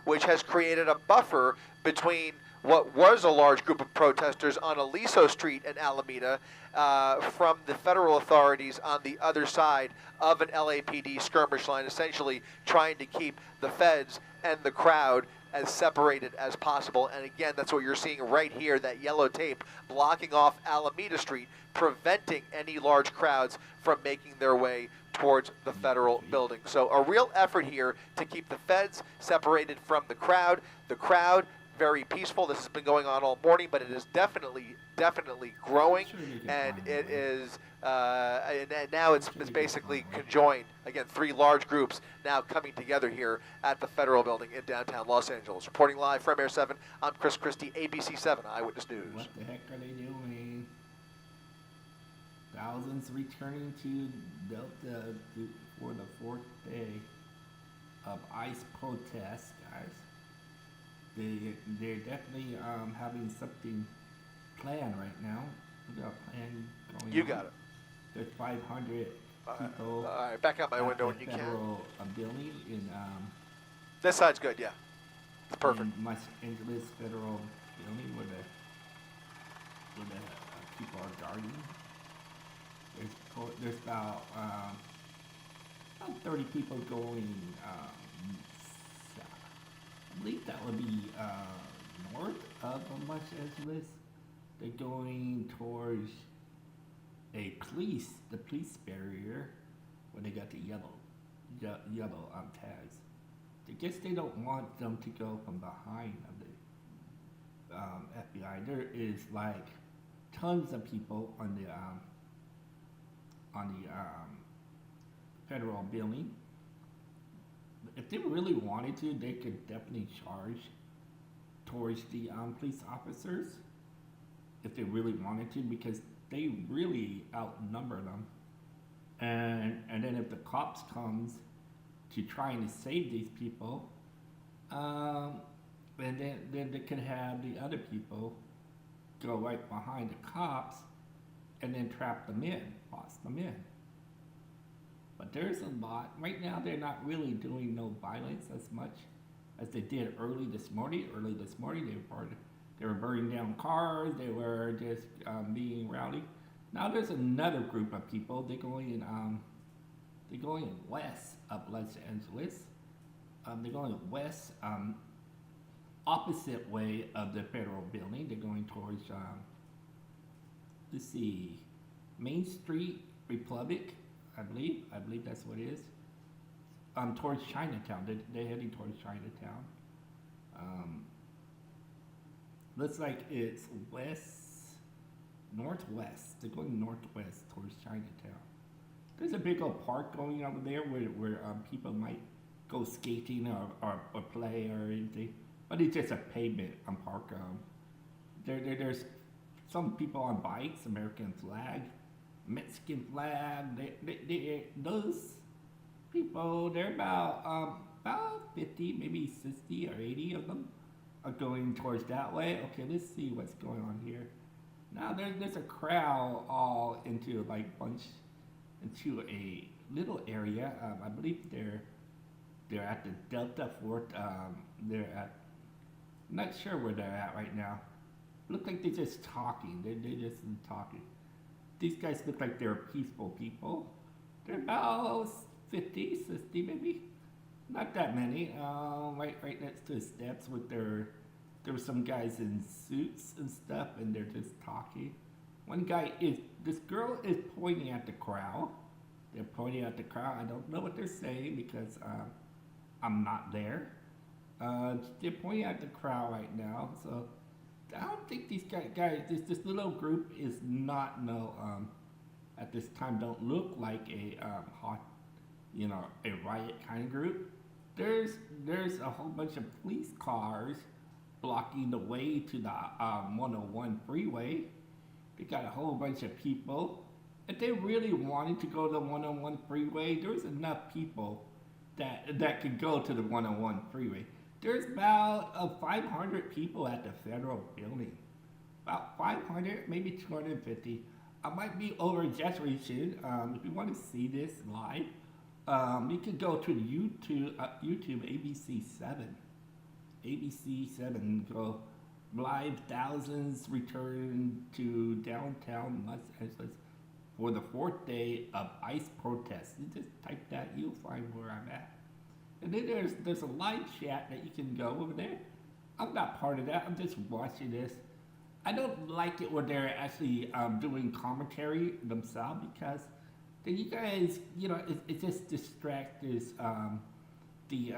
which has created a buffer between what was a large group of protesters on Aliso Street in Alameda from the federal authorities on the other side of an LAPD skirmish line, essentially trying to keep the feds and the crowd as separated as possible. And again, that's what you're seeing right here, that yellow tape blocking off Alameda Street, preventing any large crowds from making their way towards the federal building. So a real effort here to keep the feds separated from the crowd. The crowd, very peaceful. This has been going on all morning, but it is definitely growing, and it is and now it's basically conjoined. Again, 3 large groups now coming together here at the federal building in downtown Los Angeles. Reporting live from Air 7, I'm Chris Christie, ABC 7 Eyewitness News. What the heck are they doing? Thousands returning to Delta for the 4th day of ICE protests, guys. They're definitely having something planned right now. We got a plan going You on. got it. There's 500 people. All right, back out my window when you can. Federal building in This side's good, yeah. It's perfect. in Los Angeles federal building where the people are guarding. There's about 30 people going south. I believe that would be north of Los Angeles. They're going towards the police barrier where they got the yellow tags. I guess they don't want them to go from behind of the FBI. There is like tons of people on the federal building. If they really wanted to, they could definitely charge towards the police officers if they really wanted to, because they really outnumber them. And then if the cops comes to trying to save these people, and then they can have the other people go right behind the cops and then trap them in, box them in. But there's a lot. Right now, they're not really doing no violence as much as they did early this morning. They were burning down cars. They were just being rowdy. Now there's another group of people. They're going west of Los Angeles. They're going west, opposite way of the federal building. They're going towards let's see, Main Street Republic, I believe that's what it is. Towards Chinatown. They're heading towards Chinatown. Looks like it's northwest. They're going northwest towards Chinatown. There's a big old park going over there where people might go skating or play or anything. But it's just a pavement park. There's some people on bikes, American flag, Mexican flag. Those people, they're about 50, maybe 60 or 80 of them are going towards that way. Okay, let's see what's going on here. Now there's a crowd all into into a little area. I believe they're at the Delta Fort. I'm not sure where they're at right now. Look like they're just talking. They're just talking. These guys look like they're peaceful people. They're about 50, 60 maybe. Not that many. Right next to the steps with there were some guys in suits and stuff, and they're just talking. This girl is pointing at the crowd. They're pointing at the crowd. I don't know what they're saying because I'm not there. They're pointing at the crowd right now, so I don't think these guys, this little group is not at this time don't look like a a riot kind of group. There's a whole bunch of police cars blocking the way to the 101 freeway. They got a whole bunch of people. If they really wanted to go to the 101 freeway, there's enough people that could go to the 101 freeway. There's about 500 people at the federal building. About 500, maybe 250. I might be over-exaggeration. If you want to see this live, you can go to YouTube ABC 7. ABC7 go live thousands return to downtown Los Angeles for the fourth day of ICE protests. You just type that, you'll find where I'm at. And then there's a live chat that you can go over there. I'm not part of that. I'm just watching this. I don't like it when they're actually doing commentary themselves, because then you guys, it just distracts the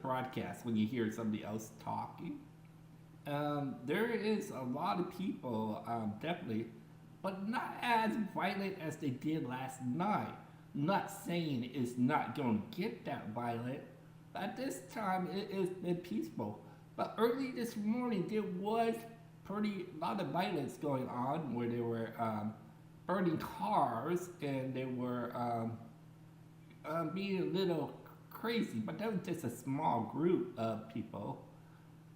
broadcast when you hear somebody else talking. There is a lot of people, definitely, but not as violent as they did last night. Not saying it's not going to get that violent, but at this time it's been peaceful. But early this morning there was a lot of violence going on, where they were burning cars, and they were being a little crazy, but that was just a small group of people.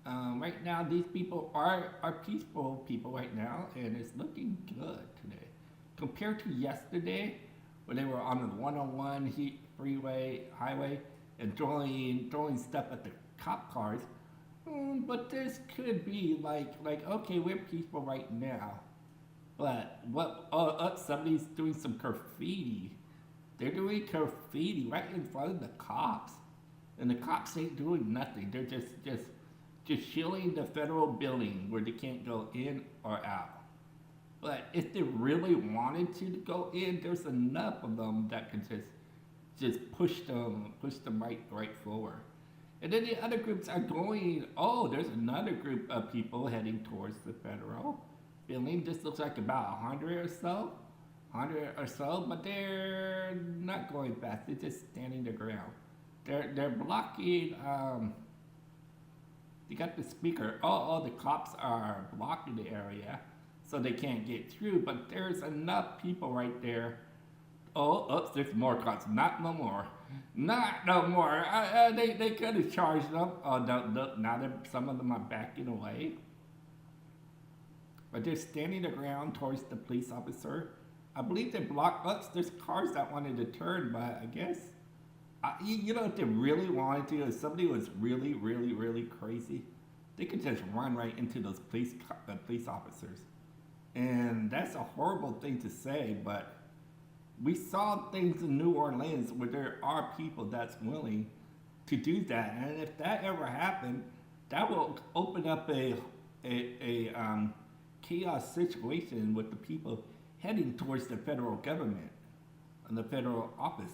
Right now, these people are peaceful people right now, and it's looking good today. Compared to yesterday, where they were on the 101 highway, and throwing stuff at the cop cars. But this could be like, okay, we're peaceful right now, but somebody's doing some graffiti. They're doing graffiti right in front of the cops, and the cops ain't doing nothing. They're just shielding the federal building where they can't go in or out. But if they really wanted to go in, there's enough of them that could just push them right forward. And then the other groups are going, there's another group of people heading towards the federal building. This looks like about 100 or so, but they're not going fast. They're just standing their ground. They're blocking, they got the speaker. The cops are blocking the area, so they can't get through, but there's enough people right there. There's more cops. Not no more. They could have charged them. Now some of them are backing away. But they're standing their ground towards the police officer. I believe they blocked us. There's cars that wanted to turn, but I guess, if they really wanted to, if somebody was really, really, really crazy, they could just run right into those police officers. And that's a horrible thing to say, but we saw things in New Orleans where there are people that's willing to do that. And if that ever happened, that will open up a chaos situation with the people heading towards the federal government and the federal office.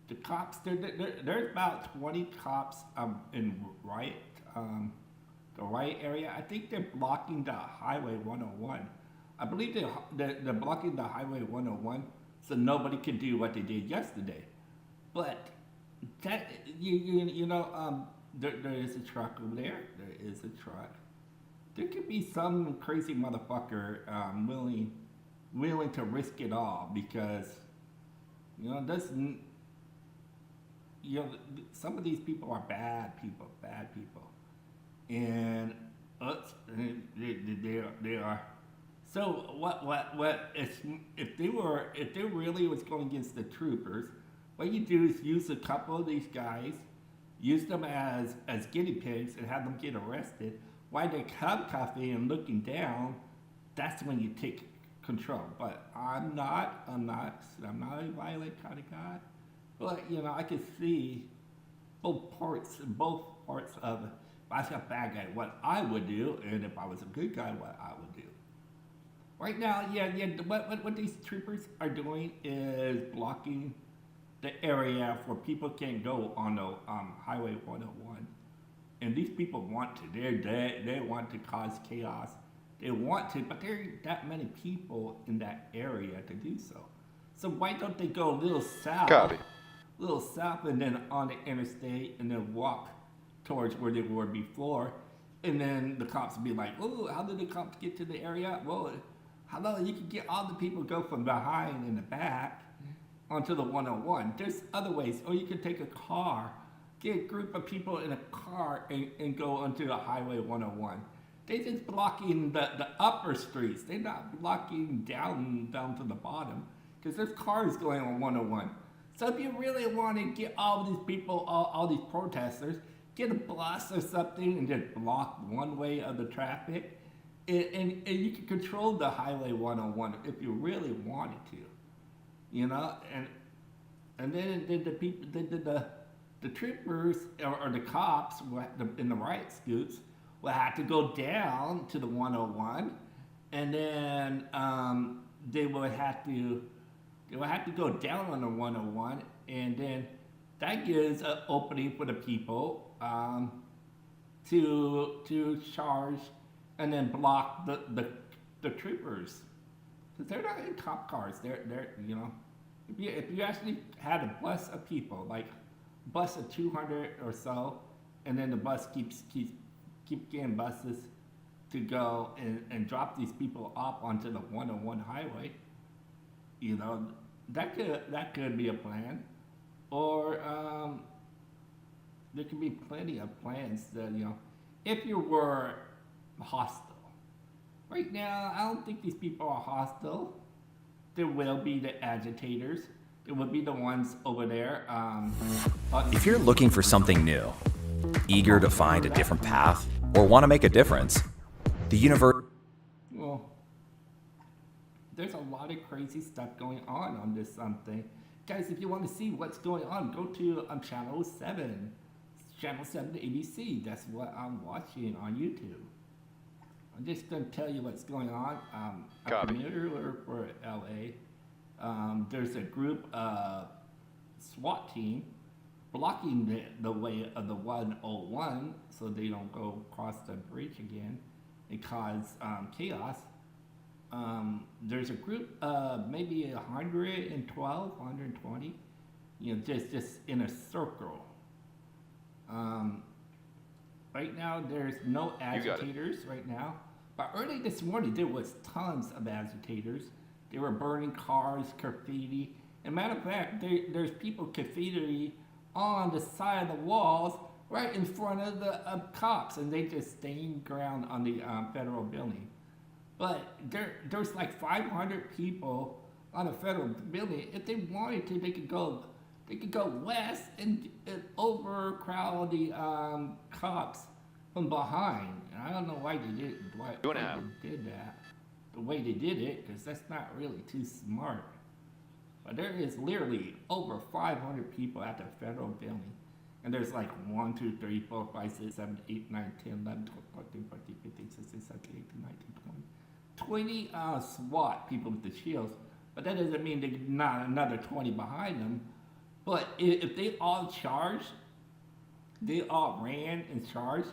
The cops, there's about 20 cops in the riot area. I think they're blocking the Highway 101. I believe they're blocking the Highway 101 so nobody can do what they did yesterday. But that there is a truck over there. There is a truck. There could be some crazy motherfucker willing to risk it all, because some of these people are bad people, and they are. So if they really was going against the troopers, what you do is use a couple of these guys, use them as guinea pigs, and have them get arrested. While they're handcuffing and looking down, that's when you take control. But I'm not a violent kind of guy. But I can see both parts of it. If I was a bad guy, what I would do, and if I was a good guy, what I would do. Right now, what these troopers are doing is blocking the area where people can't go on the Highway 101. And these people want to. They want to cause chaos. They want to, but there aren't that many people in that area to do so. So why don't they go a little south? Copy. Little south, and then on the interstate, and then walk towards where they were before. And then the cops will be like, how did the cops get to the area? Well, hello, you can get all the people go from behind in the back onto the 101. There's other ways. Or you can take a car, get a group of people in a car and go onto the Highway 101. They're just blocking the upper streets. They're not blocking down to the bottom, because there's cars going on 101. So if you really want to get all these people, all these protesters, get a bus or something and just block one way of the traffic, and you can control the Highway 101 if you really wanted to, you know, and then the people, the troopers or the cops in the riot scoots will have to go down to the 101, and then they will have to go down on the 101, and then that gives an opening for the people to charge and then block the troopers, because they're not in cop cars. They're you know, if you actually had a bus of people, like a bus of 200 or so, and then the bus keeps getting buses to go and drop these people off onto the 101 highway, you know, that could be a plan. Or there could be plenty of plans that, you know, if you were hostile. Right now, I don't think these people are hostile. There will be the agitators. There will be the ones over there. If you're looking for something new, eager to find a different path, or want to make a difference, the universe... Well, there's a lot of crazy stuff going on this thing. Guys, if you want to see what's going on, go to Channel 7. Channel 7 ABC. That's what I'm watching on YouTube. I'm just going to tell you what's going on. A commuter for LA. There's a group SWAT team blocking the way of the 101 so they don't go across the bridge again and cause chaos. There's a group, maybe 112, 120, you know, just in a circle. Right now, there's no agitators right now, but early this morning there was tons of agitators. They were burning cars, graffiti. And matter of fact, there's people graffiti on the side of the walls right in front of the cops, and they just stained ground on the federal building. But there's like 500 people on a federal building. If they wanted to, they could go west and overcrowd the cops from behind. And I don't know why they did that. The way they did it, because that's not really too smart. But there is literally over 500 people at the federal building. And there's like 1, 2, 3, 4, 5, 6, 7, 8, 9, 10, 11, 12, 13, 14, 15, 16, 17, 18, 19, 20. 20 SWAT people with the shields. But that doesn't mean there's not another 20 behind them. But if they all charged, they all ran and charged,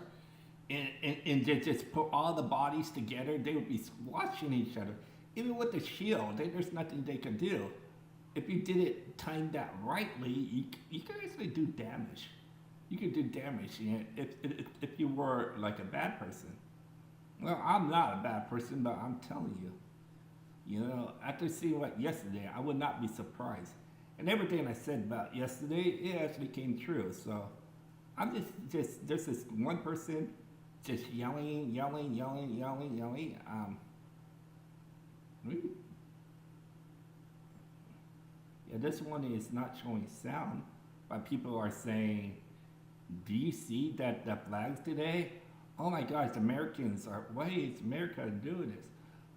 and just put all the bodies together, they would be squashing each other. Even with the shield, there's nothing they could do. If you did it timed that rightly, you could actually do damage. You could do damage, you know, if you were like a bad person. Well, I'm not a bad person, but I'm telling you, you know, after seeing what yesterday, I would not be surprised. And everything I said about yesterday, it actually came true. So I'm just there's this one person just yelling. Yeah, this one is not showing sound, but people are saying, do you see that the flags today? Oh my gosh, why is America doing this?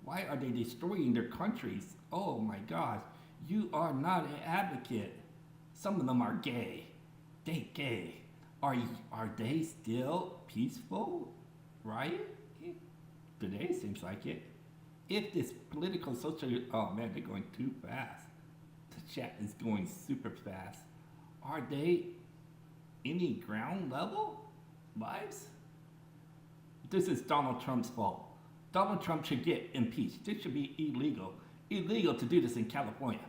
Why are they destroying their countries? Oh my gosh, you are not an advocate. Some of them are gay. They gay. Are they still peaceful? Right? Today seems like it. If this political social, oh man, they're going too fast. The chat is going super fast. Are they any ground level vibes? This is Donald Trump's fault. Donald Trump should get impeached. This should be illegal. Illegal to do this in California.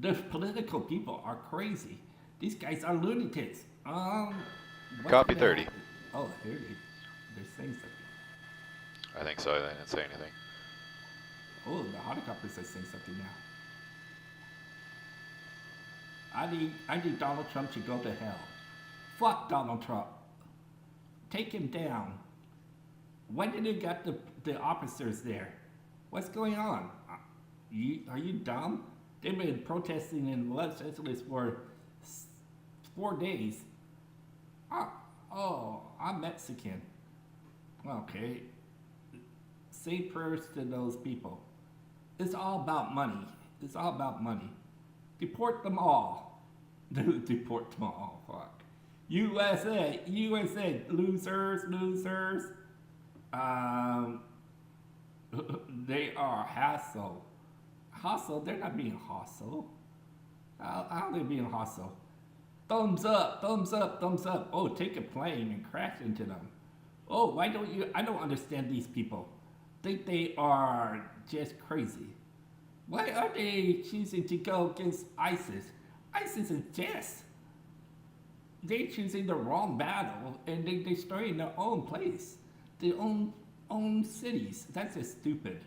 The political people are crazy. These guys are lunatics. Copy 30. Oh, here they're saying something. I think so. I didn't say anything. Oh, the helicopters are saying something now. I need Donald Trump to go to hell. Fuck Donald Trump. Take him down. When did they get the officers there? What's going on? Are you dumb? They've been protesting in Los Angeles for 4 days. I'm Mexican. Okay. Say prayers to those people. It's all about money. It's all about money. Deport them all. Deport them all. Fuck. USA, losers. They are hostile. Hostile? They're not being hostile. How are they being hostile? Thumbs up. Oh, take a plane and crash into them. Oh, why don't you? I don't understand these people. Think they are just crazy. Why are they choosing to go against ISIS? ISIS is just. They're choosing the wrong battle and they're destroying their own place, their own cities. That's just stupid.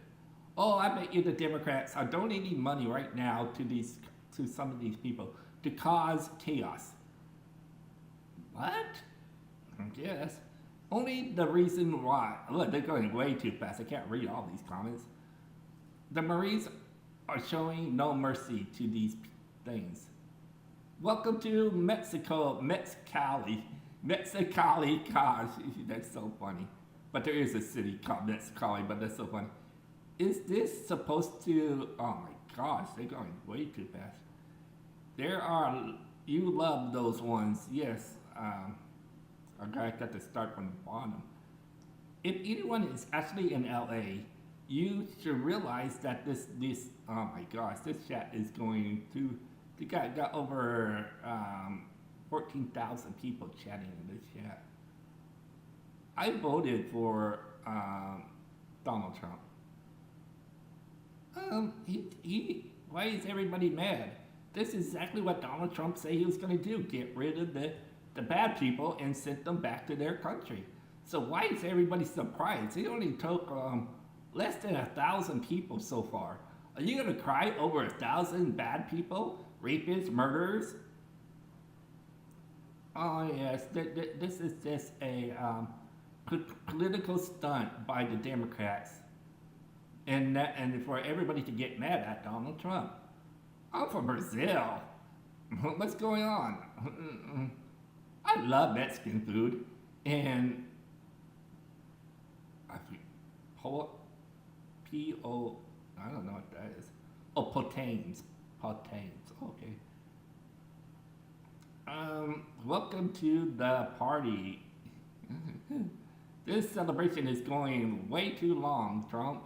Oh, I bet you the Democrats are donating money right now to some of these people to cause chaos. What? I guess. Only the reason why. Look, they're going way too fast. I can't read all these comments. The Marines are showing no mercy to these things. Welcome to Mexico, Mexicali. Gosh, that's so funny. But there is a city called Mexicali, but that's so funny. Is this supposed to, oh my gosh, they're going way too fast. You love those ones, yes. I got to start from the bottom. If anyone is actually in LA, you should realize that this oh my gosh, this chat is going to, they got over 14,000 people chatting in this chat. I voted for Donald Trump. Why is everybody mad? This is exactly what Donald Trump said he was going to do, get rid of the bad people and send them back to their country. So why is everybody surprised? He only took less than 1,000 people so far. Are you going to cry over 1,000 bad people? Rapists, murderers? Oh yes, this is just a political stunt by the Democrats. And for everybody to get mad at Donald Trump. I'm from Brazil. What's going on? I love Mexican food. And I don't know what that is. Oh, potains. Okay. Welcome to the party. This celebration is going way too long, Trump.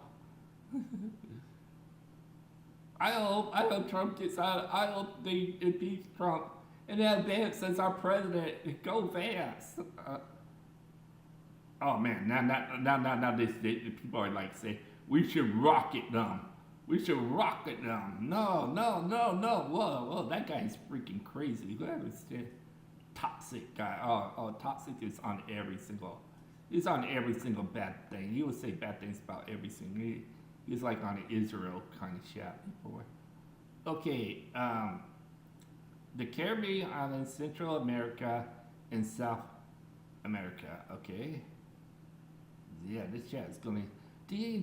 I hope Trump gets out. I hope they impeach Trump and have Vance as our president. Go Vance. Oh man, now this people are like say we should rocket them. No. Whoa, that guy's freaking crazy. That is just toxic guy. Oh, toxic is on every single. He's on every single bad thing. He would say bad things about every single. He's like on an Israel kind of chat before. Okay, the Caribbean islands, Central America, and South America. Okay. Yeah, this chat is going to. The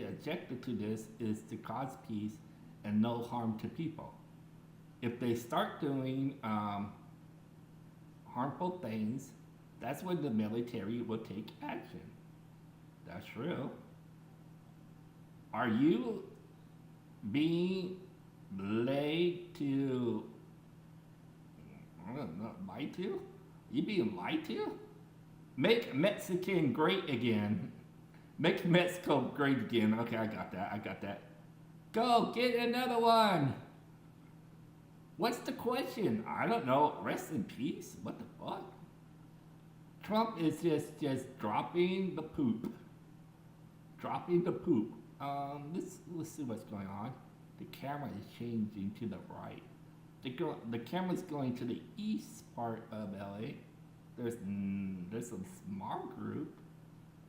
objective to this is to cause peace and no harm to people. If they start doing harmful things, that's when the military will take action. That's true. Are you being laid to, I don't know, lied to? You being lied to? Make Mexican great again. Make Mexico great again. Okay, I got that. Go, get another one. What's the question? I don't know. Rest in peace? What the fuck? Trump is just dropping the poop. Let's see what's going on. The camera is changing to the right. The camera's going to the east part of LA. There's a small group.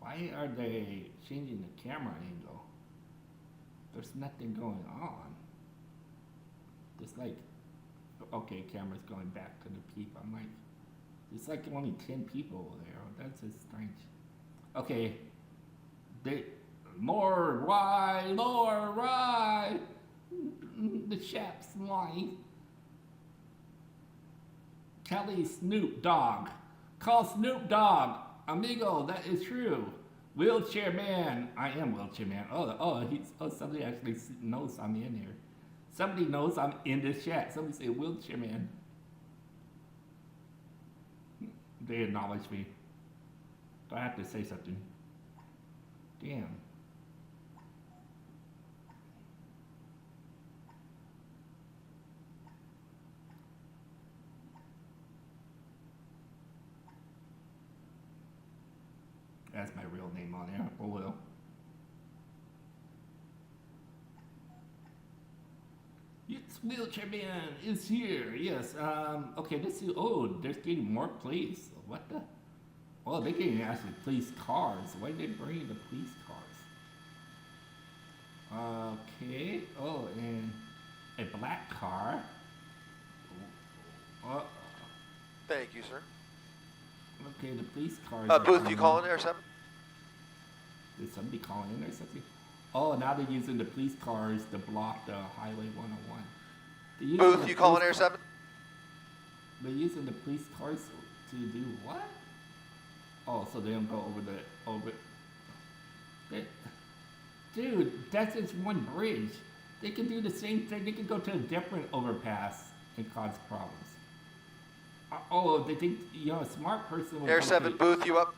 Why are they changing the camera angle? There's nothing going on. It's like, okay, camera's going back to the people. I'm like, it's like only 10 people over there. That's just strange. Okay, more rye. The chap's lying. Kelly Snoop Dogg. Call Snoop Dogg. Amigo, that is true. wheelchaiMan. I am wheelchaiMan. Somebody actually knows I'm in here. Somebody knows I'm in this chat. Somebody say wheelchaiMan. They acknowledge me. Do I have to say something? Damn. That's my real name on there. Oh well. Yes, wheelchaiMan is here. Yes. Okay. Let's see. Oh, there's getting more police. What the? Oh, they're getting actually police cars. Why did they bring the police cars? Okay. Oh, and a black car. Thank you, sir. Okay, the police cars. Booth, you calling there, 7? Did somebody call in or something? Oh, now they're using the police cars to block the Highway 101. Booth, you calling Air 7? They're using the police cars to do what? Oh, so they don't go over. Dude, that's just one bridge. They can do the same thing. They can go to a different overpass and cause problems. They think, a smart person will Air 7, Booth, you up?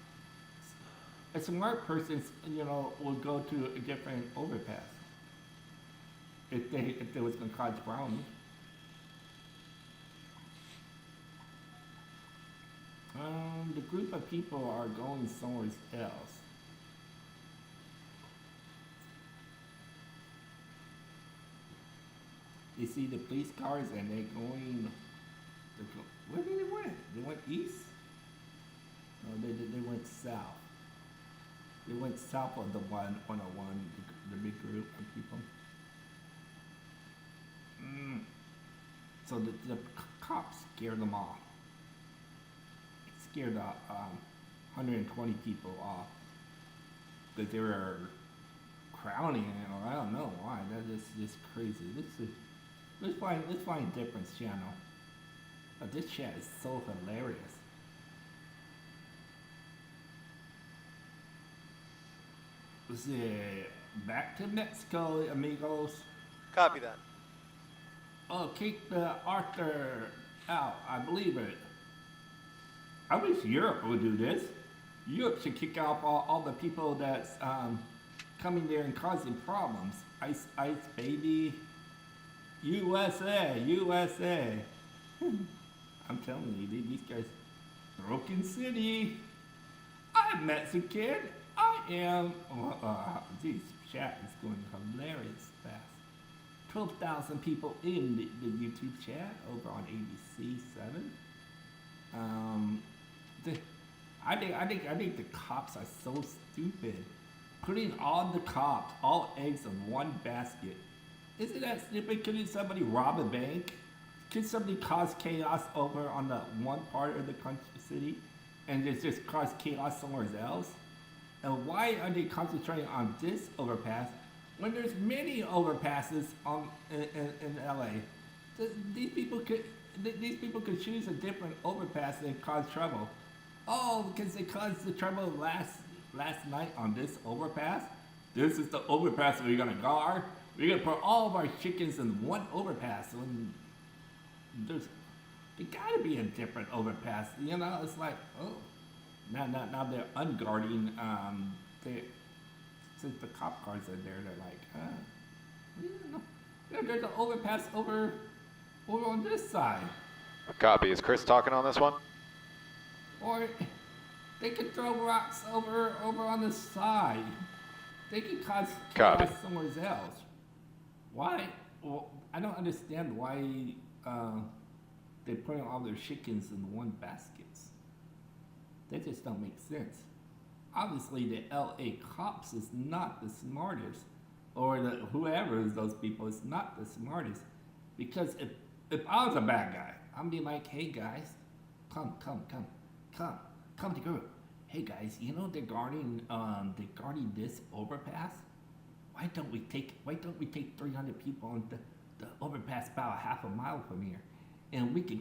A smart person, will go to a different overpass if they was going to cause problems. The group of people are going somewhere else. You see the police cars and where did they went? They went east? No, they went south. They went south of the 101, the big group of people. So the cops scared them off. It scared 120 people off because they were crowning it, or I don't know why. That is just crazy. Let's find a different channel. But this chat is so hilarious. Let's see. Back to Mexico, amigos. Copy that. Oh, kick the Arthur out. I believe it. I wish Europe would do this. Europe should kick out all the people that's coming there and causing problems. Ice, baby. USA. I'm telling you, these guys, Broken City. I'm Mexican. I am. This chat is going hilarious fast. 12,000 people in the YouTube chat over on ABC 7. I think the cops are so stupid. Putting all eggs in one basket. Isn't that stupid? Couldn't somebody rob a bank? Could somebody cause chaos over on the one part of the city and just cause chaos somewhere else? And why are they concentrating on this overpass when there's many overpasses in LA? These people could choose a different overpass and cause trouble. Oh, because they caused the trouble last night on this overpass? This is the overpass we're gonna guard. We're gonna put all of our chickens in one overpass. When there gotta be a different overpass. It's like, oh, now they're unguarding. Since the cop cars are there, they're like, there's an overpass over on this side. Copy. Is Chris talking on this one? Or they could throw rocks over on the side. They could cause chaos somewhere else. Why? Well, I don't understand why they're putting all their chickens in one baskets. That just don't make sense. Obviously, the LA cops is not the smartest, or whoever is those people is not the smartest. Because if I was a bad guy, I'd be like, hey guys, come to group. Hey guys, they're guarding this overpass. Why don't we take 300 people on the overpass about half a mile from here, and we can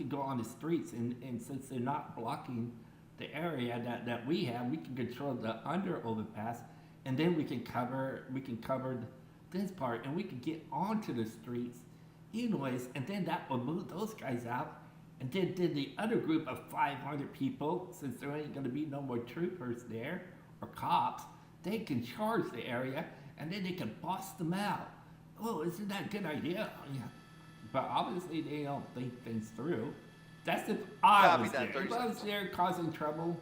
go on the streets, and since they're not blocking the area that we have, we can control the under overpass, and then we can cover this part, and we can get onto the streets anyways, and then that will move those guys out, and then the other group of 500 people, since there ain't gonna be no more troopers there or cops, they can charge the area, and then they can bust them out. Oh, isn't that a good idea? Yeah. But obviously they don't think things through. That's if I was there. If I was there causing trouble,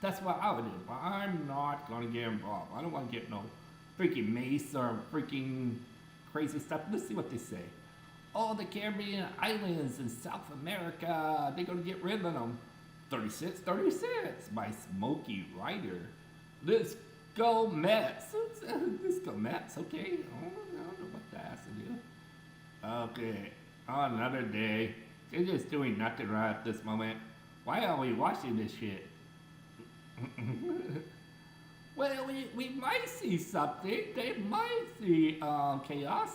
that's what I would do. But I'm not gonna get involved. I don't want to get no freaking mace or freaking crazy stuff. Let's see what they say. All the Caribbean islands in South America, they're gonna get rid of them. 36 by Smokey Rider. Let's go Mets. Let's go Mets, okay. I don't know what that has to do. Okay, another day. They're just doing nothing right at this moment. Why are we watching this shit? Well, we might see something. They might see chaos.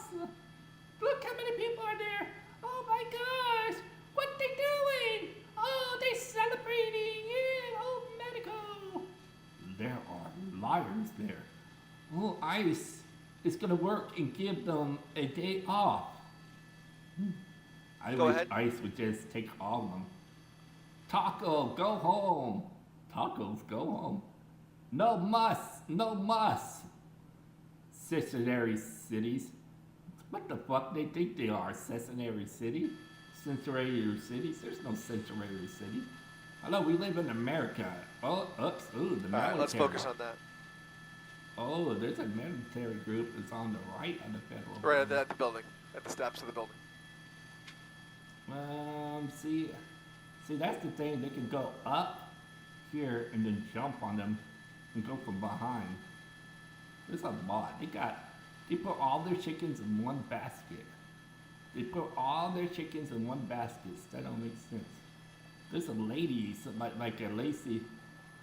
Look how many people are there. Oh my gosh, what they doing? Oh, they celebrating. Yeah, oh, medical. There are liars there. Oh, ICE is gonna work and give them a day off. I wish ICE would just take all of them. Taco, go home. Tacos, go home. No muss. Centenary cities. What the fuck they think they are? Centenary city? Centenary cities? There's no centenary city. Hello, we live in America. Oh, oops, ooh, the military. All right, let's focus on that. Oh, there's a military group that's on the right of the federal. Right at the building, at the steps of the building. See, that's the thing. They can go up here and then jump on them and go from behind. There's a lot. They put all their chickens in one basket. That don't make sense. There's a lady, like a lacy,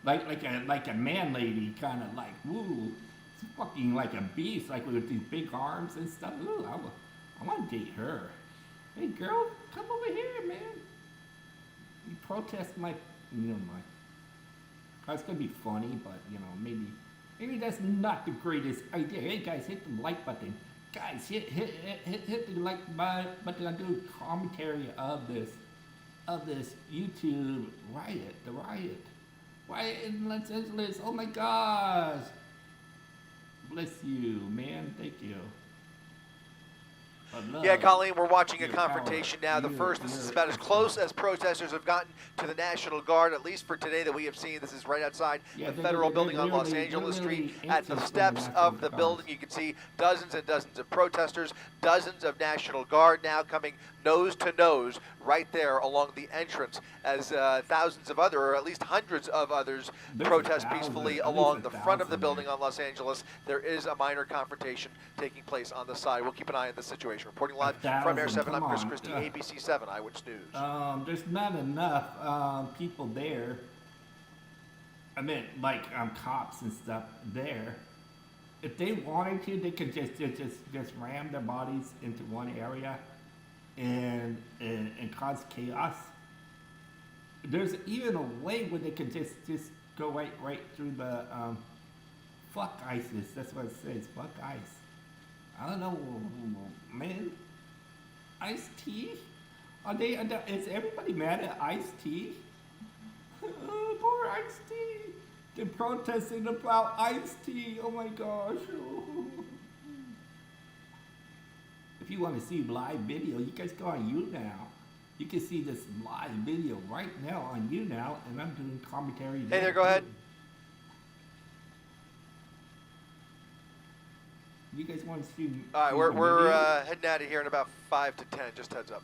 like a man lady, kind of like, woo, it's fucking like a beast, like with these big arms and stuff. Ooh, I want to date her. Hey girl, come over here, man. You protest my, it's gonna be funny, but maybe that's not the greatest idea. Hey guys, hit the like button. Guys, hit the like button. I do commentary of this YouTube riot, the riot in Los Angeles. Oh my gosh. Bless you, man. Thank you. Yeah, Colleen, we're watching a confrontation now. This is about as close as protesters have gotten to the National Guard, at least for today that we have seen. This is right outside the federal building on Los Angeles Street. At the steps of the building, you can see dozens and dozens of protesters, dozens of National Guard now coming nose to nose right there along the entrance as thousands of other, or at least hundreds of others, protest peacefully along the front of the building on Los Angeles. There is a minor confrontation taking place on the side. We'll keep an eye on the situation. Reporting live from Air 7, I'm Chris Christie, ABC 7 Eyewitness News. There's not enough people there. I mean, like cops and stuff there. If they wanted to, they could just ram their bodies into one area and cause chaos. There's even a way where they could just go right through the fuck ISIS. That's what it says. Fuck ICE. I don't know, man. Ice-T? Is everybody mad at Ice-T? Oh, poor Ice-T. They're protesting about Ice-T. Oh my gosh. If you want to see live video, you guys go on YouNow. You can see this live video right now on YouNow, and I'm doing commentary. Hey there, go ahead. You guys want to see? All right, we're heading out of here in about 5 to 10. Just heads up.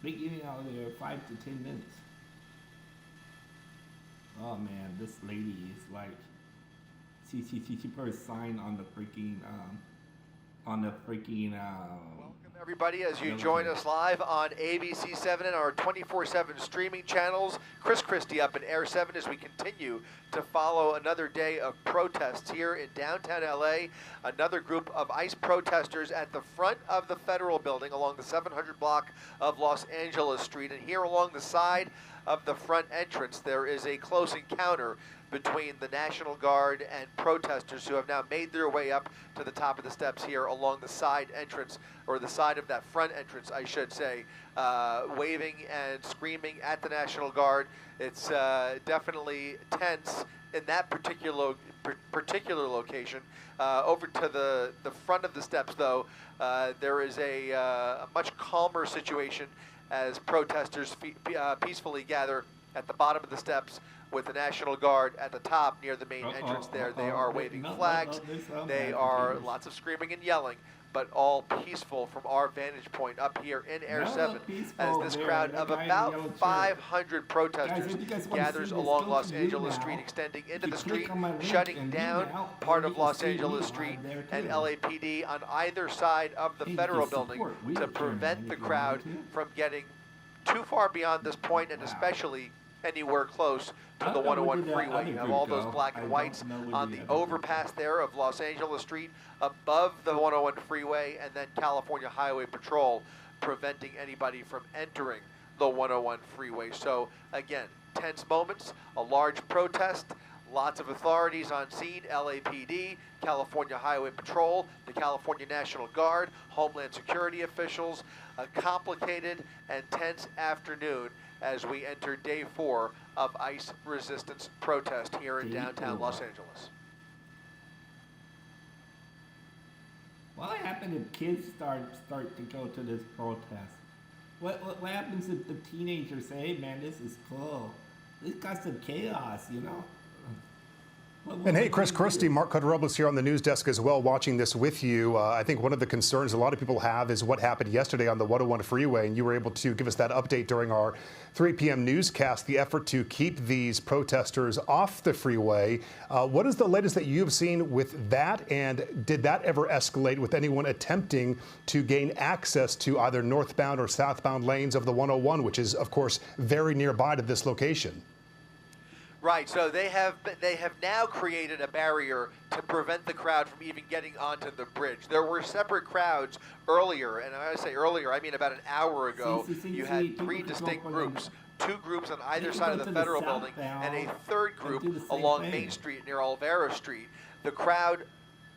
Big out there, 5 to 10 minutes. Oh man, this lady is like, she put a sign on the freaking Everybody, as you join us live on ABC7 and our 24/7 streaming channels. Chris Christie up in Air 7 as we continue to follow another day of protests here in downtown LA. Another group of ICE protesters at the front of the Federal Building along the 700 block of Los Angeles Street. And here along the side of the front entrance, there is a close encounter between the National Guard and protesters who have now made their way up to the top of the steps here along the side entrance, or the side of that front entrance, I should say, waving and screaming at the National Guard. It's definitely tense in that particular location. Over to the front of the steps, though, there is a much calmer situation as protesters peacefully gather at the bottom of the steps with the National Guard at the top near the main entrance there. They are waving flags. They are lots of screaming and yelling, but all peaceful from our vantage point up here in Air 7 as this crowd of about 500 protesters gathers along Los Angeles Street, extending into the street, shutting down part of Los Angeles Street, and LAPD on either side of the Federal Building to prevent the crowd from getting too far beyond this point, and especially anywhere close to the 101 freeway. You have all those black and whites on the overpass there of Los Angeles Street above the 101 freeway, and then California Highway Patrol preventing anybody from entering the 101 freeway. So again, tense moments, a large protest, lots of authorities on scene, LAPD, California Highway Patrol, the California National Guard, Homeland Security officials, a complicated and tense afternoon as we enter day 4 of ICE resistance protest here in downtown Los Angeles. What happens if kids start to go to this protest? What happens if the teenagers say, hey man, this is cool. This got some chaos, you know? And hey, Chris Christie, Mark Cotterobles here on the news desk as well, watching this with you. I think one of the concerns a lot of people have is what happened yesterday on the 101 freeway, and you were able to give us that update during our 3 p.m. newscast, the effort to keep these protesters off the freeway. What is the latest that you've seen with that, and did that ever escalate with anyone attempting to gain access to either northbound or southbound lanes of the 101, which is, of course, very nearby to this location? Right, so they have now created a barrier to prevent the crowd from even getting onto the bridge. There were separate crowds earlier, and when I say earlier, I mean about an hour ago. You had 3 distinct groups, 2 groups on either side of the Federal Building, and a third group along Main Street near Olvera Street. The crowd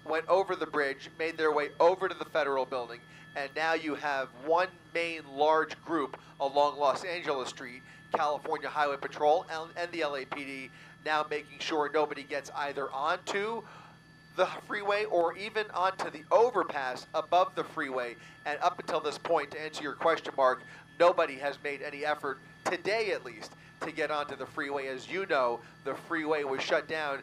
went over the bridge, made their way over to the Federal Building, and now you have one main large group along Los Angeles Street, California Highway Patrol and the LAPD now making sure nobody gets either onto the freeway or even onto the overpass above the freeway. And up until this point, to answer your question, Mark, nobody has made any effort, today at least, to get onto the freeway. As you know, the freeway was shut down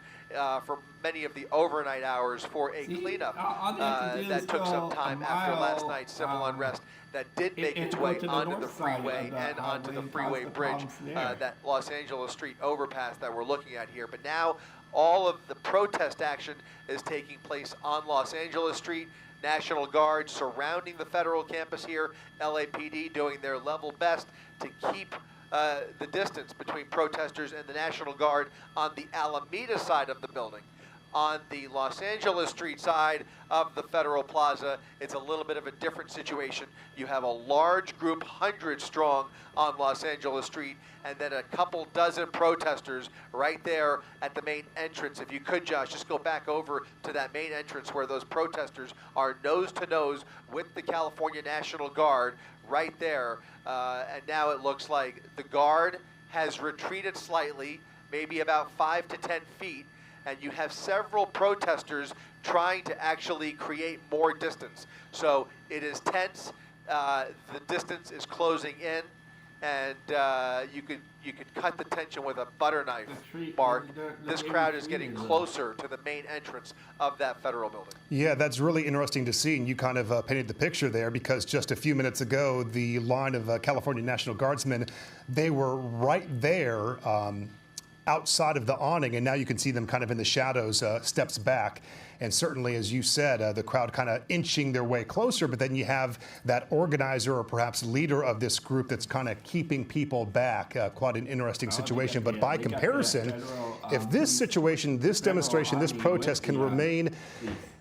for many of the overnight hours for a cleanup that took some time after last night's civil unrest that did make its way onto the freeway and onto the freeway bridge, that Los Angeles Street overpass that we're looking at here. But now all of the protest action is taking place on Los Angeles Street. National Guard surrounding the federal campus here, LAPD doing their level best to keep the distance between protesters and the National Guard on the Alameda side of the building. On the Los Angeles Street side of the Federal Plaza, it's a little bit of a different situation. You have a large group, 100 strong, on Los Angeles Street, and then a couple dozen protesters right there at the main entrance. If you could, Josh, just go back over to that main entrance where those protesters are nose to nose with the California National Guard right there. And now it looks like the Guard has retreated slightly, maybe about 5 to 10 feet, and you have several protesters trying to actually create more distance. So it is tense. The distance is closing in, and you could cut the tension with a butter knife, Mark. This crowd is getting closer to the main entrance of that Federal Building. Yeah, that's really interesting to see, and you kind of painted the picture there, because just a few minutes ago, the line of California National Guardsmen, they were right there outside of the awning, and now you can see them kind of in the shadows, steps back. And certainly, as you said, the crowd kind of inching their way closer, but then you have that organizer or perhaps leader of this group that's kind of keeping people back. Quite an interesting situation. But by comparison, if this situation, this demonstration, this protest can remain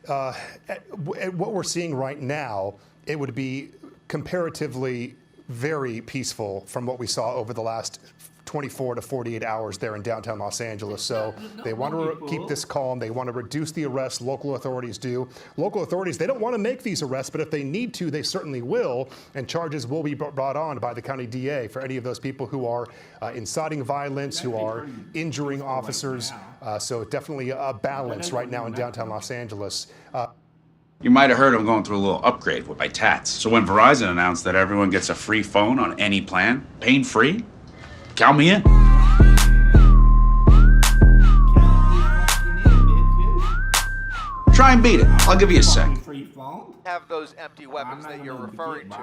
at what we're seeing right now, it would be comparatively very peaceful from what we saw over the last 24 to 48 hours there in downtown Los Angeles. So they want to keep this calm. They want to reduce the arrests. Local authorities do. Local authorities, they don't want to make these arrests, but if they need to, they certainly will. And charges will be brought on by the county DA for any of those people who are inciting violence, who are injuring officers. So definitely a balance right now in downtown Los Angeles. You might have heard I'm going through a little upgrade with my tats. So when Verizon announced that everyone gets a free phone on any plan, pain-free, count me in. Try and beat it. I'll give you a sec. Have those empty weapons that you're referring to.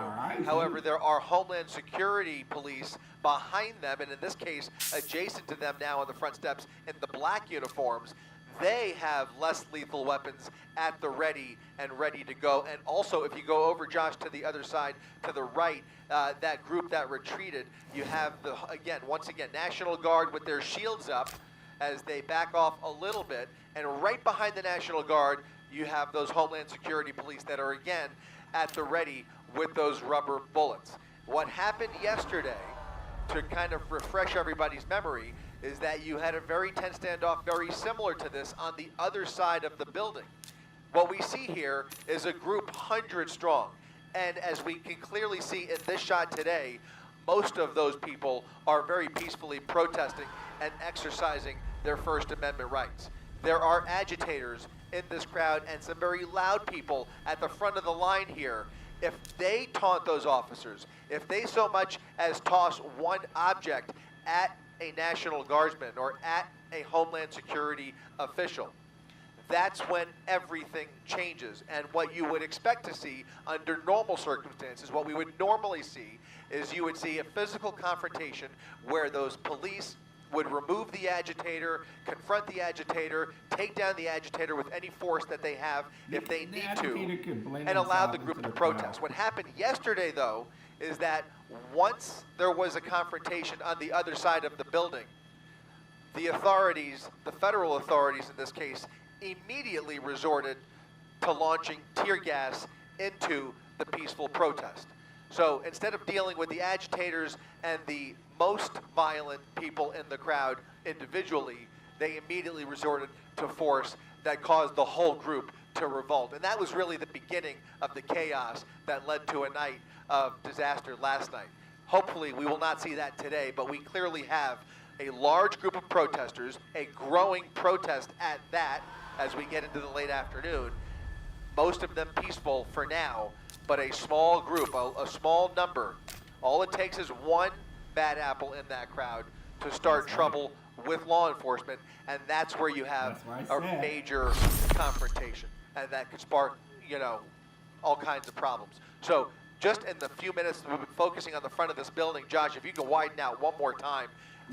However, there are Homeland Security police behind them, and in this case, adjacent to them now on the front steps in the black uniforms. They have less lethal weapons at the ready and ready to go. And also, if you go over, Josh, to the other side, to the right, that group that retreated, you have, once again, National Guard with their shields up as they back off a little bit. And right behind the National Guard, you have those Homeland Security police that are, again, at the ready with those rubber bullets. What happened yesterday, to kind of refresh everybody's memory, is that you had a very tense standoff very similar to this on the other side of the building. What we see here is a group 100 strong. And as we can clearly see in this shot today, most of those people are very peacefully protesting and exercising their First Amendment rights. There are agitators in this crowd and some very loud people at the front of the line here. If they taunt those officers, if they so much as toss one object at a National Guardsman or at a Homeland Security official, that's when everything changes. And what you would expect to see under normal circumstances, what we would normally see, is you would see a physical confrontation where those police would remove the agitator, confront the agitator, take down the agitator with any force that they have if they need to, and allow the group to protest. What happened yesterday, though, is that once there was a confrontation on the other side of the building, the authorities, the federal authorities in this case, immediately resorted to launching tear gas into the peaceful protest. So instead of dealing with the agitators and the most violent people in the crowd individually, they immediately resorted to force that caused the whole group to revolt. And that was really the beginning of the chaos that led to a night of disaster last night. Hopefully we will not see that today, but we clearly have a large group of protesters, a growing protest at that as we get into the late afternoon, most of them peaceful for now, but a small group, a small number. All it takes is one bad apple in that crowd to start trouble with law enforcement, and that's where you have a major confrontation, and that could spark, all kinds of problems. So just in the few minutes we've been focusing on the front of this building, Josh, if you can widen out one more time,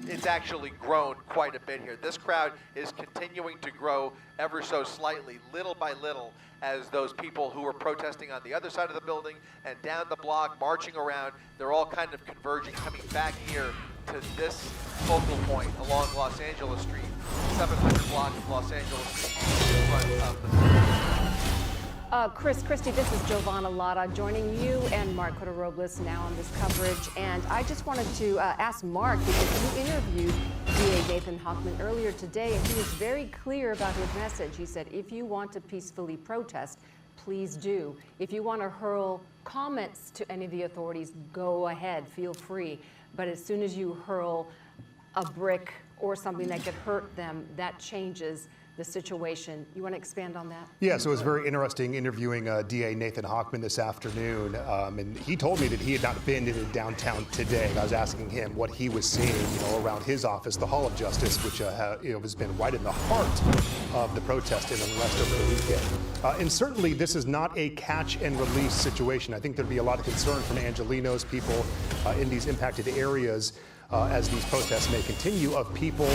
it's actually grown quite a bit here. This crowd is continuing to grow ever so slightly, little by little, as those people who were protesting on the other side of the building and down the block, marching around, they're all kind of converging, coming back here to this focal point along Los Angeles Street, 700 block of Los Angeles Street in front of the building. Chris Christie, this is Giovanna Lotta joining you and Mark Cota-Robles now on this coverage. And I just wanted to ask Mark, because you interviewed DA Nathan Hochman earlier today, and he was very clear about his message. He said, if you want to peacefully protest, please do. If you want to hurl comments to any of the authorities, go ahead, feel free. But as soon as you hurl a brick or something that could hurt them, that changes the situation. You want to expand on that? Yeah, so it was very interesting interviewing DA Nathan Hochman this afternoon, and he told me that he had not been into downtown today. I was asking him what he was seeing, around his office, the Hall of Justice, which has been right in the heart of the protest and unrest over the weekend. And certainly, this is not a catch and release situation. I think there'd be a lot of concern from Angelenos, people in these impacted areas. as these protests may continue, of people,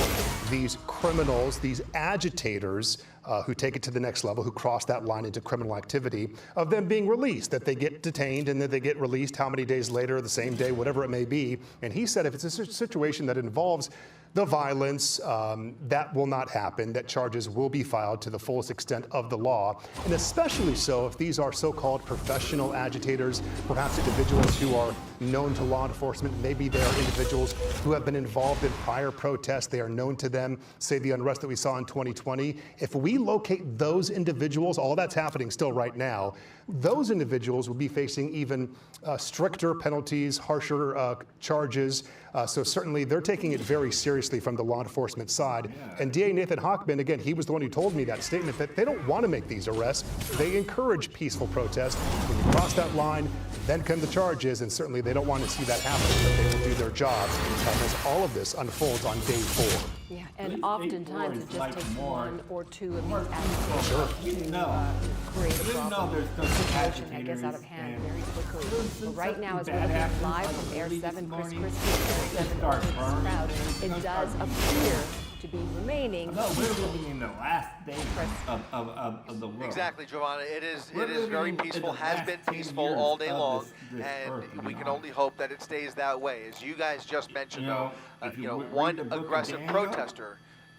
these criminals, these agitators who take it to the next level, who cross that line into criminal activity, of them being released, that they get detained and then they get released how many days later, the same day, whatever it may be. And he said if it's a situation that involves the violence, that will not happen, that charges will be filed to the fullest extent of the law, and especially so if these are so-called professional agitators, perhaps individuals who are known to law enforcement. Maybe they are individuals who have been involved in prior protests. They are known to them, say the unrest that we saw in 2020. If we locate those individuals, all that's happening still right now, those individuals will be facing even stricter penalties, harsher charges. So certainly they're taking it very seriously from the law enforcement side. And DA Nathan Hochman, again, he was the one who told me that statement that they don't want to make these arrests. They encourage peaceful protest. When you cross that line, then come the charges, and certainly they don't want to see that happen, but they will do their job as all of this unfolds on day 4. Yeah, and oftentimes it just like takes more- one or two of these agitators to create a problem. Situation that gets out of hand very quickly. But right now, as we're looking live from Air 7, Chris Christie, Air 7 over this crowd, it does appear to be remaining. No, we're living in the last days of the world. Exactly, Giovanna. It is We're very living in peaceful, the has last been 10 peaceful years all day of long, this and earth, we you can know. only hope that it stays that way. As you guys just mentioned, You know, though, if you read one the book of aggressive Daniel, protester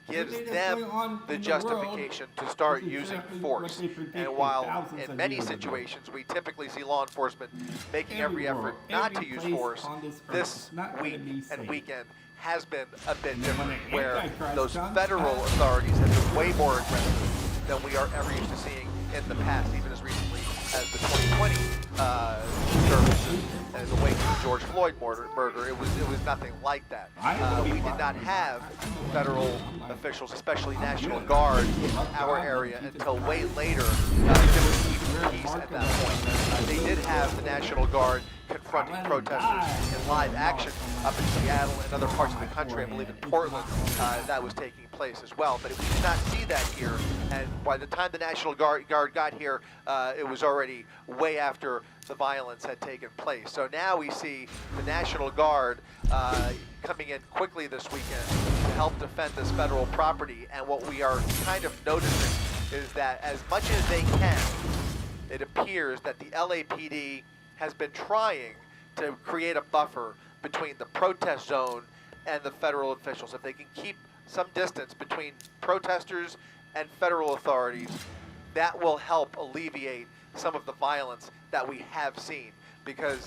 gives everything them that's going on the in the justification world to start is using exactly force. what they predicted And while thousands in of many years ago. situations we typically see law enforcement making every Everywhere, effort not to every use place force, on this earth this is not gonna week be and safe. weekend has been a bit And when different, the where Antichrist those comes, federal authorities have been way more aggressive than we are ever used to seeing in the past, even as recently as the 2020 disturbances and the wake of the George Floyd murder. It was nothing like that. We did not have federal officials, especially National Guard, in our area until way later. There was even peace at that point. They did have the National Guard confronting protesters in live action up in Seattle and other parts of the country. I believe in Portland that was taking place as well. But we did not see that here. And by the time the National Guard got here, it was already way after the violence had taken place. So now we see the National Guard coming in quickly this weekend to help defend this federal property. And what we are kind of noticing is that as much as they can, it appears that the LAPD has been trying to create a buffer between the protest zone and the federal officials. If they can keep some distance between protesters and federal authorities, that will help alleviate some of the violence that we have seen, because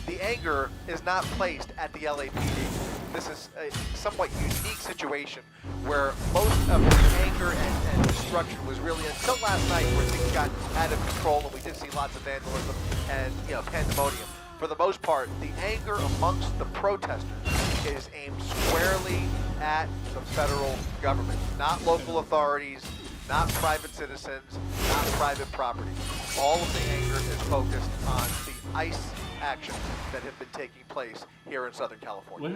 the anger is not placed at the LAPD. This is a somewhat unique situation where most of the anger and destruction was really until last night, where things got out of control and we did see lots of vandalism and pandemonium. For the most part, the anger amongst the protesters is aimed squarely at the federal government, not local authorities, not private citizens, not private property. All of the anger is focused on the ICE actions that have been taking place here in Southern California.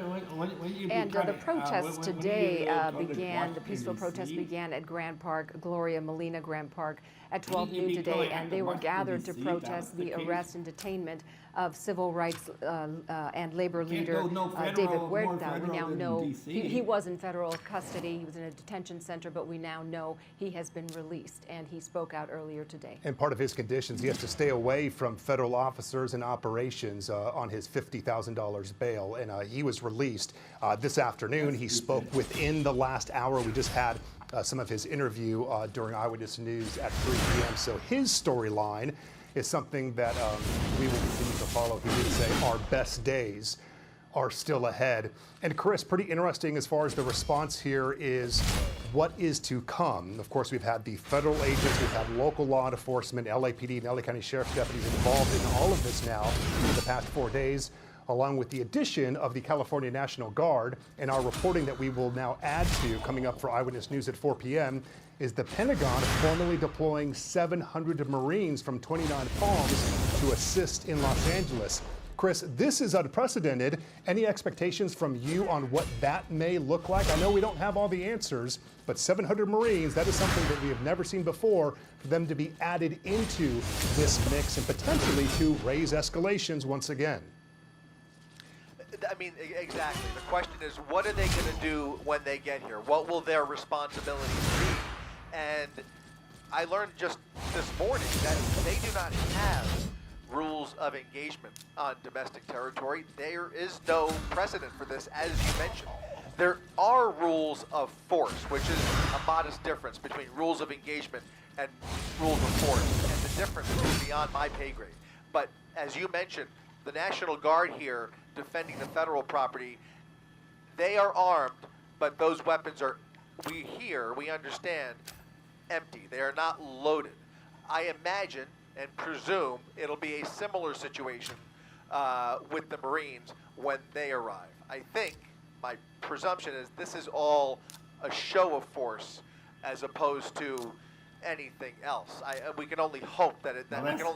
And the protest today began, the peaceful protest began at Grand Park, Gloria Molina Grand Park, at 12 noon today, and they were gathered to protest the arrest and detainment of civil rights and labor leader David Huerta. We now know he was in federal custody. He was in a detention center, but we now know he has been released, and he spoke out earlier today. And part of his conditions, he has to stay away from federal officers and operations on his $50,000 bail, and he was released this afternoon. He spoke within the last hour. We just had some of his interview during Eyewitness News at 3 p.m. So his storyline is something that we will continue to follow. He did say our best days are still ahead. And Chris, pretty interesting as far as the response here is what is to come. Of course, we've had the federal agents, we've had local law enforcement, LAPD and LA County Sheriff's deputies involved in all of this now in the past 4 days, along with the addition of the California National Guard. And our reporting that we will now add to coming up for Eyewitness News at 4 p.m. is the Pentagon formally deploying 700 Marines from 29 Palms to assist in Los Angeles. Chris, this is unprecedented. Any expectations from you on what that may look like? I know we don't have all the answers, but 700 Marines, that is something that we have never seen before, for them to be added into this mix and potentially to raise escalations once again. I mean, exactly. The question is, what are they going to do when they get here? What will their responsibilities be? And I learned just this morning that they do not have rules of engagement on domestic territory. There is no precedent for this, as you mentioned. There are rules of force, which is a modest difference between rules of engagement and rules of force. And the difference is beyond my pay grade. But as you mentioned, the National Guard here defending the federal property, they are armed, but those weapons are, we understand, empty. They are not loaded. I imagine and presume it'll be a similar situation with the Marines when they arrive. I think my presumption is this is all a show of force as opposed to anything else. We can only hope that that's the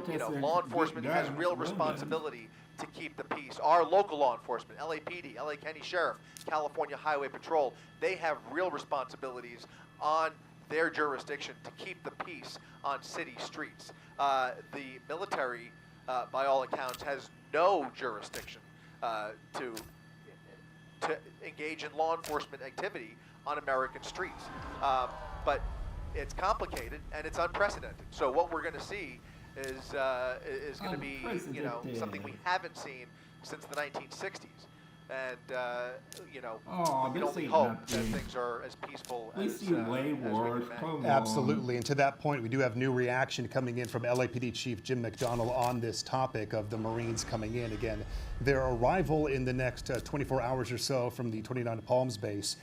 case. Law enforcement has real responsibility to keep the peace. Our local law enforcement, LAPD, LA County Sheriff, California Highway Patrol, they have real responsibilities on their jurisdiction to keep the peace on city streets. The military, by all accounts, has no jurisdiction to engage in law enforcement activity on American streets. But it's complicated and it's unprecedented. So what we're going to see is going to be, something we haven't seen since the 1960s. And, we can only hope that things are as peaceful as we can imagine. Absolutely. And to that point, we do have new reaction coming in from LAPD Chief Jim McDonnell on this topic of the Marines coming in. Again, their arrival in the next 24 hours or so from the 29 Palms base.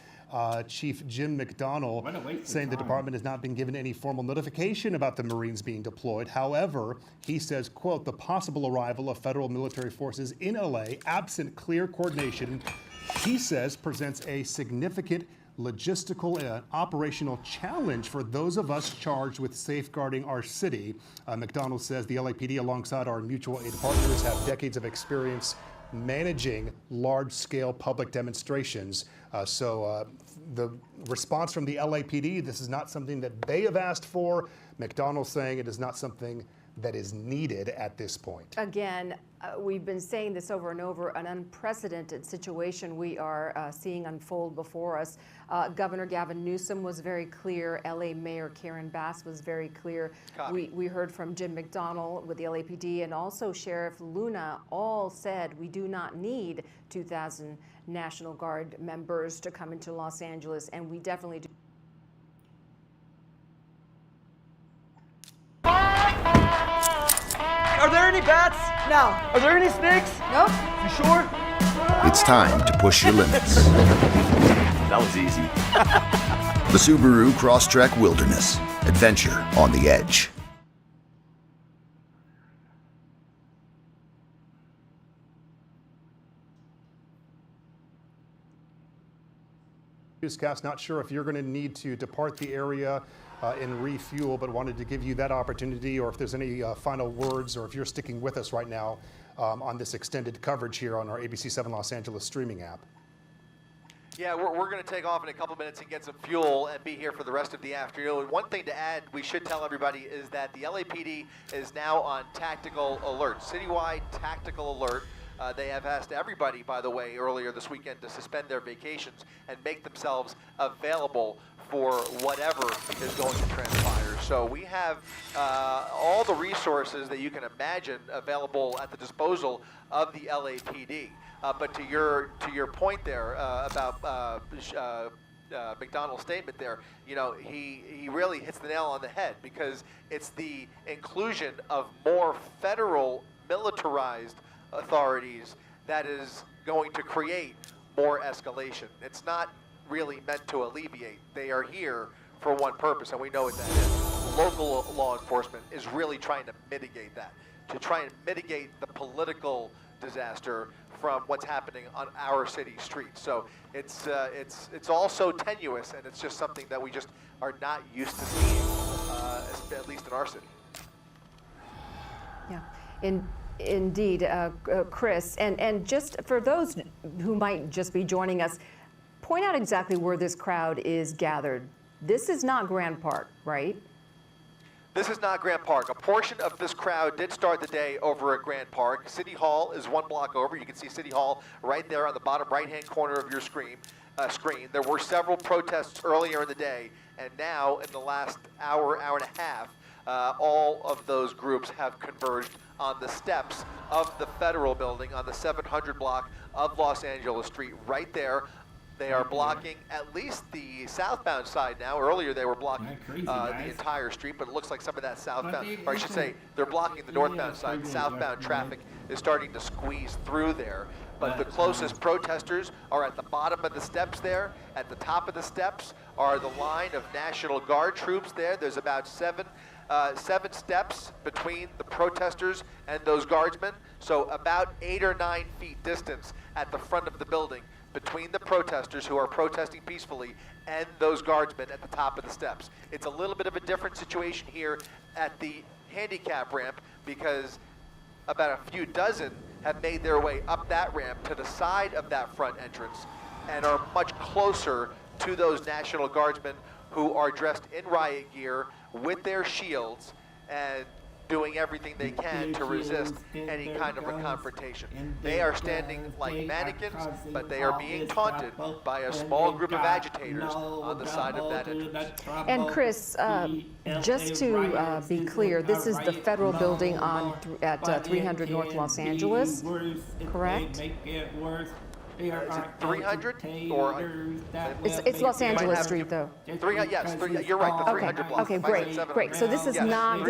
Chief Jim McDonnell saying the department has not been given any formal notification about the Marines being deployed. However, he says, quote, the possible arrival of federal military forces in LA, absent clear coordination, he says presents a significant logistical and operational challenge for those of us charged with safeguarding our city. McDonnell says the LAPD, alongside our mutual aid partners, have decades of experience managing large-scale public demonstrations. So the response from the LAPD, this is not something that they have asked for. McDonnell saying it is not something that is needed at this point. Again, we've been saying this over and over, an unprecedented situation we are seeing unfold before us. Governor Gavin Newsom was very clear. LA Mayor Karen Bass was very clear. We heard from Jim McDonnell with the LAPD, and also Sheriff Luna all said we do not need 2,000 National Guard members to come into Los Angeles, and we definitely do. Are there any bats? No. Are there any snakes? Nope. You sure? It's time to push your limits. That was easy. The Subaru Crosstrek Wilderness. Adventure on the edge. Newscast, not sure if you're going to need to depart the area and refuel, but wanted to give you that opportunity, or if there's any final words, or if you're sticking with us right now on this extended coverage here on our ABC7 Los Angeles streaming app. Yeah, we're going to take off in a couple minutes and get some fuel and be here for the rest of the afternoon. One thing to add, we should tell everybody, is that the LAPD is now on tactical alert, citywide tactical alert. They have asked everybody, by the way, earlier this weekend to suspend their vacations and make themselves available for whatever is going to transpire. So we have all the resources that you can imagine available at the disposal of the LAPD. But to your point there about McDonnell's statement there, he really hits the nail on the head, because it's the inclusion of more federal militarized authorities that is going to create more escalation. It's not really meant to alleviate. They are here for one purpose, and we know what that is. Local law enforcement is really trying to mitigate that, to try and mitigate the political disaster from what's happening on our city streets. So it's all so tenuous, and it's just something that we just are not used to seeing, at least in our city. Yeah. Indeed, Chris, and just for those who might just be joining us, point out exactly where this crowd is gathered. This is not Grand Park, right? This is not Grant Park. A portion of this crowd did start the day over at Grant Park. City Hall is one block over. You can see City Hall right there on the bottom right-hand corner of your screen. There were several protests earlier in the day, and now in the last hour, hour and a half, all of those groups have converged on the steps of the Federal Building on the 700 block of Los Angeles Street right there. They are blocking at least the southbound side now. Earlier they were blocking the entire street, but it looks like some of that southbound, or I should say, they're blocking the northbound side. Southbound traffic is starting to squeeze through there. But the closest protesters are at the bottom of the steps there. At the top of the steps are the line of National Guard troops there. There's about seven steps between the protesters and those guardsmen. So about 8 or 9 feet distance at the front of the building between the protesters who are protesting peacefully and those guardsmen at the top of the steps. It's a little bit of a different situation here at the handicap ramp because about a few dozen have made their way up that ramp to the side of that front entrance and are much closer to those National Guardsmen who are dressed in riot gear with their shields and doing everything they can to resist any kind of a confrontation. They are standing like mannequins, but they are being taunted by a small group of agitators on the side of that entrance. And Chris, just to be clear, this is the Federal Building at 300 North Los Angeles, correct? Is it 300 or it's Los Angeles Street though. Yes, you're right. The 300 block. Okay, great. So this is not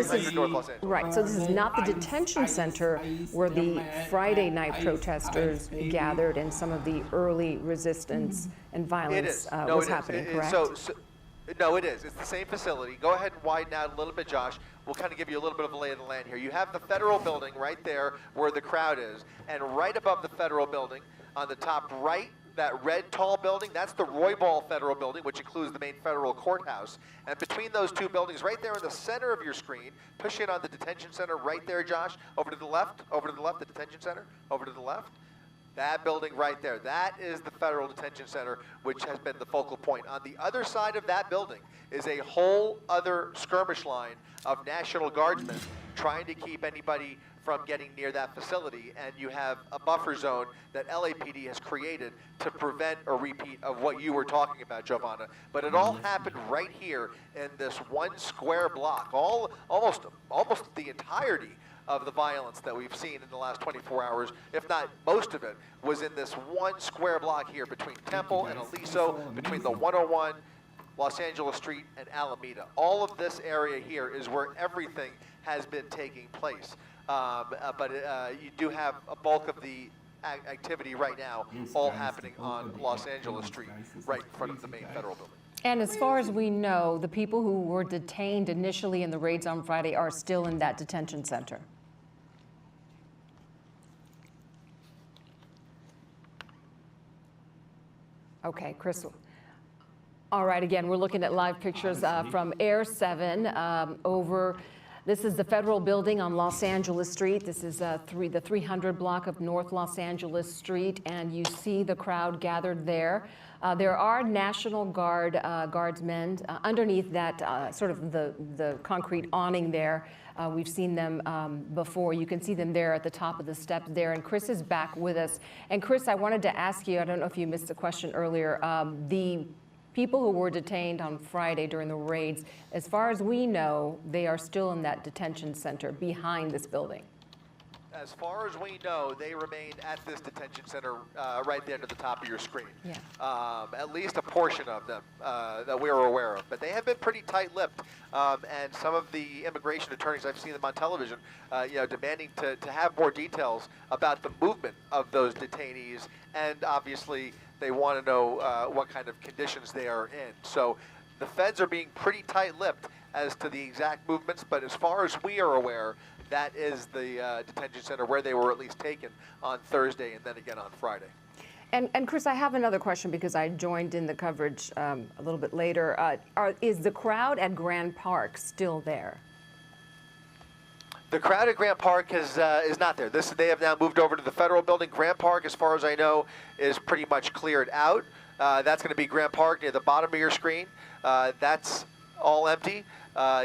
right. So this is not the detention center where the Friday night protesters gathered and some of the early resistance and violence was happening. Correct. No, it is. It's the same facility. Go ahead and widen out a little bit, Josh. We'll kind of give you a little bit of a lay of the land here. You have the Federal Building right there where the crowd is, and right above the Federal Building, on the top right, that red tall building, that's the Roybal Federal Building, which includes the main federal courthouse. And between those two buildings, right there in the center of your screen, push in on the detention center right there, Josh, over to the left, the detention center, over to the left. That building right there, that is the Federal Detention Center, which has been the focal point. On the other side of that building is a whole other skirmish line of National Guardsmen trying to keep anybody from getting near that facility, and you have a buffer zone that LAPD has created to prevent a repeat of what you were talking about, Giovanna. But it all happened right here in this one square block. Almost the entirety of the violence that we've seen in the last 24 hours, if not most of it, was in this one square block here between Temple and Aliso, between the 101, Los Angeles Street, and Alameda. All of this area here is where everything has been taking place. But you do have a bulk of the activity right now all happening on Los Angeles Street, right in front of the main Federal Building. And as far as we know, the people who were detained initially in the raids on Friday are still in that detention center. Okay, Chris. All right, again, we're looking at live pictures from Air 7 over. This is the Federal Building on Los Angeles Street. This is the 300 block of North Los Angeles Street, and you see the crowd gathered there. There are National Guardsmen underneath that sort of the concrete awning there. We've seen them before. You can see them there at the top of the steps there. And Chris is back with us. And Chris, I wanted to ask you, I don't know if you missed the question earlier, the people who were detained on Friday during the raids, as far as we know, they are still in that detention center behind this building. As far as we know, they remain at this detention center right there to the top of your screen. Yeah. At least a portion of them that we're aware of. But they have been pretty tight-lipped. And some of the immigration attorneys, I've seen them on television, demanding to have more details about the movement of those detainees. And obviously, they want to know what kind of conditions they are in. So the feds are being pretty tight-lipped as to the exact movements. But as far as we are aware, that is the detention center where they were at least taken on Thursday and then again on Friday. And Chris, I have another question because I joined in the coverage a little bit later. Is the crowd at Grand Park still there? The crowd at Grant Park is not there. They have now moved over to the Federal Building. Grant Park, as far as I know, is pretty much cleared out. That's going to be Grant Park near the bottom of your screen. That's all empty.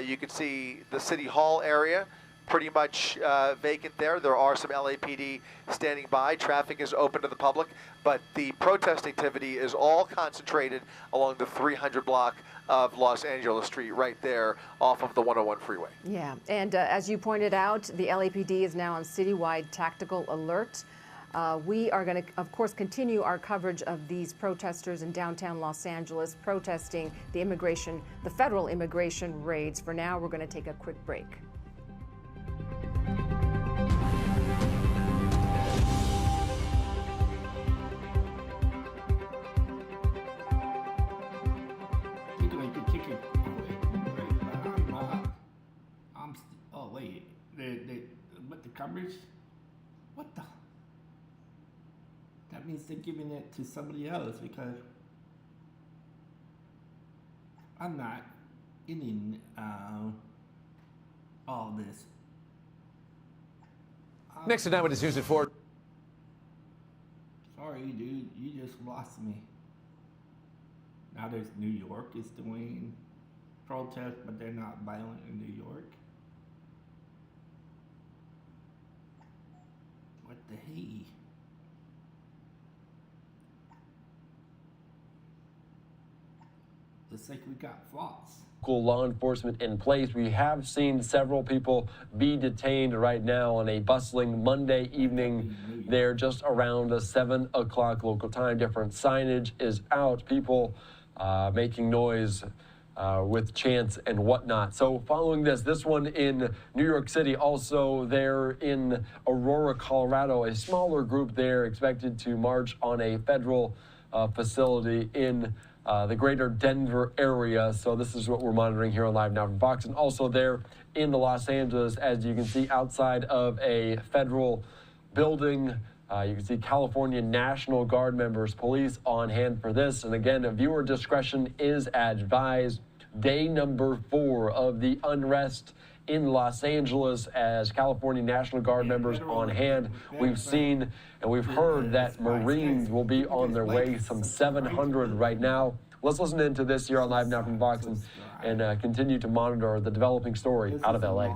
You can see the City Hall area pretty much vacant there. There are some LAPD standing by. Traffic is open to the public, but the protest activity is all concentrated along the 300 block of Los Angeles Street right there off of the 101 freeway. Yeah, and as you pointed out, the LAPD is now on citywide tactical alert. We are going to, of course, continue our coverage of these protesters in downtown Los Angeles protesting the federal immigration raids. For now, we're going to take a quick break. Oh wait, what the coverage? What the? That means they're giving it to somebody else because I'm not in all this. Next tonight with his news at 4. Sorry, dude, you just lost me. Now there's New York is doing protests, but they're not violent in New York. What the hey? Looks like we got Fox. Law enforcement in place. We have seen several people be detained right now on a bustling Monday evening there just around 7 o'clock local time. Different signage is out. People making noise with chants and whatnot. So following this one in New York City, also there in Aurora, Colorado, a smaller group there expected to march on a federal facility in the greater Denver area. So this is what we're monitoring here on Live Now from Fox. And also there in the Los Angeles, as you can see outside of a federal building, you can see California National Guard members, police on hand for this. And again, viewer discretion is advised. Day number 4 of the unrest in Los Angeles as California National Guard members on hand. We've seen and we've heard that Marines will be on their way, some 700 right now. Let's listen into this here on Live Now from Fox and continue to monitor the developing story out of LA.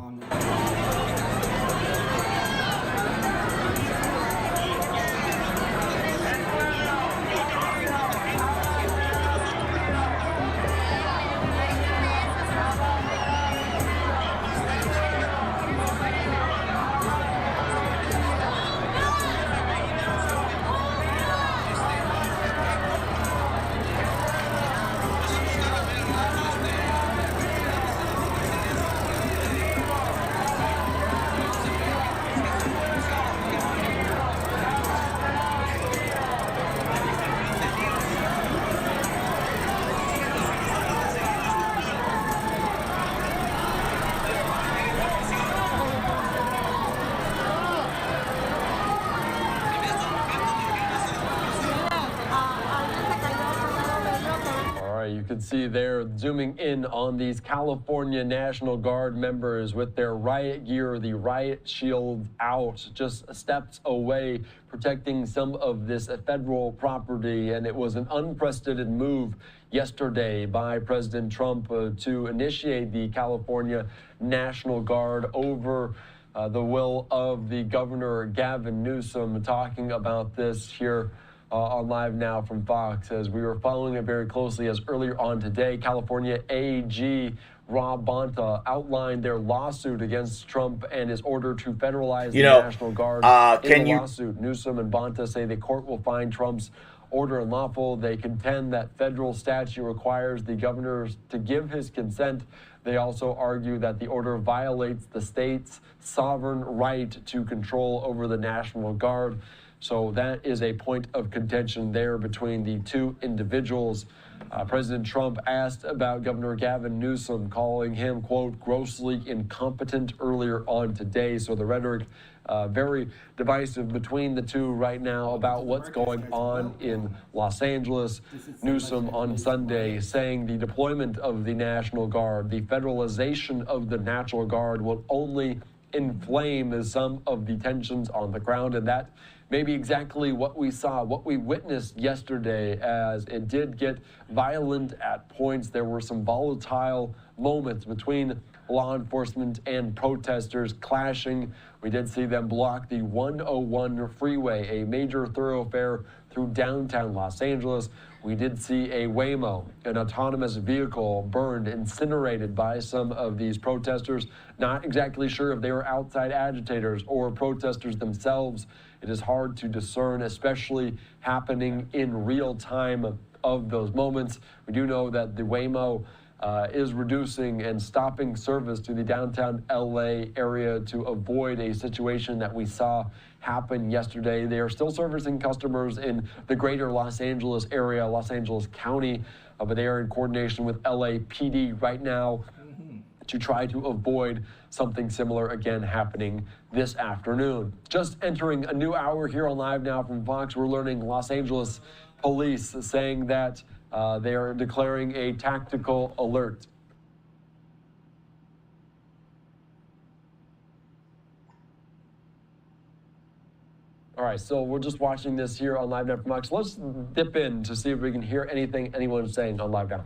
See there, zooming in on these California National Guard members with their riot gear, the riot shield out, just steps away, protecting some of this federal property. And it was an unprecedented move yesterday by President Trump to initiate the California National Guard over the will of the Governor Gavin Newsom. Talking about this here on Live Now from Fox, as we were following it very closely, as earlier on today, California AG Rob Bonta outlined their lawsuit against Trump and his order to federalize the National Guard. In the lawsuit, Newsom and Bonta say the court will find Trump's order unlawful. They contend that federal statute requires the governor to give his consent. They also argue that the order violates the state's sovereign right to control over the National Guard. So that is a point of contention there between the two individuals. President Trump asked about Governor Gavin Newsom, calling him, quote, grossly incompetent earlier on today. So the rhetoric very divisive between the two right now about what's going on in Los Angeles. Newsom on Sunday saying the deployment of the National Guard, the federalization of the National Guard will only inflame some of the tensions on the ground, and that maybe exactly what we saw, what we witnessed yesterday, as it did get violent at points. There were some volatile moments between law enforcement and protesters clashing. We did see them block the 101 freeway, a major thoroughfare through downtown Los Angeles. We did see a Waymo, an autonomous vehicle, burned, incinerated by some of these protesters. Not exactly sure if they were outside agitators or protesters themselves. It is hard to discern, especially happening in real time of those moments. We do know that the Waymo is reducing and stopping service to the downtown LA area to avoid a situation that we saw happen yesterday. They are still servicing customers in the greater Los Angeles area, Los Angeles County, but they are in coordination with LAPD right now to try to avoid something similar again happening this afternoon. Just entering a new hour here on Live Now from Fox, we're learning Los Angeles police saying that they are declaring a tactical alert. All right, so we're just watching this here on Live Now from Fox. Let's dip in to see if we can hear anything anyone's saying on Live Now.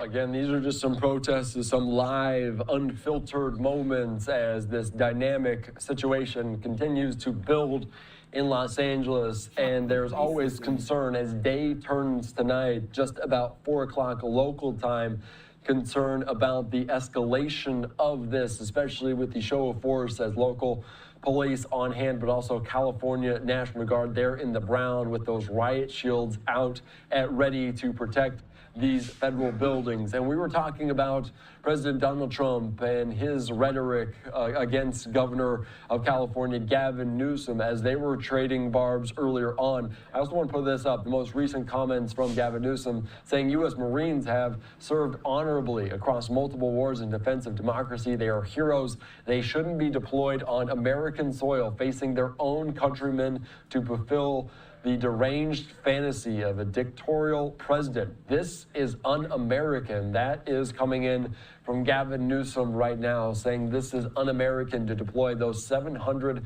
Again, these are just some protests, some live, unfiltered moments as this dynamic situation continues to build in Los Angeles. And there's always concern as day turns tonight, just about 4 o'clock local time, concern about the escalation of this, especially with the show of force as local police on hand, but also California National Guard there in the brown with those riot shields out at ready to protect these federal buildings. And we were talking about President Donald Trump and his rhetoric against Governor of California, Gavin Newsom, as they were trading barbs earlier on. I also want to put this up, the most recent comments from Gavin Newsom saying U.S. Marines have served honorably across multiple wars in defense of democracy. They are heroes. They shouldn't be deployed on American soil, facing their own countrymen to fulfill the deranged fantasy of a dictatorial president. This is un-American. That is coming in from Gavin Newsom right now, saying this is un-American to deploy those 700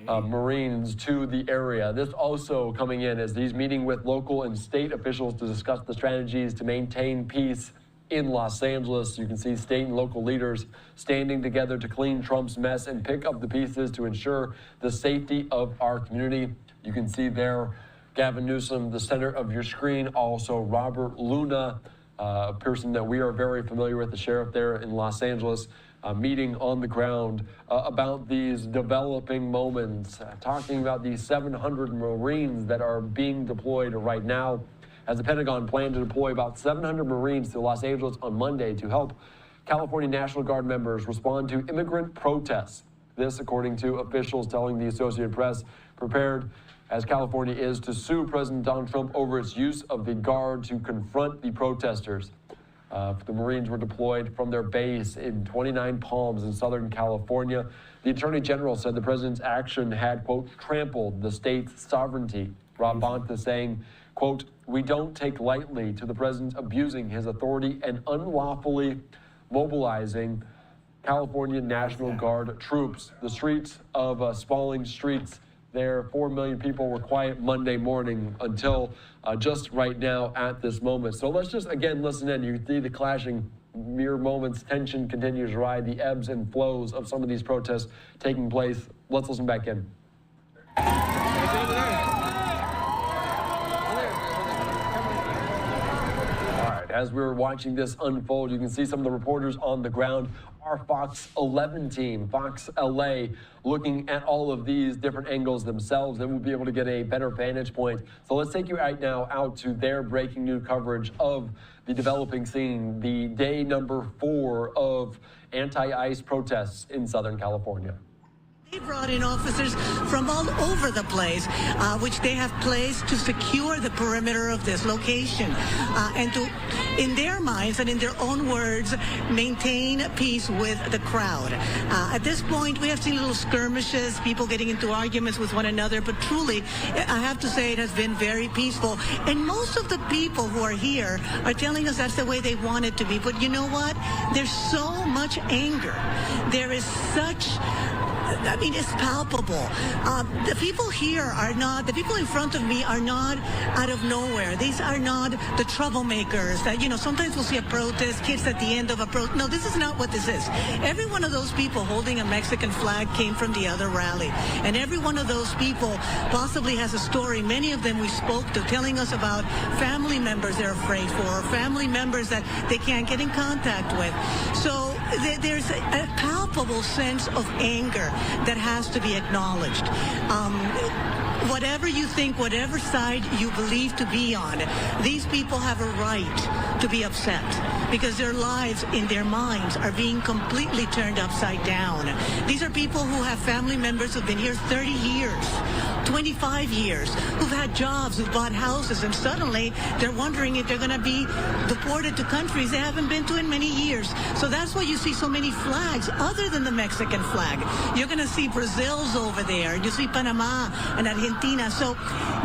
Marines to the area. This also coming in as he's meeting with local and state officials to discuss the strategies to maintain peace in Los Angeles. You can see state and local leaders standing together to clean Trump's mess and pick up the pieces to ensure the safety of our community. You can see there Gavin Newsom, the center of your screen, also Robert Luna, a person that we are very familiar with, the sheriff there in Los Angeles, meeting on the ground about these developing moments, talking about these 700 Marines that are being deployed right now, as the Pentagon planned to deploy about 700 Marines to Los Angeles on Monday to help California National Guard members respond to immigrant protests. This, according to officials telling the Associated Press, prepared as California is to sue President Donald Trump over its use of the Guard to confront the protesters. The Marines were deployed from their base in 29 Palms in Southern California. The Attorney General said the president's action had, quote, trampled the state's sovereignty. Rob Bonta saying, quote, we don't take lightly to the president abusing his authority and unlawfully mobilizing California National Guard troops. The streets of sprawling streets there. 4 million people were quiet Monday morning until just right now at this moment. So let's just, again, listen in. You see the clashing mere moments. Tension continues to ride, the ebbs and flows of some of these protests taking place. Let's listen back in. As we were watching this unfold, you can see some of the reporters on the ground. Our Fox 11 team, Fox LA, looking at all of these different angles themselves, and we'll be able to get a better vantage point. So let's take you right now out to their breaking news coverage of the developing scene, the day number 4 of anti-ICE protests in Southern California. They brought in officers from all over the place, which they have placed to secure the perimeter of this location and to, in their minds and in their own words, maintain peace with the crowd. At this point, we have seen little skirmishes, people getting into arguments with one another, but truly, I have to say it has been very peaceful. And most of the people who are here are telling us that's the way they want it to be. But you know what? There's so much anger. There is such... I mean, it's palpable. The people here are not, the people in front of me are not out of nowhere. These are not the troublemakers that, you know, sometimes we'll see a protest, kids at the end of a protest. No, this is not what this is. Every one of those people holding a Mexican flag came from the other rally. And every one of those people possibly has a story. Many of them we spoke to telling us about family members they're afraid for, or family members that they can't get in contact with. So there's a palpable sense of anger that has to be acknowledged. Whatever you think, whatever side you believe to be on, these people have a right to be upset because their lives in their minds are being completely turned upside down. These are people who have family members who've been here 30 years, 25 years, who've had jobs, who've bought houses, and suddenly they're wondering if they're going to be deported to countries they haven't been to in many years. So that's why you see so many flags other than the Mexican flag. You're going to see Brazil's over there, you see Panama and Argentina. So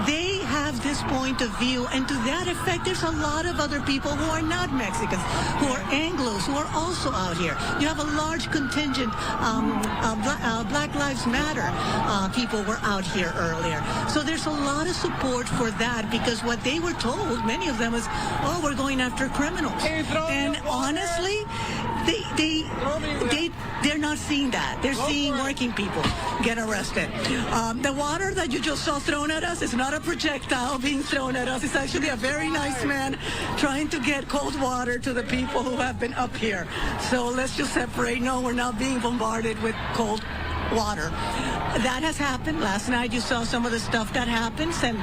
they have this point of view, and to that effect, there's a lot of other people who are not Mexicans, who are Anglos, who are also out here. You have a large contingent, Black Lives Matter people were out here earlier. So there's a lot of support for that because what they were told, many of them, is, oh, we're going after criminals. And honestly, they're not seeing that. They're seeing working people get arrested. The water that you just saw thrown at us is not a projectile being thrown at us. It's actually a very nice man trying to get cold water to the people who have been up here. So let's just separate. No, we're not being bombarded with cold water. That has happened. Last night you saw some of the stuff that happens, and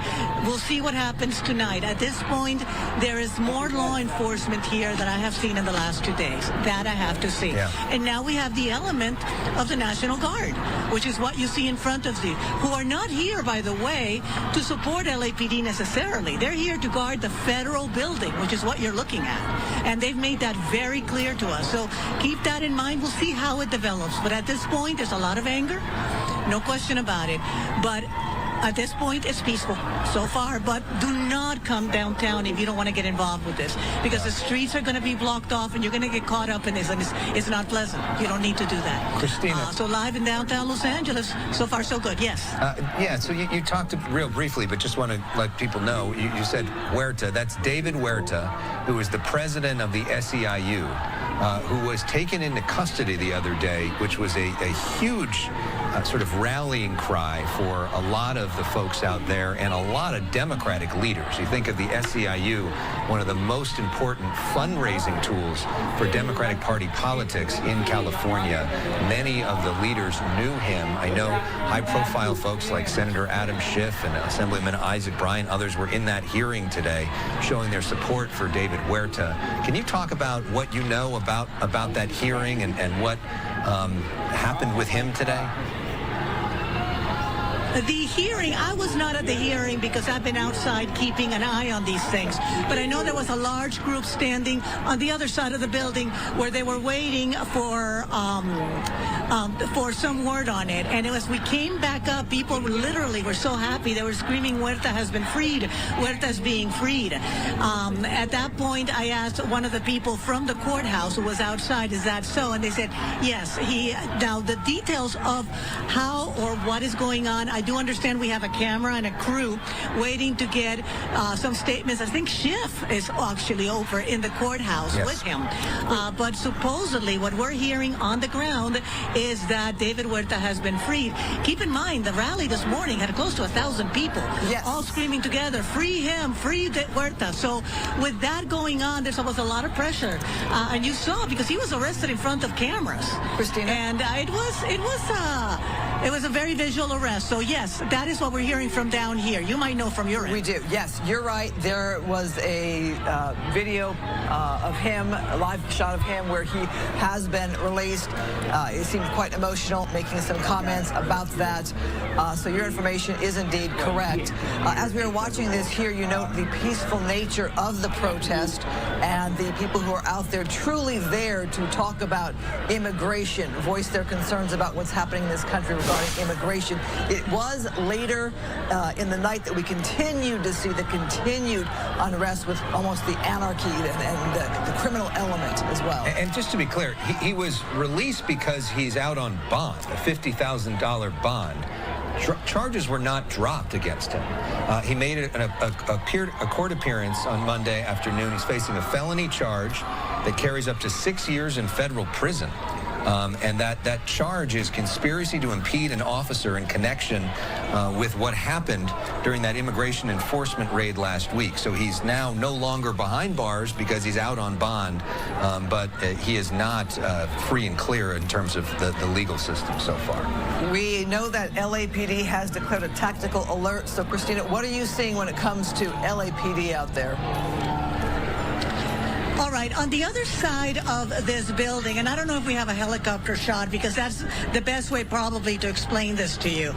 we'll see what happens tonight. At this point, there is more law enforcement here than I have seen in the last 2 days. That I have to see. Yeah. And now we have the element of the National Guard, which is what you see in front of you, who are not here, by the way, to support LAPD necessarily. They're here to guard the federal building, which is what you're looking at. And they've made that very clear to us. So keep that in mind. We'll see how it develops. But at this point, there's a lot of anger. No question about it. But at this point, it's peaceful so far. But do not come downtown if you don't want to get involved with this, because the streets are going to be blocked off and you're going to get caught up in this, and it's not pleasant. You don't need to do that. Christina. So live in downtown Los Angeles, so far so good. Yes. Yeah, so you talked real briefly, but just want to let people know, you said Huerta. That's David Huerta, who is the president of the SEIU, who was taken into custody the other day, which was a huge sort of rallying cry for a lot of the folks out there and a lot of Democratic leaders. You think of the SEIU, one of the most important fundraising tools for Democratic Party politics in California. Many of the leaders knew him. I know high-profile folks like Senator Adam Schiff and Assemblyman Isaac Bryan, others were in that hearing today showing their support for David Huerta. Can you talk about what you know about that hearing and what happened with him today? The hearing, I was not at the hearing because I've been outside keeping an eye on these things. But I know there was a large group standing on the other side of the building where they were waiting for some word on it. And as we came back up, people literally were so happy. They were screaming, Huerta has been freed. Huerta's being freed. At that point, I asked one of the people from the courthouse who was outside, is that so? And they said, yes. Now, the details of how or what is going on, I do understand understand we have a camera and a crew waiting to get some statements. I think Schiff is actually over in the courthouse with him. But supposedly what we're hearing on the ground is that David Huerta has been freed. Keep in mind, the rally this morning had close to 1,000 people, all screaming together, free him, free Huerta. So with that going on, there was a lot of pressure. And you saw, because he was arrested in front of cameras. Christina? And it was a very visual arrest. So yes, that is what we're hearing from down here. You might know from your end. We do. Yes, you're right. There was a video of him, a live shot of him where he has been released. It seemed quite emotional, making some comments about that. So your information is indeed correct. As we are watching this here, you note the peaceful nature of the protest and the people who are out there truly there to talk about immigration, voice their concerns about what's happening in this country regarding immigration. It was later in the night that we continued to see the continued unrest with almost the anarchy and the criminal element as well. And just to be clear, he was released because he's out on bond, a $50,000 bond. Charges were not dropped against him. He made a court appearance on Monday afternoon. He's facing a felony charge that carries up to 6 years in federal prison. And that charge is conspiracy to impede an officer in connection with what happened during that immigration enforcement raid last week. So he's now no longer behind bars because he's out on bond, but he is not free and clear in terms of the legal system so far. We know that LAPD has declared a tactical alert. So, Christina, what are you seeing when it comes to LAPD out there? All right, on the other side of this building, and I don't know if we have a helicopter shot because that's the best way probably to explain this to you.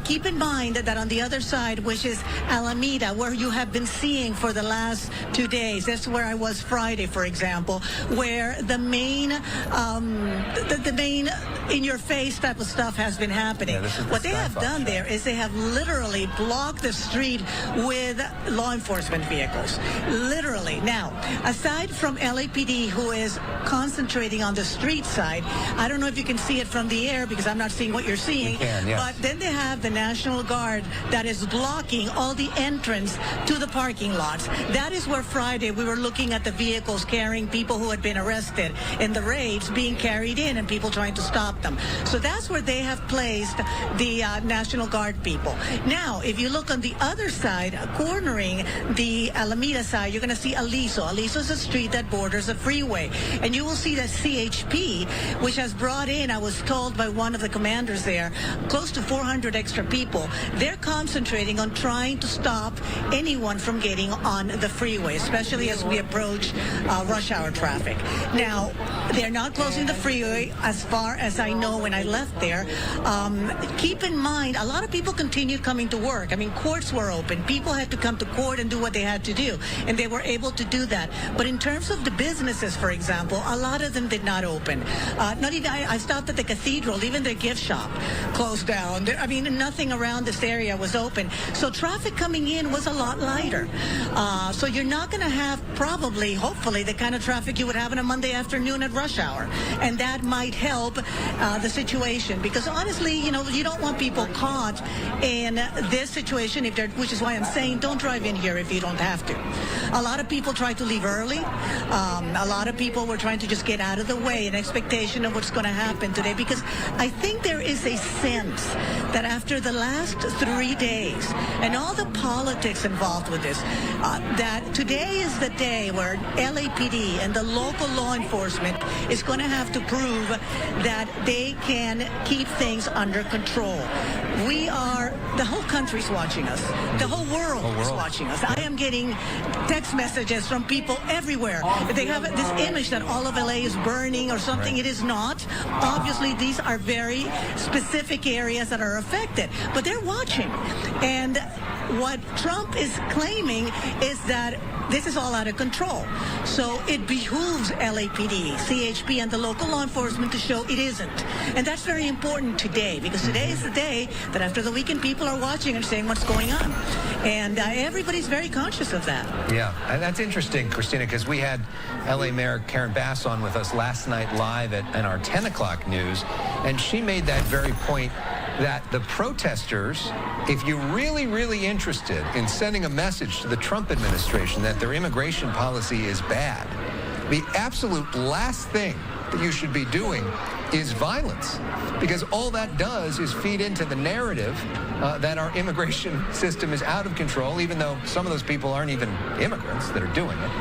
Keep in mind that on the other side, which is Alameda, where you have been seeing for the last 2 days, that's where I was Friday, for example, where the main in-your-face type of stuff has been happening. What they have done there is they have literally blocked the street with law enforcement vehicles. Literally. Now, aside from LAPD, who is concentrating on the street side, I don't know if you can see it from the air because I'm not seeing what you're seeing, but then they have the National Guard that is blocking all the entrance to the parking lots. That is where Friday we were looking at the vehicles carrying people who had been arrested in the raids being carried in and people trying to stop them. So that's where they have placed the National Guard people. Now, if you look on the other side, cornering the Alameda side, you're going to see Aliso. Aliso is a street that borders a freeway. And you will see that CHP, which has brought in, I was told by one of the commanders there, close to 400 extra people. They're concentrating on trying to stop anyone from getting on the freeway, especially as we approach rush hour traffic. Now, they're not closing the freeway as far as I know when I left there. Keep in mind, a lot of people continued coming to work. I mean, courts were open. People had to come to court and do what they had to do, and they were able to do that. But in terms of the businesses, for example, a lot of them did not open. Not even, I stopped at the cathedral, even their gift shop closed down. I mean, nothing around this area was open. So traffic coming in was a lot lighter. So you're not going to have probably, hopefully, the kind of traffic you would have on a Monday afternoon at rush hour. And that might help the situation because honestly, you know, you don't want people caught in this situation, which is why I'm saying don't drive in here if you don't have to. A lot of people try to leave early. A lot of people were trying to just get out of the way in expectation of what's going to happen today because I think there is a sense that after the last 3 days and all the politics involved with this, that today is the day where LAPD and the local law enforcement is going to have to prove that they can keep things under control. The whole country's watching us. The whole world is watching us. I am getting text messages from people everywhere. They have this image that all of LA is burning or something. It is not. Obviously, these are very specific areas that are affected, but they're watching. And what Trump is claiming is that this is all out of control. So it behooves LAPD, CHP, and the local law enforcement to show it isn't. And that's very important today because today is the day that after the weekend people are watching and saying what's going on. And everybody's very conscious of that. Yeah, and that's interesting, Christina, because we had LA Mayor Karen Bass on with us last night live at our 10 o'clock news, and she made that very point that the protesters, if you're really interested in sending a message to the Trump administration that their immigration policy is bad, the absolute last thing that you should be doing is violence, because all that does is feed into the narrative that our immigration system is out of control, even though some of those people aren't even immigrants that are doing it.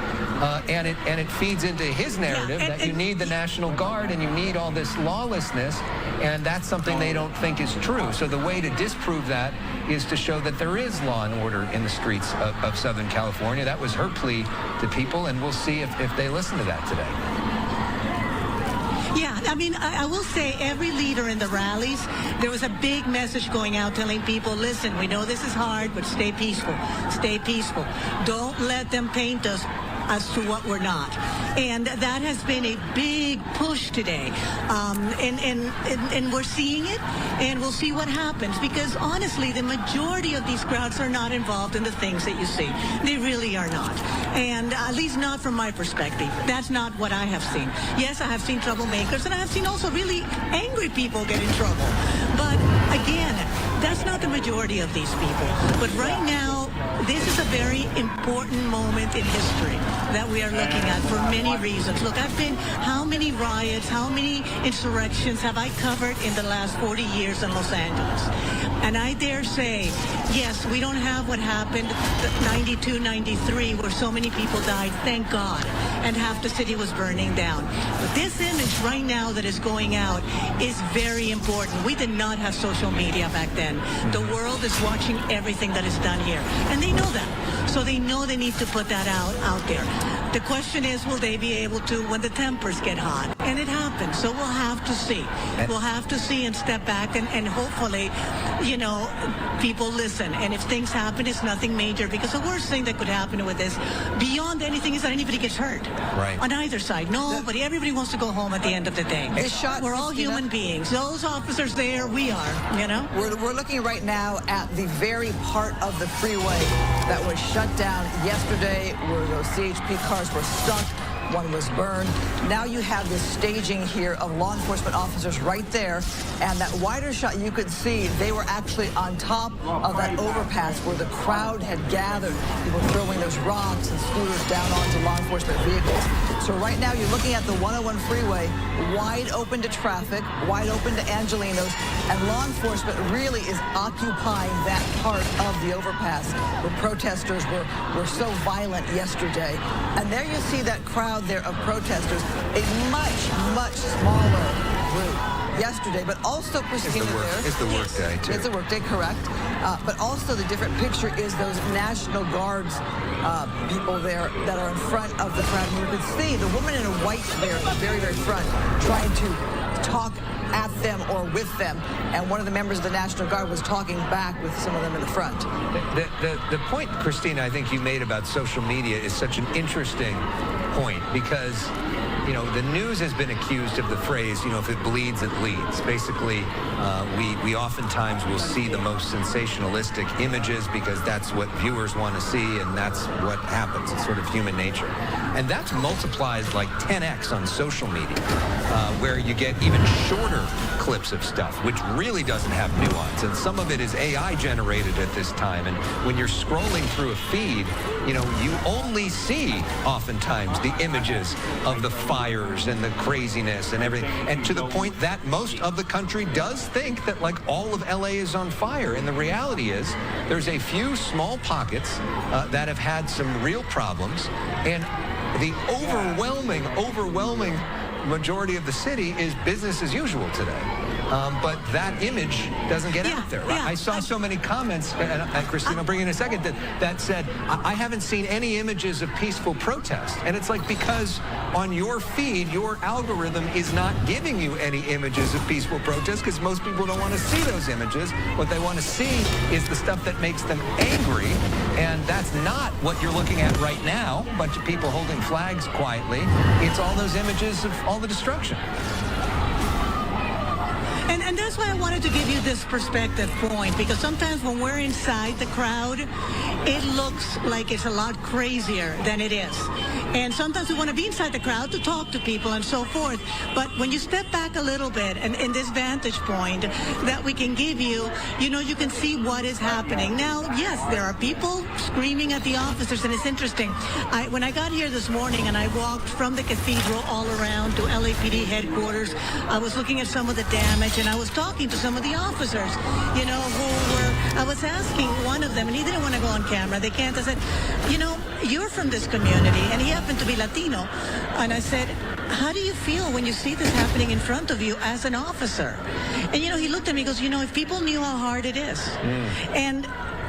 And it feeds into his narrative that you need the National Guard and you need all this lawlessness, and that's something they don't think is true. So the way to disprove that is to show that there is law and order in the streets of Southern California. That was her plea to people, and we'll see if they listen to that today. Yeah, I mean, I will say every leader in the rallies, there was a big message going out telling people, listen, we know this is hard, but stay peaceful. Stay peaceful. Don't let them paint us as to what we're not. And that has been a big push today. And we're seeing it, and we'll see what happens, because honestly, the majority of these crowds are not involved in the things that you see. They really are not. And at least not from my perspective. That's not what I have seen. Yes, I have seen troublemakers, and I have seen also really angry people get in trouble. But again, that's not the majority of these people. But right now, this is a very important moment in history that we are looking at for many reasons. Look, how many riots, how many insurrections have I covered in the last 40 years in Los Angeles? And I dare say, yes, we don't have what happened 92, 93, where so many people died, thank God, and half the city was burning down. But this image right now that is going out is very important. We did not have social media back then. The world is watching everything that is done here, and they know that. So they know they need to put that out there. The question is, will they be able to when the tempers get hot? And it happens. So we'll have to see. We'll have to see and step back, and hopefully, you know, people listen. And if things happen, it's nothing major, because the worst thing that could happen with this, beyond anything, is that anybody gets hurt. Right. On either side. Nobody. Everybody wants to go home at the end of the day. We're all human beings. Those officers there, we are, you know? We're looking right now at the very part of the freeway that was shut down yesterday, where those CHP cars were stuck. One was burned. Now you have this staging here of law enforcement officers right there, and that wider shot you could see they were actually on top of that overpass where the crowd had gathered. People throwing those rocks and scooters down onto law enforcement vehicles. So right now you're looking at the 101 freeway, wide open to traffic, wide open to Angelinos, and law enforcement really is occupying that part of the overpass where protesters were so violent yesterday. And there you see that crowd there of protesters, a much smaller group yesterday, but also, Christina, it's the work day, too. It's a work day, correct. But also the different picture is those National Guards people there that are in front of the crowd. And you can see the woman in white there, very front, trying to talk at them or with them, and one of the members of the National Guard was talking back with some of them in the front. The point, Christina, I think you made about social media is such an interesting point, because, you know, the news has been accused of the phrase, you know, if it bleeds, it leads. Basically, we oftentimes will see the most sensationalistic images because that's what viewers want to see, and that's what happens. It's sort of human nature. And that's multiplied like 10x on social media, where you get even shorter clips of stuff, which really doesn't have nuance. And some of it is AI generated at this time. And when you're scrolling through a feed, you know, you only see oftentimes the images of the fires and the craziness and everything. And to the point that most of the country does think that like all of LA is on fire. And the reality is there's a few small pockets that have had some real problems. And the overwhelming majority of the city is business as usual today. But that image doesn't get out there. Right? I saw so many comments, and Christine, I'll bring in a second, that said, I haven't seen any images of peaceful protest. And it's like, because on your feed, your algorithm is not giving you any images of peaceful protest, because most people don't want to see those images. What they want to see is the stuff that makes them angry, and that's not what you're looking at right now. A bunch of people holding flags quietly. It's all those images of all the destruction. And that's why I wanted to give you this perspective point, because sometimes when we're inside the crowd, it looks like it's a lot crazier than it is. And sometimes we want to be inside the crowd to talk to people and so forth. But when you step back a little bit, and in this vantage point that we can give you, you know, you can see what is happening. Now, yes, there are people screaming at the officers, and it's interesting. When I got here this morning and I walked from the cathedral all around to LAPD headquarters, I was looking at some of the damage, and I was talking to some of the officers, you know, I was asking one of them, and he didn't want to go on camera. They can't. I said, you know, you're from this community, and he happened to be Latino. And I said, how do you feel when you see this happening in front of you as an officer? And, you know, he looked at me and goes, you know, if people knew how hard it is. And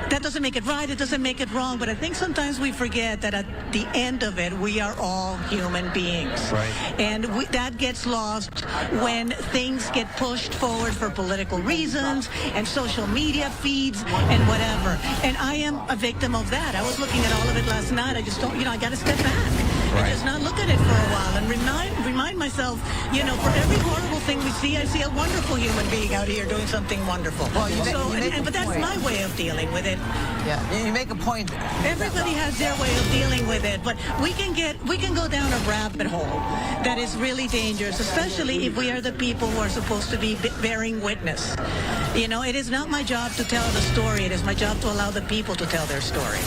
that doesn't make it right, it doesn't make it wrong, but I think sometimes we forget that at the end of it, we are all human beings. Right. And that gets lost when things get pushed forward for political reasons and social media feeds and whatever. And I am a victim of that. I was looking at all of it last night. I just don't, you know, I got to step back. Right. And just not look at it for a while and remind myself, you know, for every horrible thing we see, I see a wonderful human being out here doing something wonderful. Well, but that's my way of dealing with it. Yeah, you make a point. Everybody has their way of dealing with it, but we can go down a rabbit hole that is really dangerous, especially if we are the people who are supposed to be bearing witness. You know, it is not my job to tell the story. It is my job to allow the people to tell their story.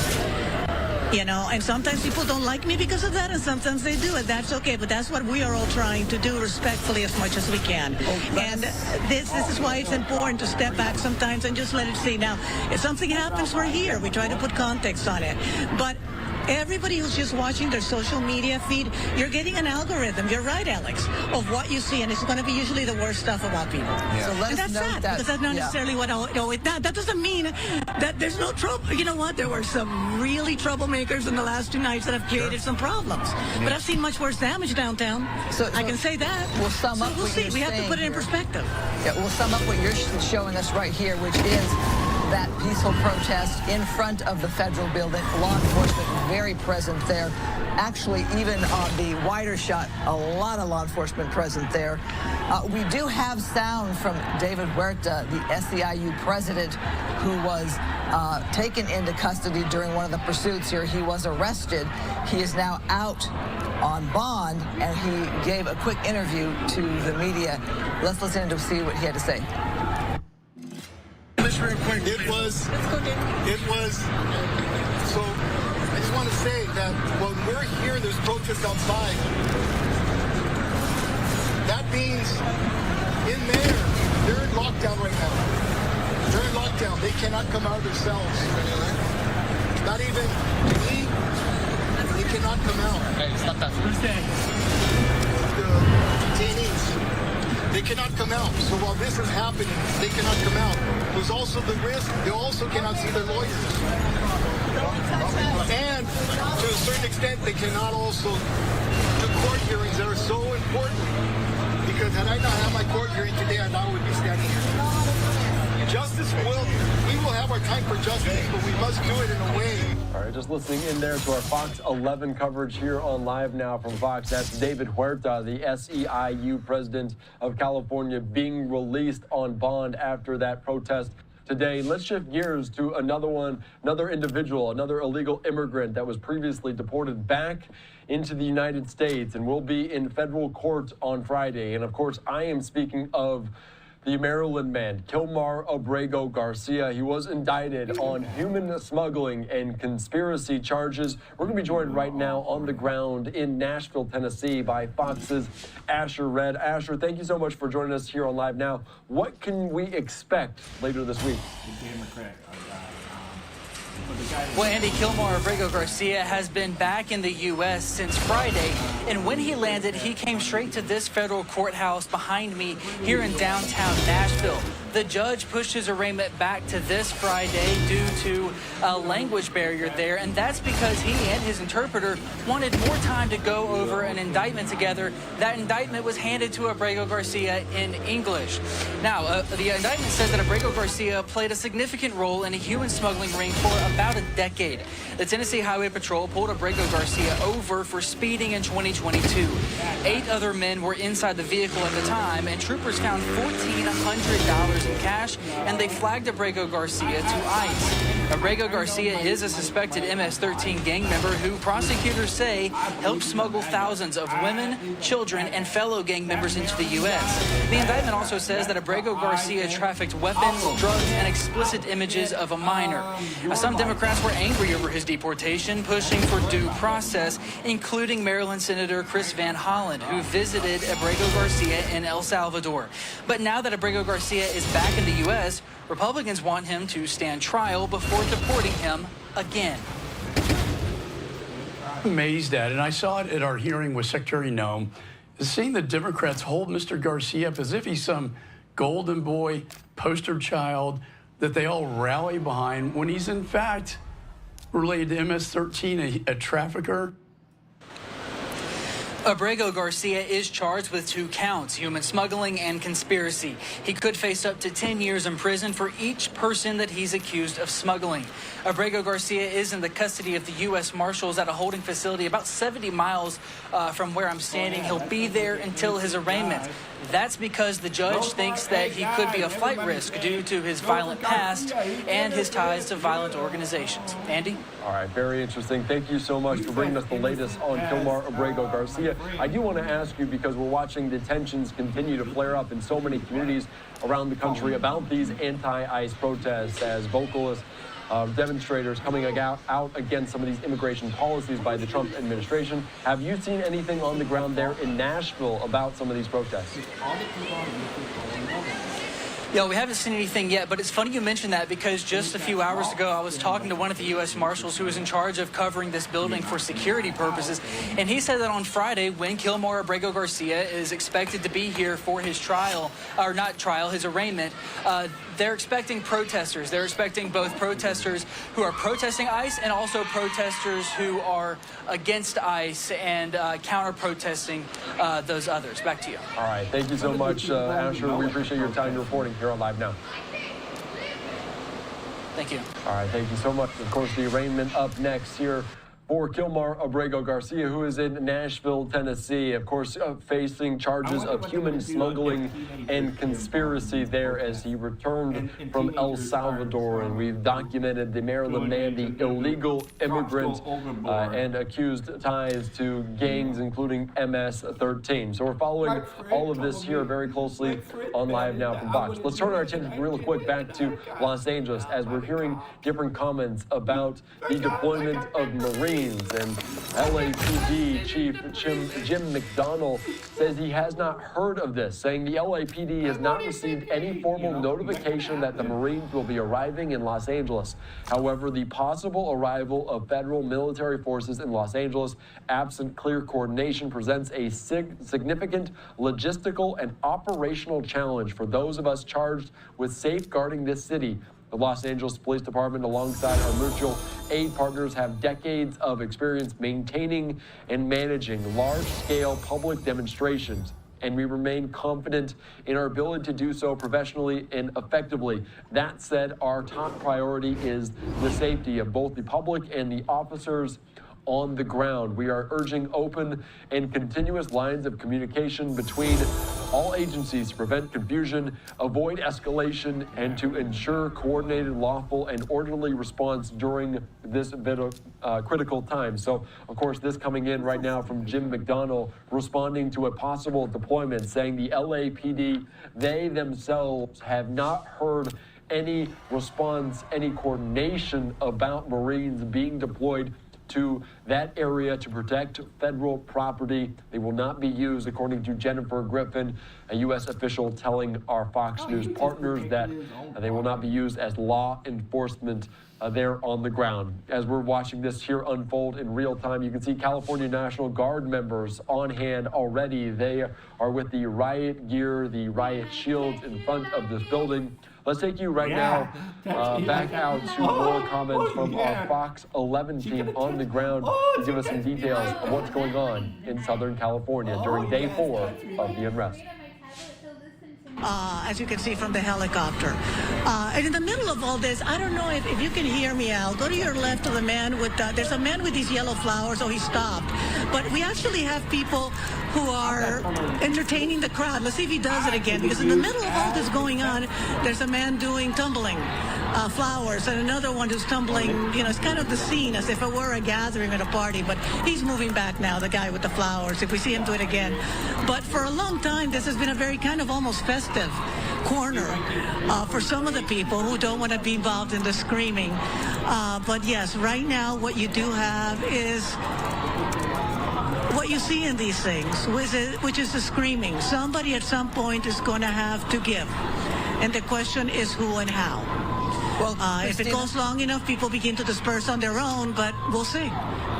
You know, and sometimes people don't like me because of that, and sometimes they do, and that's okay. But that's what we are all trying to do respectfully as much as we can. And this is why it's important to step back sometimes and just let it see. Now, if something happens, we're here. We try to put context on it. But everybody who's just watching their social media feed, you're getting an algorithm. You're right, Alex, of what you see, and it's going to be usually the worst stuff about people. Yeah. So and that's sad, because that's not necessarily what that doesn't mean that there's no trouble. You know what? There were some really troublemakers in the last 2 nights that have created some problems. But I've seen much worse damage downtown. So I can say that. We'll sum up. We'll see. We have to put it in perspective. Yeah, we'll sum up what you're showing us right here, which is that peaceful protest in front of the federal building. Law enforcement very present there. Actually, even on the wider shot, a lot of law enforcement present there. We do have sound from David Huerta, the SEIU president, who was taken into custody during one of the pursuits here. He was arrested. He is now out on bond, and he gave a quick interview to the media. Let's listen to see what he had to say. Real quick, it was, so I just want to say that when we're here, there's protests outside. That means in there, they're in lockdown right now. They're in lockdown. They cannot come out of their cells. Not even to eat. They cannot come out. The detainees. They cannot come out. So while this is happening, they cannot come out. There's also the risk, they also cannot see their lawyers. And to a certain extent, they cannot also do court hearings that are so important. Because had I not had my court hearing today, I now would be standing here. Justice we will have our time for justice, but we must do it in a way. All right, just listening in there to our Fox 11 coverage here on Live Now from Fox. That's David Huerta, the SEIU president of California, being released on bond after that protest today. Let's shift gears to another individual, another illegal immigrant that was previously deported back into the United States and will be in federal court on Friday. And of course, I am speaking of the Maryland man, Kilmar Abrego Garcia. He was indicted on human smuggling and conspiracy charges. We're going to be joined right now on the ground in Nashville, Tennessee by Fox's Asher Red. Asher, thank you so much for joining us here on Live Now. What can we expect later this week? Well, Andy, Kilmar Abrego Garcia has been back in the U.S. since Friday, and when he landed, he came straight to this federal courthouse behind me here in downtown Nashville. The judge pushed his arraignment back to this Friday due to a language barrier there, and that's because he and his interpreter wanted more time to go over an indictment together. That indictment was handed to Abrego Garcia in English. Now, the indictment says that Abrego Garcia played a significant role in a human smuggling ring for about a decade. The Tennessee Highway Patrol pulled Abrego Garcia over for speeding in 2022. 8 other men were inside the vehicle at the time, and troopers found $1,400 in cash, and they flagged Abrego Garcia to ICE. Abrego Garcia is a suspected MS-13 gang member who prosecutors say helped smuggle thousands of women, children, and fellow gang members into the U.S. The indictment also says that Abrego Garcia trafficked weapons, drugs, and explicit images of a minor. Some Democrats were angry over his deportation, pushing for due process, including Maryland Senator Chris Van Hollen, who visited Abrego Garcia in El Salvador. But now that Abrego Garcia is back in the U.S., Republicans want him to stand trial before deporting him again. I'm amazed at it, and I saw it at our hearing with Secretary Noem, is seeing the Democrats hold Mr. Garcia up as if he's some golden boy, poster child that they all rally behind when he's in fact related to MS-13, a trafficker. Abrego Garcia is charged with 2 counts, human smuggling and conspiracy. He could face up to 10 years in prison for each person that he's accused of smuggling. Abrego Garcia is in the custody of the U.S. Marshals at a holding facility about 70 miles from where I'm standing. He'll be there until his arraignment. That's because the judge thinks that he could be a flight risk due to his violent past and his ties to violent organizations. Andy? All right, very interesting. Thank you so much for bringing us the latest on Kilmar Abrego Garcia. I do want to ask you, because we're watching the tensions continue to flare up in so many communities around the country about these anti-ICE protests, as vocalists, demonstrators coming out against some of these immigration policies by the Trump administration. Have you seen anything on the ground there in Nashville about some of these protests? Yeah, we haven't seen anything yet, but it's funny you mentioned that because just a few hours ago I was talking to one of the U.S. Marshals who was in charge of covering this building for security purposes, and he said that on Friday, when Kilmar Abrego Garcia is expected to be here for his trial, or not trial, his arraignment, they're expecting protesters. They're expecting both protesters who are protesting ICE and also protesters who are against ICE and counter-protesting those others. Back to you. All right, thank you so much, Asher. We appreciate your time reporting here on Live Now. Thank you. All right, thank you so much. Of course, the arraignment up next here for Kilmar Abrego Garcia, who is in Nashville, Tennessee, of course, facing charges of human smuggling and conspiracy there as he returned from El Salvador. And we've documented the Maryland man, the illegal immigrant, and accused ties to gangs, including MS-13. So we're following all of this here very closely on Live Now from Fox. Let's turn our attention real quick back to Los Angeles as we're hearing different comments about the deployment of Marines. And LAPD Chief Jim McDonnell says he has not heard of this, saying the LAPD has not received any formal notification that the Marines will be arriving in Los Angeles. However, the possible arrival of federal military forces in Los Angeles, absent clear coordination, presents a significant logistical and operational challenge for those of us charged with safeguarding this city. The Los Angeles Police Department, alongside our mutual aid partners, have decades of experience maintaining and managing large-scale public demonstrations, and we remain confident in our ability to do so professionally and effectively. That said, our top priority is the safety of both the public and the officers on the ground. We are urging open and continuous lines of communication between all agencies to prevent confusion, avoid escalation, and to ensure coordinated, lawful, and orderly response during this critical time. So, of course, this coming in right now from Jim McDonnell, responding to a possible deployment, saying the LAPD, they themselves have not heard any response, any coordination about Marines being deployed to that area to protect federal property. They will not be used, according to Jennifer Griffin, a U.S. official telling our Fox News partners that they will not be used as law enforcement there on the ground. As we're watching this here unfold in real time, you can see California National Guard members on hand already. They are with the riot gear, the riot shields in front of this building. Let's take you right now back out to more comments from our Fox 11 team on the ground to give us some details of what's going on in Southern California during day 4 of the unrest. as you can see from the helicopter. And in the middle of all this, I don't know if you can hear me, Al. Go to your left of the man with, there's a man with these yellow flowers. Oh, he stopped. But we actually have people who are entertaining the crowd. Let's see if he does it again, because in the middle of all this going on, there's a man doing tumbling flowers and another one who's tumbling. You know, it's kind of the scene as if it were a gathering at a party, but he's moving back now, the guy with the flowers, if we see him do it again. But for a long time, this has been a very kind of almost festive corner for some of the people who don't want to be involved in the screaming. But yes, right now what you do have is what you see in these things, which is the screaming. Somebody at some point is going to have to give. And the question is who and how. Well, if it goes long enough, people begin to disperse on their own, but we'll see.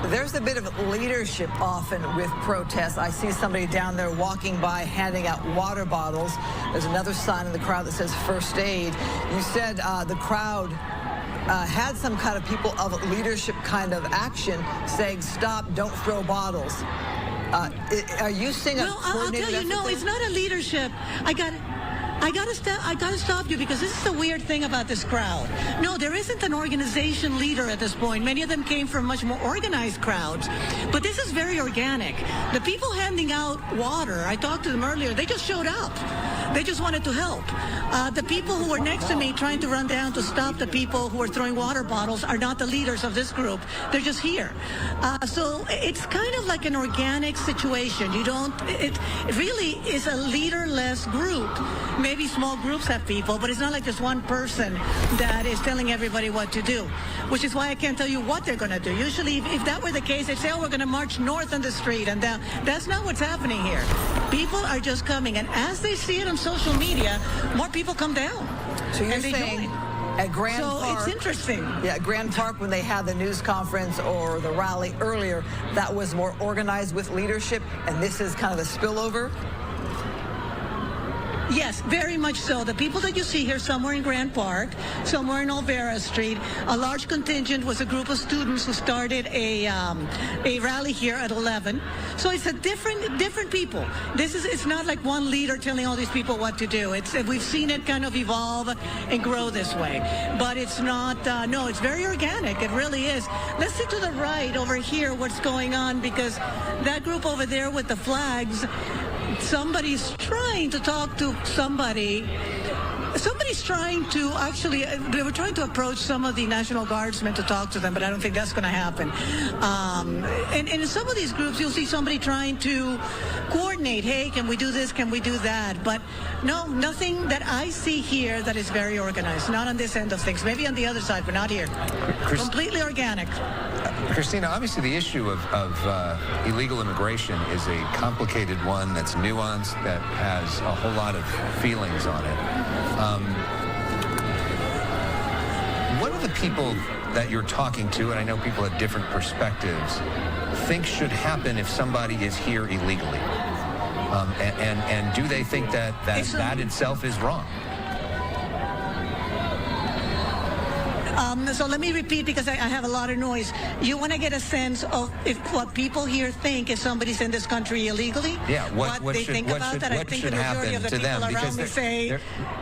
There's a bit of leadership often with protests. I see somebody down there walking by handing out water bottles. There's another sign in the crowd that says first aid. You said the crowd had some kind of people of leadership kind of action saying, stop, don't throw bottles. Are you seeing a coordinated I'll tell you, no, it's not a leadership. I gotta stop you, because this is the weird thing about this crowd. No, there isn't an organization leader at this point. Many of them came from much more organized crowds. But this is very organic. The people handing out water, I talked to them earlier, they just showed up. They just wanted to help. The people who were next to me trying to run down to stop the people who are throwing water bottles are not the leaders of this group. They're just here. So it's kind of like an organic situation. It really is a leaderless group. Maybe small groups have people, but it's not like just one person that is telling everybody what to do, which is why I can't tell you what they're going to do. Usually, if that were the case, they'd say, oh, we're going to march north on the street and down. That's not what's happening here. People are just coming, and as they see it on social media, more people come down. So you're saying at Grand Park, it's interesting. Yeah, at Grand Park, when they had the news conference or the rally earlier, that was more organized with leadership, and this is kind of a spillover? Yes, very much so. The people that you see here, somewhere in Grand Park, somewhere in Olvera Street, a large contingent was a group of students who started a rally here at 11. So it's a different people. It's not like one leader telling all these people what to do. We've seen it kind of evolve and grow this way, but it's not. No, it's very organic. It really is. Let's see to the right over here what's going on, because that group over there with the flags. Somebody's trying to talk to somebody. Somebody's trying to they were trying to approach some of the National Guardsmen to talk to them, but I don't think that's going to happen. And in some of these groups, you'll see somebody trying to coordinate, hey, can we do this, can we do that? But no, nothing that I see here that is very organized, not on this end of things. Maybe on the other side, but not here. Completely organic. Christina, obviously the issue of illegal immigration is a complicated one that's nuanced, that has a whole lot of feelings on it. What are the people that you're talking to, and I know people have different perspectives, think should happen if somebody is here illegally? And do they think that itself is wrong? So let me repeat, because I have a lot of noise. You want to get a sense of what people here think if somebody's in this country illegally? Yeah, what they think about that. I think the majority of the people around me say...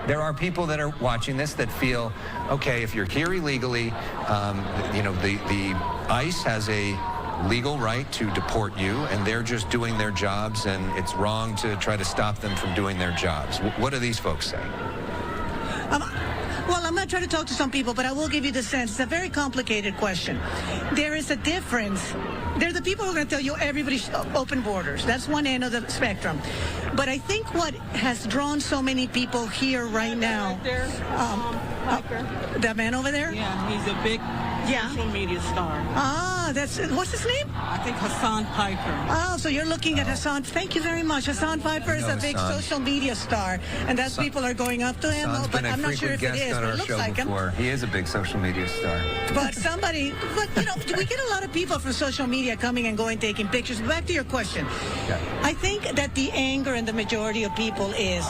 There are people that are watching this that feel, okay, if you're here illegally, the ICE has a legal right to deport you, and they're just doing their jobs, and it's wrong to try to stop them from doing their jobs. What do these folks say? Well, I'm not trying to talk to some people, but I will give you the sense. It's a very complicated question. There is a difference. There are the people who are going to tell you everybody should open borders. That's one end of the spectrum. But I think what has drawn so many people here right now... Right there, that man over there? Yeah, he's a big social media star. What's his name? I think Hassan Piper. Oh, so you're looking at Hassan. Thank you very much. Hassan Piper is a big social media star, and that's people are going up to him. But I'm not sure if it is, but it looks like him. He is a big social media star. But we get a lot of people from social media coming and going, taking pictures. Back to your question. Yeah. I think that the anger in the majority of people is,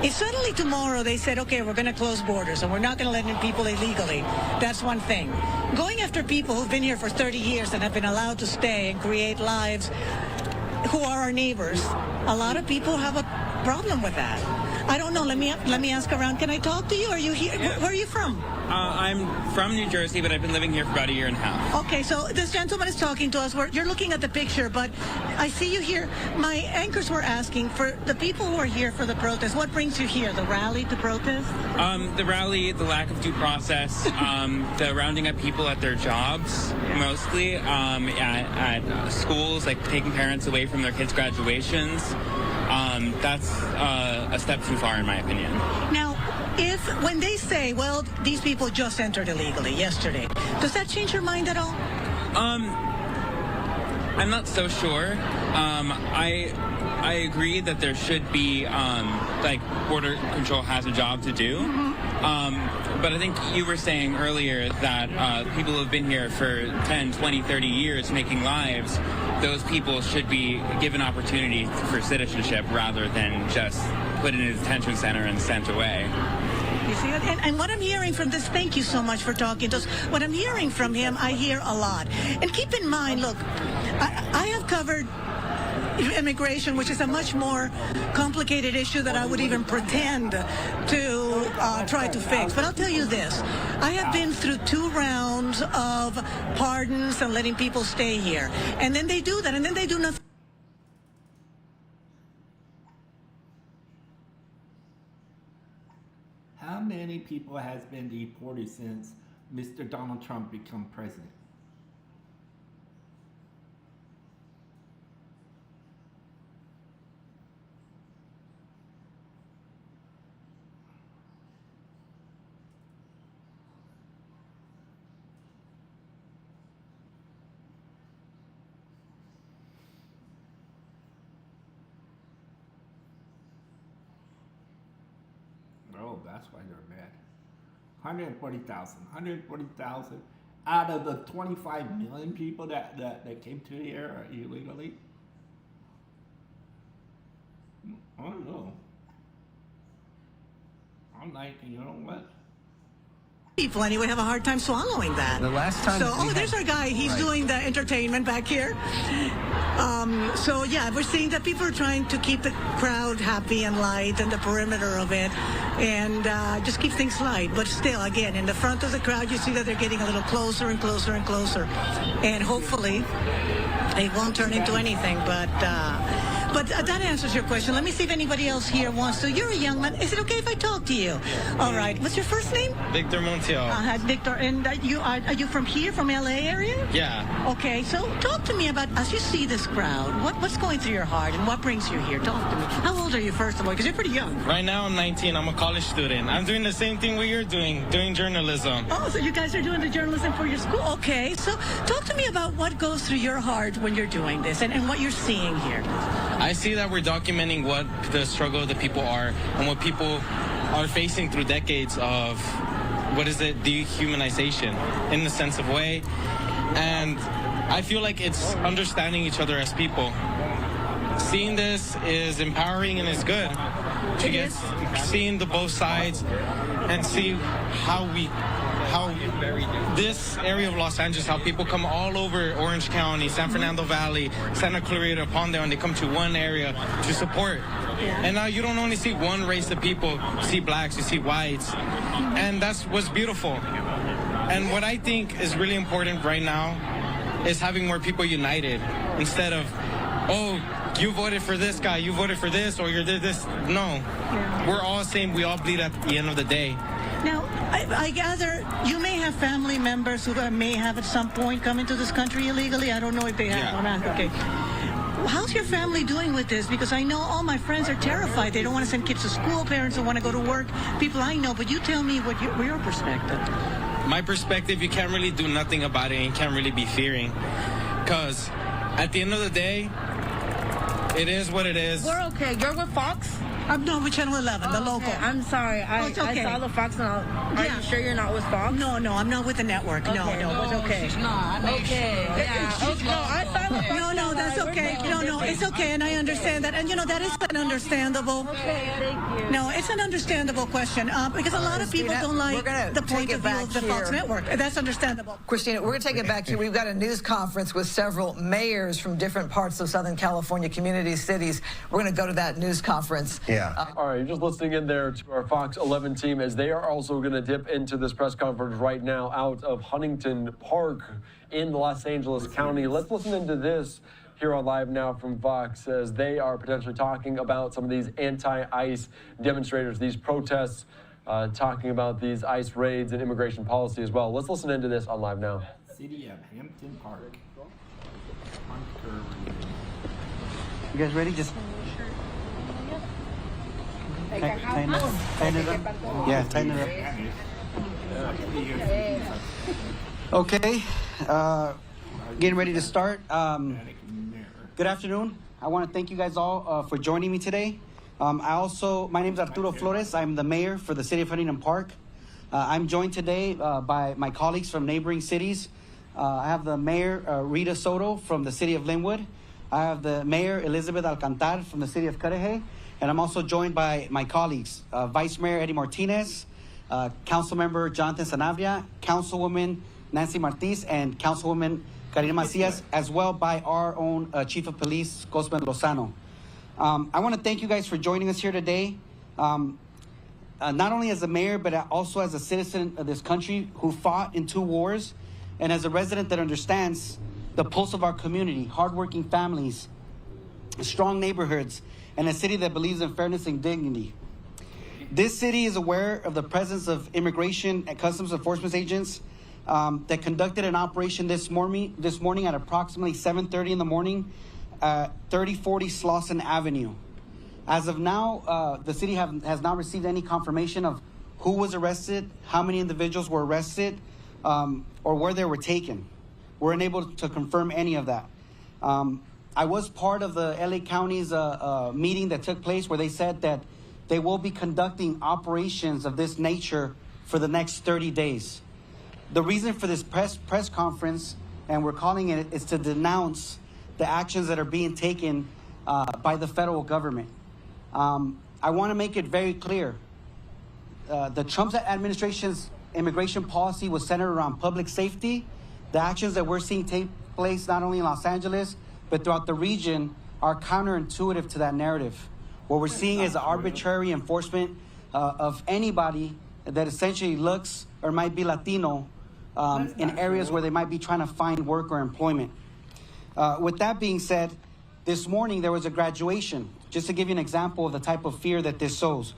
if suddenly tomorrow they said, okay, we're going to close borders and we're not going to let in people illegally, that's one thing. Going after people who've been here for 30 years and have been allowed to stay and create lives who are our neighbors, a lot of people have a problem with that. I don't know. Let me ask around. Can I talk to you? Are you here? Yeah. Where are you from? I'm from New Jersey, but I've been living here for about a year and a half. Okay, so this gentleman is talking to us. You're looking at the picture, but I see you here. My anchors were asking for the people who are here for the protest. What brings you here? The rally to protest? The rally, the lack of due process, the rounding up people at their jobs, mostly, at schools, like taking parents away from their kids' graduations. That's a step too far, in my opinion. Now, when they say, well, these people just entered illegally yesterday, does that change your mind at all? I'm not so sure. I agree that there should be, like, border control has a job to do. But I think you were saying earlier that people who have been here for 10, 20, 30 years making lives, those people should be given opportunity for citizenship rather than just put in a detention center and sent away. You see it? And what I'm hearing from this, thank you so much for talking to us. What I'm hearing from him, I hear a lot. And keep in mind, look, I have covered immigration, which is a much more complicated issue that I would even pretend to try to fix. But I'll tell you this. I have been through 2 rounds of pardons and letting people stay here. And then they do that, and then they do nothing. How many people has been deported since Mr. Donald Trump become president? Oh, that's why they're mad. 140,000. 140,000 out of the 25 million people that came to here illegally. I don't know. I'm like, you know what? People anyway have a hard time swallowing that. The last time. So, there's our guy. He's doing the entertainment back here. So yeah, we're seeing that people are trying to keep the crowd happy and light and the perimeter of it, and just keep things light. But still, again, in the front of the crowd, you see that they're getting a little closer and closer and closer, and hopefully it won't turn into anything. But that answers your question. Let me see if anybody else here wants to. You're a young man. Is it okay if I talk to you? All right. What's your first name? Victor Montiel. Victor. And are you from here, from LA area? Yeah. Okay. So talk to me about, as you see this crowd, what's going through your heart and what brings you here? Talk to me. How old are you, first of all? Because you're pretty young. Right now I'm 19. I'm a college student. I'm doing the same thing what you're doing journalism. Oh, so you guys are doing the journalism for your school. Okay. So talk to me about what goes through your heart when you're doing this and what you're seeing here. I see that we're documenting what the struggle of the people are and what people are facing through decades of, what is it, dehumanization in the sense of way. And I feel like it's understanding each other as people. Seeing this is empowering and is good. To get seeing the both sides and see how this area of Los Angeles, how people come all over Orange County, San Fernando Valley, Santa Clarita, Palmdale, and they come to one area to support. And now you don't only see one race of people, you see blacks, you see whites, and that's what's beautiful. And what I think is really important right now is having more people united instead of, oh, you voted for this guy, you voted for this, or you're this. No, we're all the same. We all bleed at the end of the day. Now, I gather you may have family members who may have at some point come into this country illegally. I don't know if they have or not. Okay. How's your family doing with this? Because I know all my friends are terrified. They don't want to send kids to school. Parents don't want to go to work. People I know. But you tell me what your perspective. My perspective, you can't really do nothing about it and you can't really be fearing. Because at the end of the day, it is what it is. We're okay. You're with Fox? No, with Channel 11, the local. Okay. I'm sorry. I saw the Fox now. Are you sure you're not with Fox? No, I'm not with the network. Okay. No, it's okay. She's not. Okay. Yeah. Okay. No, I thought No, that's okay. No, it's okay, and I understand that. And, that is an understandable. Okay, thank you. No, it's an understandable question because a lot of people don't like the point of view of the Fox network. That's understandable. Christina, we're going to take it back to you. We've got a news conference with several mayors from different parts of Southern California, community cities. We're going to go to that news conference. Yeah. All right, you're just listening in there to our Fox 11 team as they are also going to dip into this press conference right now out of Huntington Park in Los Angeles County. Let's listen into this here on Live Now from Fox as they are potentially talking about some of these anti-ICE demonstrators, these protests, talking about these ICE raids and immigration policy as well. Let's listen into this on Live Now. City of Hampton Park. You guys ready? Just tighten it up. Yeah, tighten it up. Okay, getting ready to start. Good afternoon. I want to thank you guys all for joining me today. My name is Arturo Flores. I'm the mayor for the city of Huntington Park. I'm joined today by my colleagues from neighboring cities. I have the mayor, Rita Soto, from the city of Linwood. I have the mayor, Elizabeth Alcantar, from the city of Cudahy. And I'm also joined by my colleagues, Vice Mayor Eddie Martinez, Councilmember Jonathan Sanabria, Councilwoman Nancy Martiz, and Councilwoman Karina Macias, as well by our own Chief of Police, Cosme Lozano. I want to thank you guys for joining us here today, not only as a mayor, but also as a citizen of this country who fought in 2 wars, and as a resident that understands the pulse of our community, hardworking families, strong neighborhoods, and a city that believes in fairness and dignity. This city is aware of the presence of immigration and customs enforcement agents that conducted an operation this morning at approximately 7:30 in the morning, 3040 Slauson Avenue. As of now, the city has not received any confirmation of who was arrested, how many individuals were arrested, or where they were taken. We're unable to confirm any of that. I was part of the LA County's meeting that took place where they said that they will be conducting operations of this nature for the next 30 days. The reason for this press conference, and we're calling it, is to denounce the actions that are being taken by the federal government. I want to make it very clear. The Trump administration's immigration policy was centered around public safety. The actions that we're seeing take place not only in Los Angeles, but throughout the region are counterintuitive to that narrative. What we're seeing is the arbitrary enforcement of anybody that essentially looks or might be Latino in areas where they might be trying to find work or employment. With that being said, this morning there was a graduation. Just to give you an example of the type of fear that this sows.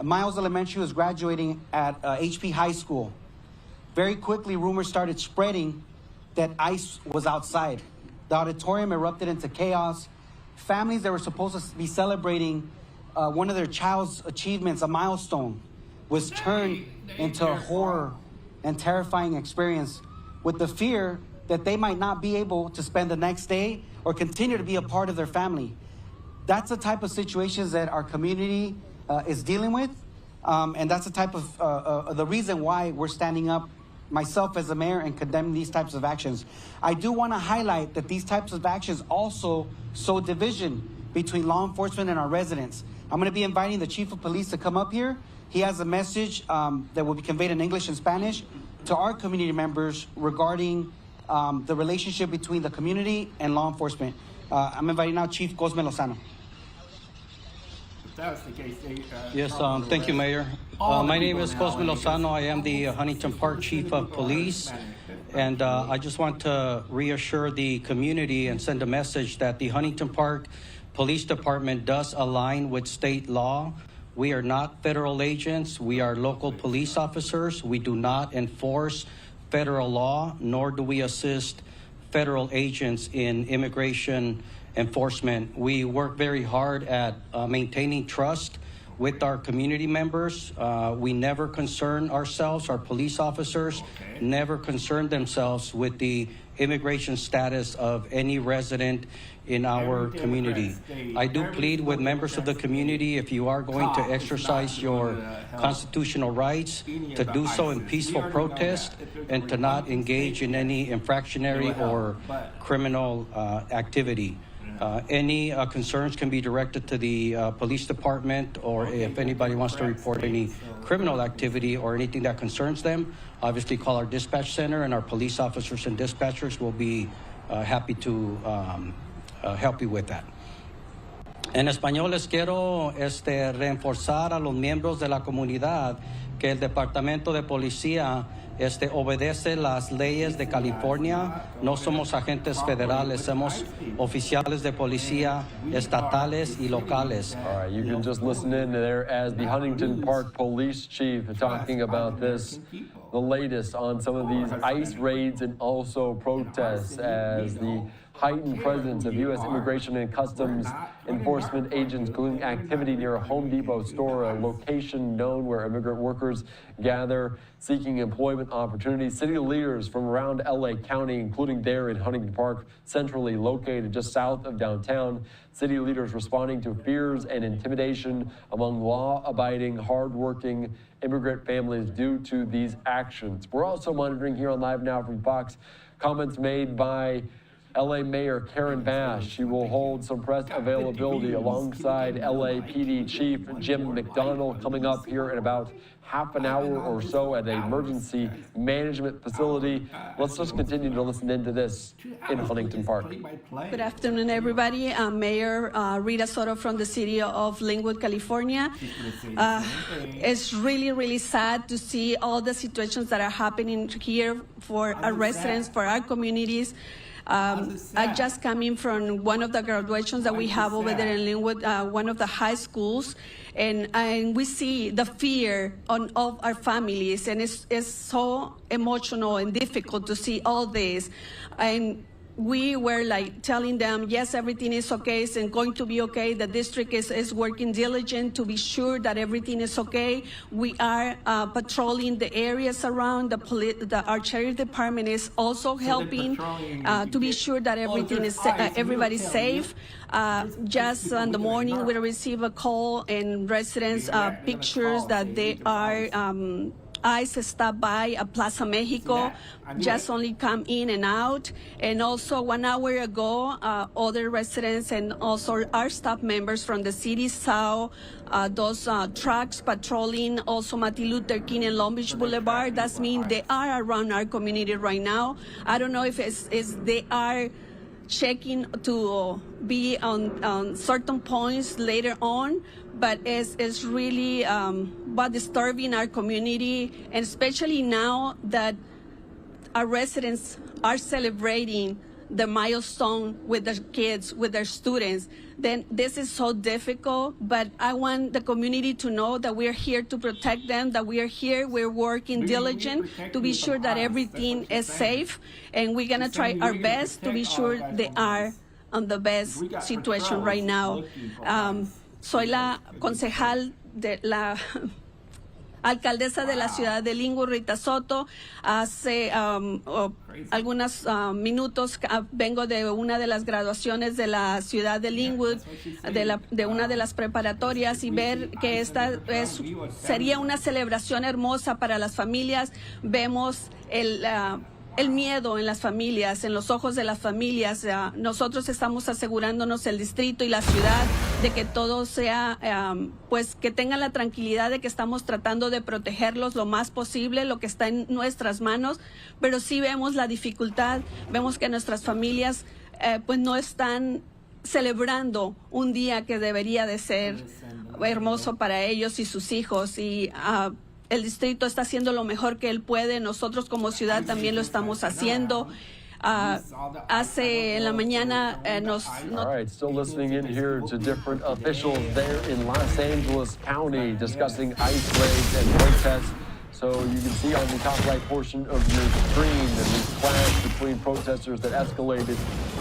Miles Elementary was graduating at HP High School. Very quickly, rumors started spreading that ICE was outside. The auditorium erupted into chaos. Families that were supposed to be celebrating one of their child's achievements, a milestone, was turned into a horror and terrifying experience with the fear that they might not be able to spend the next day or continue to be a part of their family. That's the type of situations that our community is dealing with, and that's the type of the reason why we're standing up, myself as a mayor, and condemning these types of actions. I do want to highlight that these types of actions also sow division between law enforcement and our residents. I'm going to be inviting the Chief of Police to come up here. He has a message that will be conveyed in English and Spanish to our community members regarding the relationship between the community and law enforcement. I'm inviting now Chief Cosme Lozano. That was the case. Yes, thank you, Mayor. My name is Cosme Lozano. I am the Huntington Park Chief of Police. And I just want to reassure the community and send a message that the Huntington Park Police Department does align with state law. We are not federal agents. We are local police officers. We do not enforce federal law, nor do we assist federal agents in immigration enforcement. We work very hard at maintaining trust with our community members. We never concern ourselves, our police officers never concern themselves with the immigration status of any resident in our community. I do plead with members of the community, if you are going to exercise your constitutional rights, to do so in peaceful protest and to not engage in any infractionary or criminal activity. Any concerns can be directed to the police department, or if anybody wants to report any criminal activity or anything that concerns them, obviously call our dispatch center, and our police officers and dispatchers will be happy to help you with that. En español les quiero reforzar a los miembros de la comunidad que el Departamento de Policía obedece las leyes de California. No somos agentes federales, somos oficiales de policía estatales y locales. All right, you can just listen in there as the Huntington Park Police Chief talking about this, the latest on some of these ICE raids and also protests as the heightened presence of U.S. Immigration and Customs Enforcement agents, including activity near a Home Depot store, a location known where immigrant workers gather seeking employment opportunities. City leaders from around LA County, including there in Huntington Park, centrally located just south of downtown. City leaders responding to fears and intimidation among law-abiding, hard-working immigrant families due to these actions. We're also monitoring here on Live Now from Fox comments made by LA Mayor Karen Bass. She will hold some press availability alongside LAPD Chief Jim McDonald coming up here in about half an hour or so at an emergency management facility. Let's just continue to listen into this in Huntington Park. Good afternoon, everybody. I'm Mayor Rita Soto from the city of Linwood, California. It's really, really sad to see all the situations that are happening here for our residents, for our communities. I just come in from one of the graduations that we have over there in Linwood, one of the high schools, and we see the fear of our families, and it's so emotional and difficult to see all this. And we were like telling them, yes, everything is okay, it's going to be okay. The district is working diligent to be sure that everything is okay. We are patrolling the areas around. Our sheriff department is also helping to be sure that everything is everybody's safe. Just in the morning, we receive a call and residents pictures that they are ICE stopped by Plaza Mexico, just only come in and out. And also 1 hour ago, other residents and also our staff members from the city saw those trucks patrolling also Martin Luther King and Long Beach Boulevard. That means they are around our community right now. I don't know if they are checking to be on certain points later on, but it's really disturbing our community, and especially now that our residents are celebrating the milestone with their kids, with their students. Then this is so difficult, but I want the community to know that we're here to protect them, that we are here, we're working diligent to be sure that everything is safe, and we're gonna try our best to be sure they are on the best situation right now. Soy la concejal de la alcaldesa de la ciudad de Linwood, Rita Soto. Hace algunos minutos vengo de una de las graduaciones de la ciudad de Linwood, de una de las preparatorias, y ver que esta sería una celebración hermosa para las familias. Vemos el miedo en las familias, en los ojos de las familias. Nosotros estamos asegurándonos, el distrito y la ciudad, de que todo sea, pues que tengan la tranquilidad de que estamos tratando de protegerlos lo más posible, lo que está en nuestras manos, pero sí vemos la dificultad, vemos que nuestras familias pues no están celebrando un día que debería de ser hermoso para ellos y sus hijos, y el distrito está haciendo lo mejor que él puede. Nosotros como ciudad también lo estamos haciendo. Hace en la mañana All right, still listening in here to different officials there in Los Angeles County discussing ICE raids and protests. So you can see on the top right portion of your screen that this clash between protesters that escalated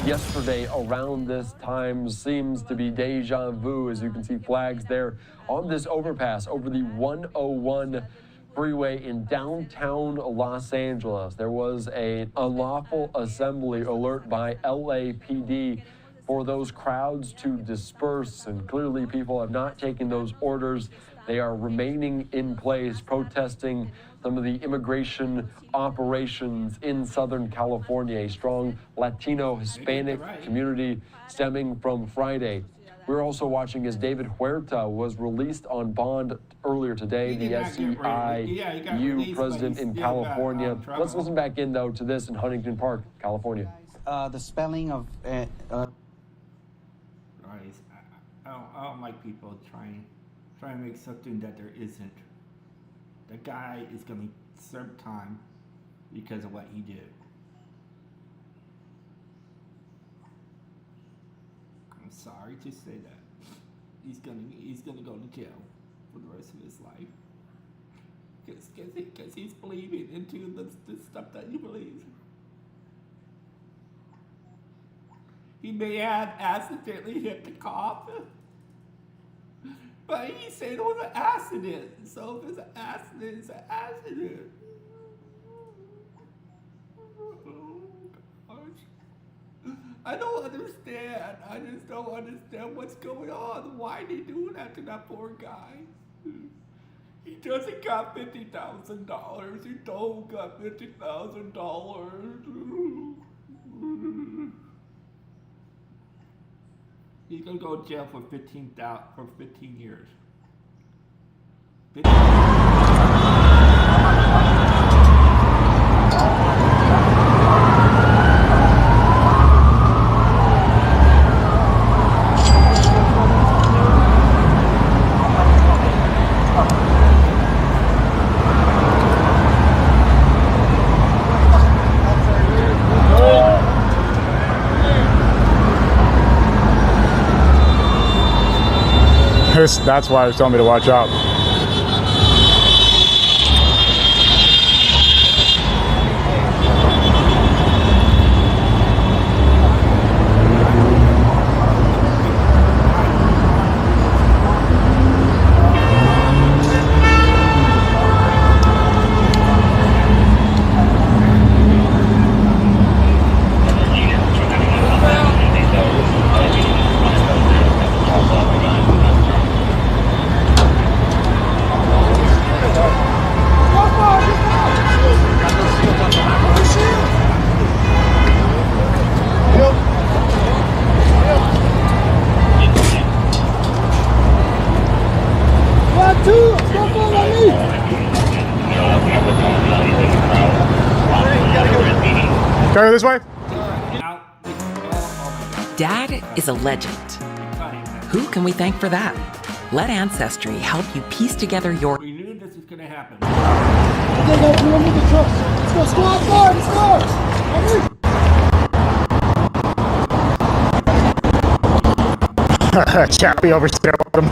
yesterday around this time seems to be deja vu, as you can see flags there on this overpass over the 101 freeway in downtown Los Angeles. There was an unlawful assembly alert by LAPD for those crowds to disperse, and clearly people have not taken those orders. They are remaining in place, protesting some of the immigration operations in Southern California, a strong Latino Hispanic community stemming from Friday. We're also watching as David Huerta was released on bond earlier today, the SEIU president in California. Let's listen back in, though, to this in Huntington Park, California. The spelling of I don't like people trying to make something that there isn't. The guy is going to serve time because of what he did. I'm sorry to say that. He's gonna go to jail for the rest of his life. Because he's believing into the stuff that he believes. He may have accidentally hit the cop, but he said it was an accident. So if it's an accident, it's an accident. Oh, gosh. I don't understand. I just don't understand what's going on. Why are they doing that to that poor guy? He doesn't got $50,000. He don't got $50,000. He's gonna go to jail for 15 years. That's why he was telling me to watch out. Go this way. Dad is a legend. Who can we thank for that? Let Ancestry help you piece together your... We knew this was going to happen. Let's go, squad, Chappie overstepped him.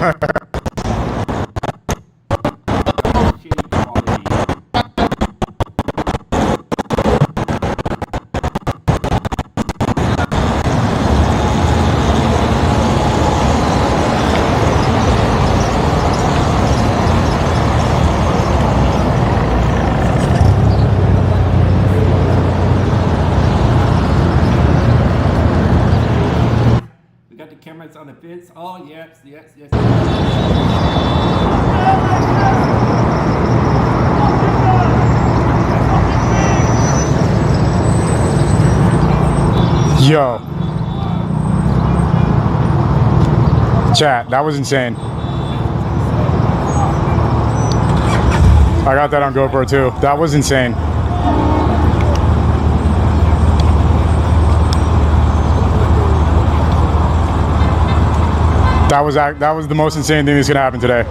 On the fence. Oh, yes. Yo. Chat, that was insane. I got that on GoPro too. That was insane. That was the most insane thing that's gonna happen today.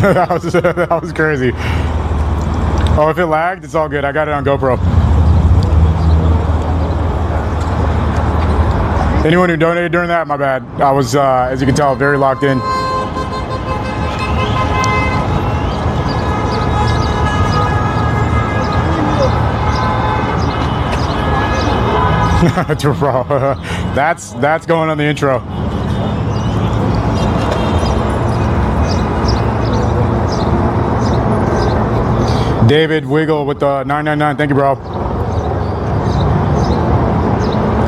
that was crazy. Oh, if it lagged, it's all good. I got it on GoPro. Anyone who donated during that, my bad. I was, as you can tell, very locked in. That's going on the intro. David Wiggle with the 999. Thank you, bro.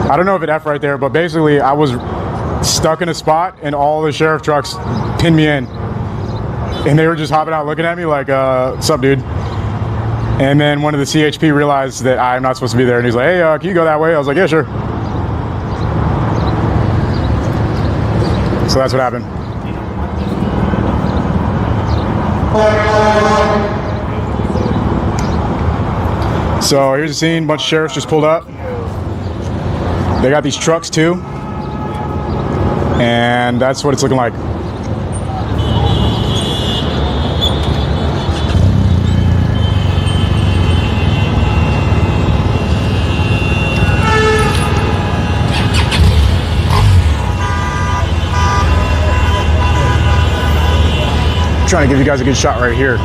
I don't know if it F right there, but basically I was stuck in a spot and all the sheriff trucks pinned me in. And they were just hopping out looking at me like, what's up, dude? And then one of the CHP realized that I'm not supposed to be there, and he's like, hey, can you go that way? I was like, yeah, sure. So that's what happened. So here's the scene. A bunch of sheriffs just pulled up. They got these trucks too, and that's what it's looking like. Trying to give you guys a good shot right here.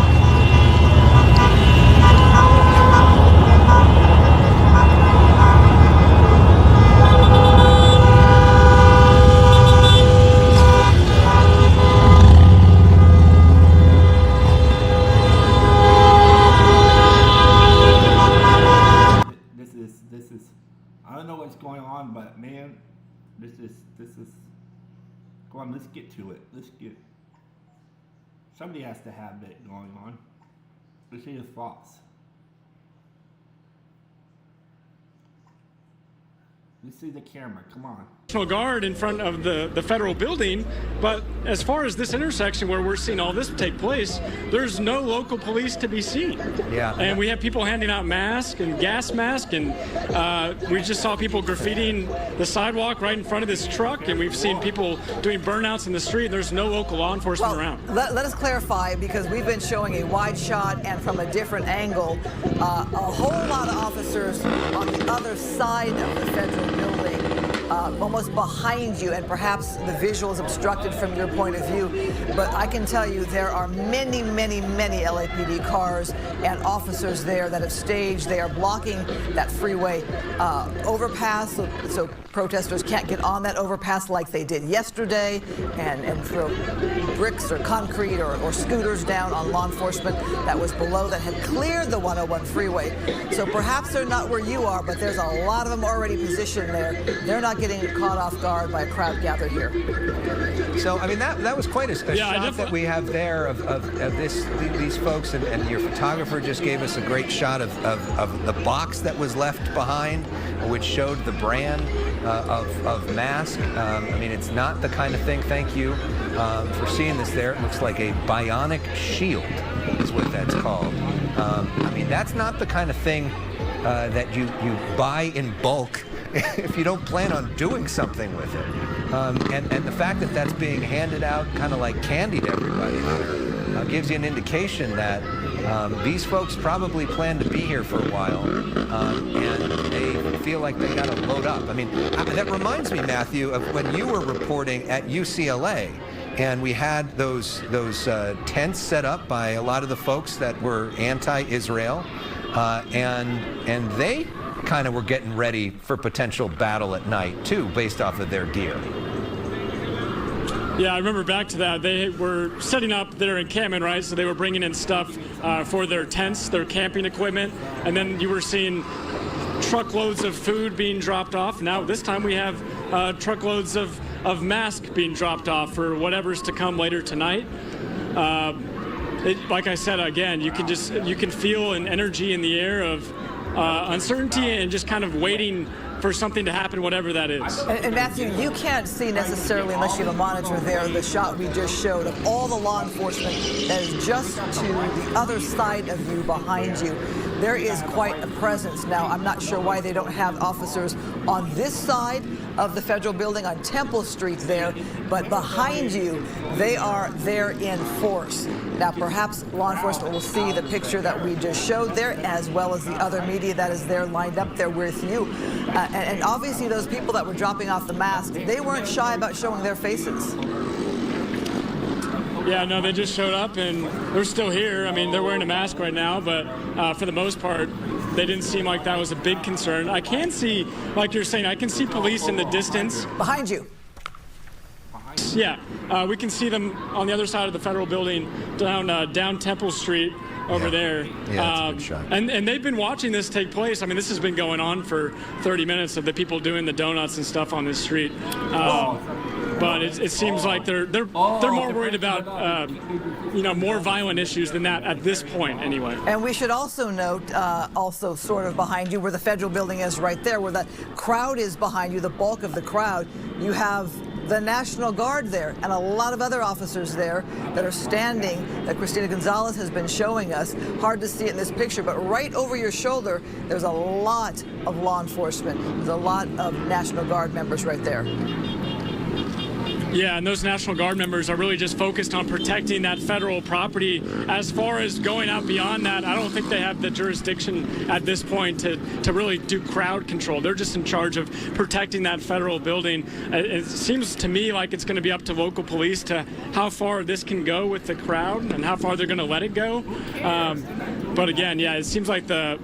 This is I don't know what's going on, but man, this is go on, let's get to it. Somebody has to have that going on. Let's see your thoughts. Let's see the camera, come on. National Guard in front of the federal building, but as far as this intersection where we're seeing all this take place, there's no local police to be seen. Yeah. And we have people handing out masks and gas masks, and we just saw people graffitiing the sidewalk right in front of this truck, and we've seen people doing burnouts in the street, and there's no local law enforcement around. Let us clarify, because we've been showing a wide shot and from a different angle, a whole lot of officers on the other side of the federal building, almost behind you, and perhaps the visual is obstructed from your point of view. But I can tell you there are many, many, many LAPD cars and officers there that have staged. They are blocking that freeway overpass, so protesters can't get on that overpass like they did yesterday and throw bricks or concrete or scooters down on law enforcement that was below that had cleared the 101 freeway. So perhaps they're not where you are, but there's a lot of them already positioned there. They're not getting caught off guard by a crowd gathered here. So, I mean, that was quite a shot that we have there of these folks, and your photographer just gave us a great shot of the box that was left behind, which showed the brand of mask. I mean, it's not the kind of thing, thank you for seeing this there. It looks like a bionic shield is what that's called. I mean, that's not the kind of thing that you buy in bulk if you don't plan on doing something with it. And the fact that that's being handed out kind of like candy to everybody there gives you an indication that these folks probably plan to be here for a while, and they feel like they got to load up. I mean, that reminds me, Matthew, of when you were reporting at UCLA, and we had those tents set up by a lot of the folks that were anti-Israel, and they kind of were getting ready for potential battle at night too, based off of their gear. Yeah, I remember back to that. They were setting up their encampment, right? So they were bringing in stuff for their tents, their camping equipment, and then you were seeing truckloads of food being dropped off. Now this time we have truckloads of masks being dropped off for whatever's to come later tonight. Like I said, again, you can feel an energy in the air of uncertainty and just kind of waiting for something to happen, whatever that is. And Matthew, you can't see necessarily, unless you have a monitor there, the shot we just showed of all the law enforcement that is just to the other side of you, behind you. There is quite a presence. Now, I'm not sure why they don't have officers on this side of the federal building on Temple Street there, but behind you, they are there in force. Now, perhaps law enforcement will see the picture that we just showed there, as well as the other media that is there lined up there with you. And obviously, those people that were dropping off the masks, they weren't shy about showing their faces. Yeah, no, they just showed up and they're still here. I mean, they're wearing a mask right now, but for the most part, they didn't seem like that was a big concern. I can see, like you're saying, I can see police in the distance. Behind you. Yeah, we can see them on the other side of the federal building down Temple Street over there. Yeah, that's a good shot. And they've been watching this take place. I mean, this has been going on for 30 minutes of the people doing the donuts and stuff on this street. but it seems like they're more worried about more violent issues than that at this point, anyway. And we should also note, also sort of behind you, where the federal building is right there, where that crowd is behind you, the bulk of the crowd, you have the National Guard there and a lot of other officers there that are standing, that Christina Gonzalez has been showing us. Hard to see it in this picture, but right over your shoulder, there's a lot of law enforcement. There's a lot of National Guard members right there. Yeah, and those National Guard members are really just focused on protecting that federal property. As far as going out beyond that, I don't think they have the jurisdiction at this point to really do crowd control. They're just in charge of protecting that federal building. It seems to me like it's going to be up to local police to how far this can go with the crowd and how far they're going to let it go. But again, yeah, it seems like the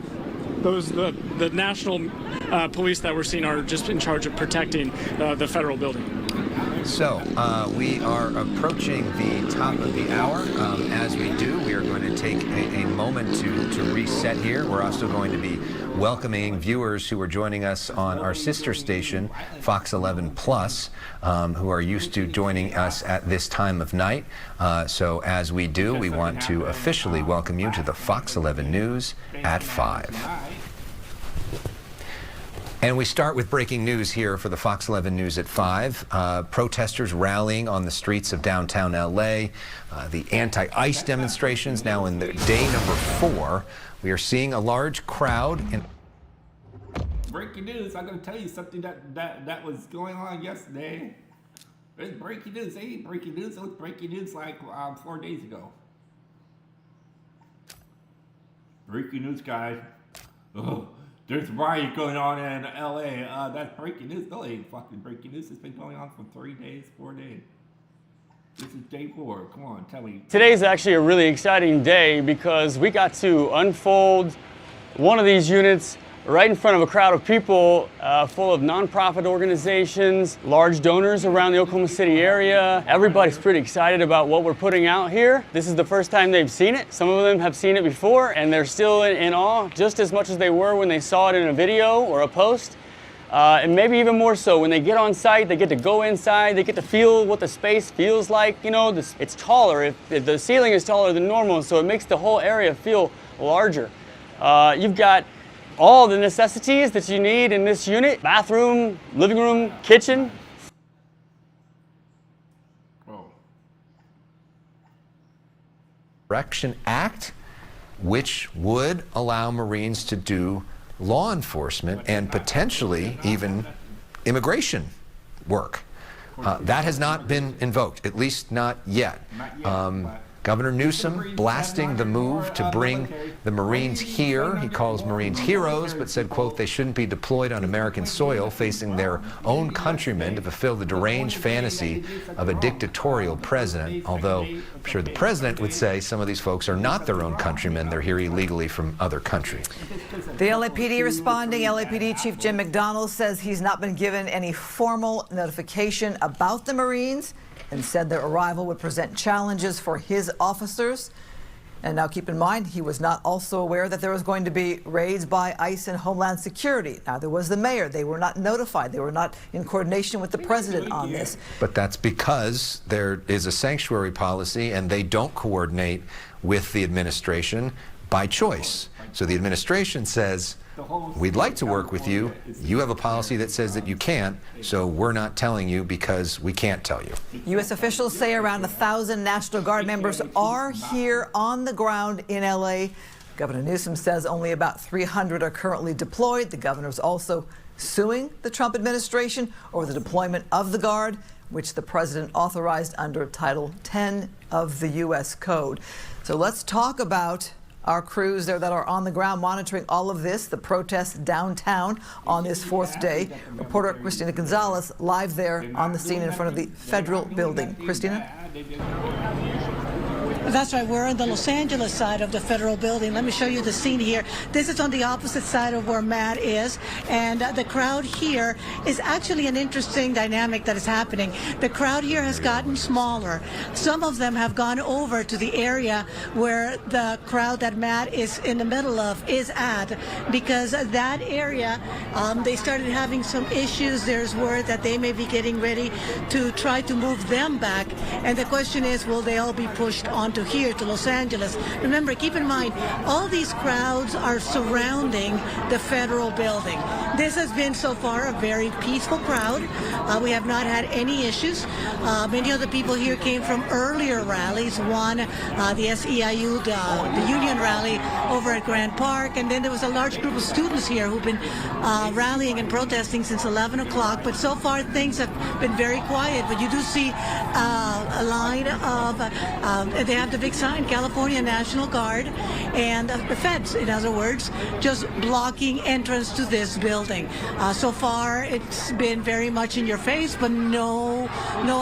national police that we're seeing are just in charge of protecting the federal building. So we are approaching the top of the hour. As we do, we are going to take a moment to reset here. We're also going to be welcoming viewers who are joining us on our sister station, Fox 11 Plus, who are used to joining us at this time of night. So as we do, we want to officially welcome you to the Fox 11 News at 5. And we start with breaking news here for the Fox 11 News at 5. Protesters rallying on the streets of downtown L.A. The anti-ICE demonstrations now in the day number 4. We are seeing a large crowd. Breaking news, I'm going to tell you something that was going on yesterday. It's breaking news. It ain't breaking news. It was breaking news like 4 days ago. Breaking news, guys. Oh. There's a riot going on in L.A. That's breaking news. No, it ain't fucking breaking news. It's been going on for 3 days, 4 days. This is day 4. Come on, tell me. Today's actually a really exciting day because we got to unfold one of these units right in front of a crowd of people full of nonprofit organizations, large donors around the Oklahoma City area. Everybody's pretty excited about what we're putting out here. This is the first time they've seen it. Some of them have seen it before and they're still in awe just as much as they were when they saw it in a video or a post. And maybe even more so when they get on site, they get to go inside, they get to feel what the space feels like. You know, it's taller. If the ceiling is taller than normal, so it makes the whole area feel larger. You've got all the necessities that you need in this unit: bathroom, living room, kitchen. Correction Act, which would allow Marines to do law enforcement and potentially even immigration work. That has not been invoked, at least not yet. Governor Newsom blasting the move to bring the Marines here. He calls Marines heroes, but said, quote, they shouldn't be deployed on American soil facing their own countrymen to fulfill the deranged fantasy of a dictatorial president. Although I'm sure the president would say some of these folks are not their own countrymen. They're here illegally from other countries. The LAPD responding. LAPD Chief Jim McDonald says he's not been given any formal notification about the Marines and said their arrival would present challenges for his officers. And now keep in mind, he was not also aware that there was going to be raids by ICE and Homeland Security. Now, there was the mayor. They were not notified. They were not in coordination with the president on this. But that's because there is a sanctuary policy and they don't coordinate with the administration by choice. So the administration says, we'd like to work with you. You have a policy that says that you can't, so we're not telling you because we can't tell you. U.S. officials say around 1,000 National Guard members are here on the ground in L.A. Governor Newsom says only about 300 are currently deployed. The governor's also suing the Trump administration over the deployment of the Guard, which the president authorized under Title 10 of the U.S. Code. So let's talk about our crews there that are on the ground monitoring all of this, the protests downtown on this 4th day. Reporter Christina Gonzalez live there on the scene in front of the federal building. Christina? That's right. We're on the Los Angeles side of the federal building. Let me show you the scene here. This is on the opposite side of where Matt is. And the crowd here is actually an interesting dynamic that is happening. The crowd here has gotten smaller. Some of them have gone over to the area where the crowd that Matt is in the middle of is at, because that area, they started having some issues. There's word that they may be getting ready to try to move them back. And the question is, will they all be pushed onto here to Los Angeles? Remember, keep in mind, all these crowds are surrounding the federal building. This has been so far a very peaceful crowd. We have not had any issues. Many of the people here came from earlier rallies. One, the SEIU, the union rally over at Grant Park, and then there was a large group of students here who've been rallying and protesting since 11 o'clock. But so far things have been very quiet. But you do see a line of, they have the big sign, California National Guard, and the feds, in other words, just blocking entrance to this building. So far it's been very much in your face, but no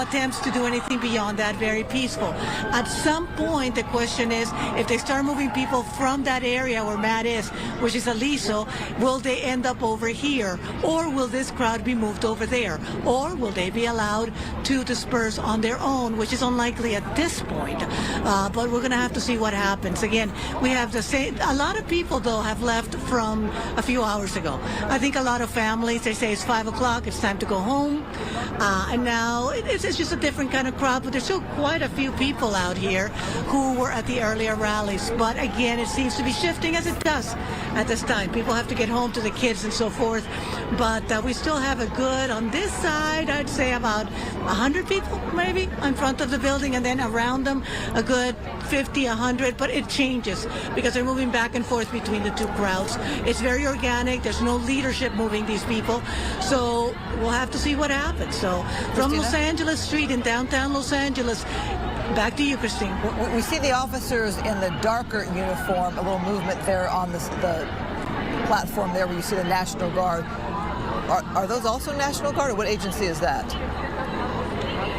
attempts to do anything beyond that. Very peaceful. At some point, the question is, if they start moving people from that area where Matt is, which is Aliso, will they end up over here, or will this crowd be moved over there, or will they be allowed to disperse on their own, which is unlikely at this point. But we're going to have to see what happens. Again, we have the same. A lot of people, though, have left from a few hours ago. I think a lot of families, they say it's 5 o'clock, it's time to go home. And now it's just a different kind of crowd, but there's still quite a few people out here who were at the earlier rallies. But again, it seems to be shifting, as it does at this time. People have to get home to the kids and so forth. But we still have a good, on this side, I'd say about 100 people maybe in front of the building, and then around them a good 50, 100, but it changes because they're moving back and forth between the two crowds. It's very organic. There's no leadership moving these people. So we'll have to see what happens. So from Los Angeles Street in downtown Los Angeles, back to you, Christine. We see the officers in the darker uniform, a little movement there on the platform there where you see the National Guard. Are those also National Guard, or what agency is that?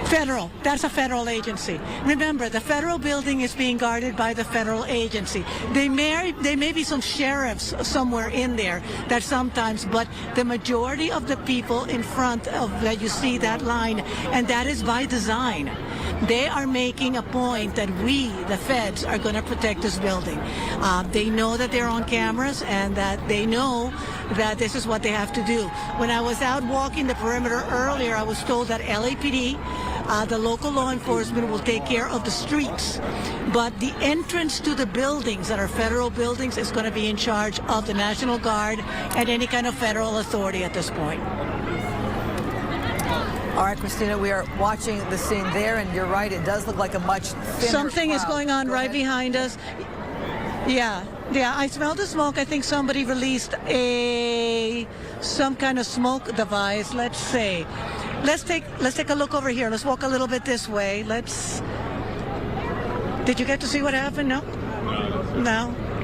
Federal. That's a federal agency. Remember, the federal building is being guarded by the federal agency. There may be some sheriffs somewhere in there that sometimes, but the majority of the people in front of that, you see that line, and that is by design. They are making a point that we, the feds, are going to protect this building. They know that they're on cameras and that they know that this is what they have to do. When I was out walking the perimeter earlier, I was told that LAPD, the local law enforcement, will take care of the streets. But the entrance to the buildings that are federal buildings is going to be in charge of the National Guard and any kind of federal authority at this point. All right, Christina, we are watching the scene there, and you're right, it does look like a much thinner Something crowd. is going on right behind us. Yeah, I smell the smoke. I think somebody released some kind of smoke device. Let's see. Let's take a look over here. Let's walk a little bit this way. Did you get to see what happened? No?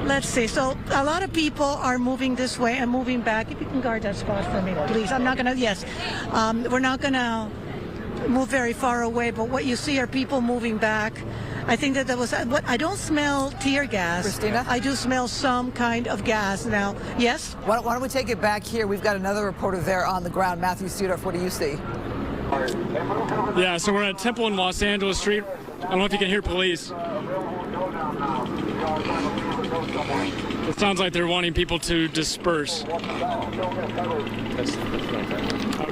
Let's see. So a lot of people are moving this way and moving back. If you can guard that spot for me, please. I'm not going to, yes. We're not going to move very far away, but what you see are people moving back. I think that there was, I don't smell tear gas. Christina? I do smell some kind of gas now. Yes? Why don't we take it back here? We've got another reporter there on the ground, Matthew Sudorf. What do you see? Yeah, so we're at Temple and Los Angeles Street. I don't know if you can hear police. It sounds like they're wanting people to disperse.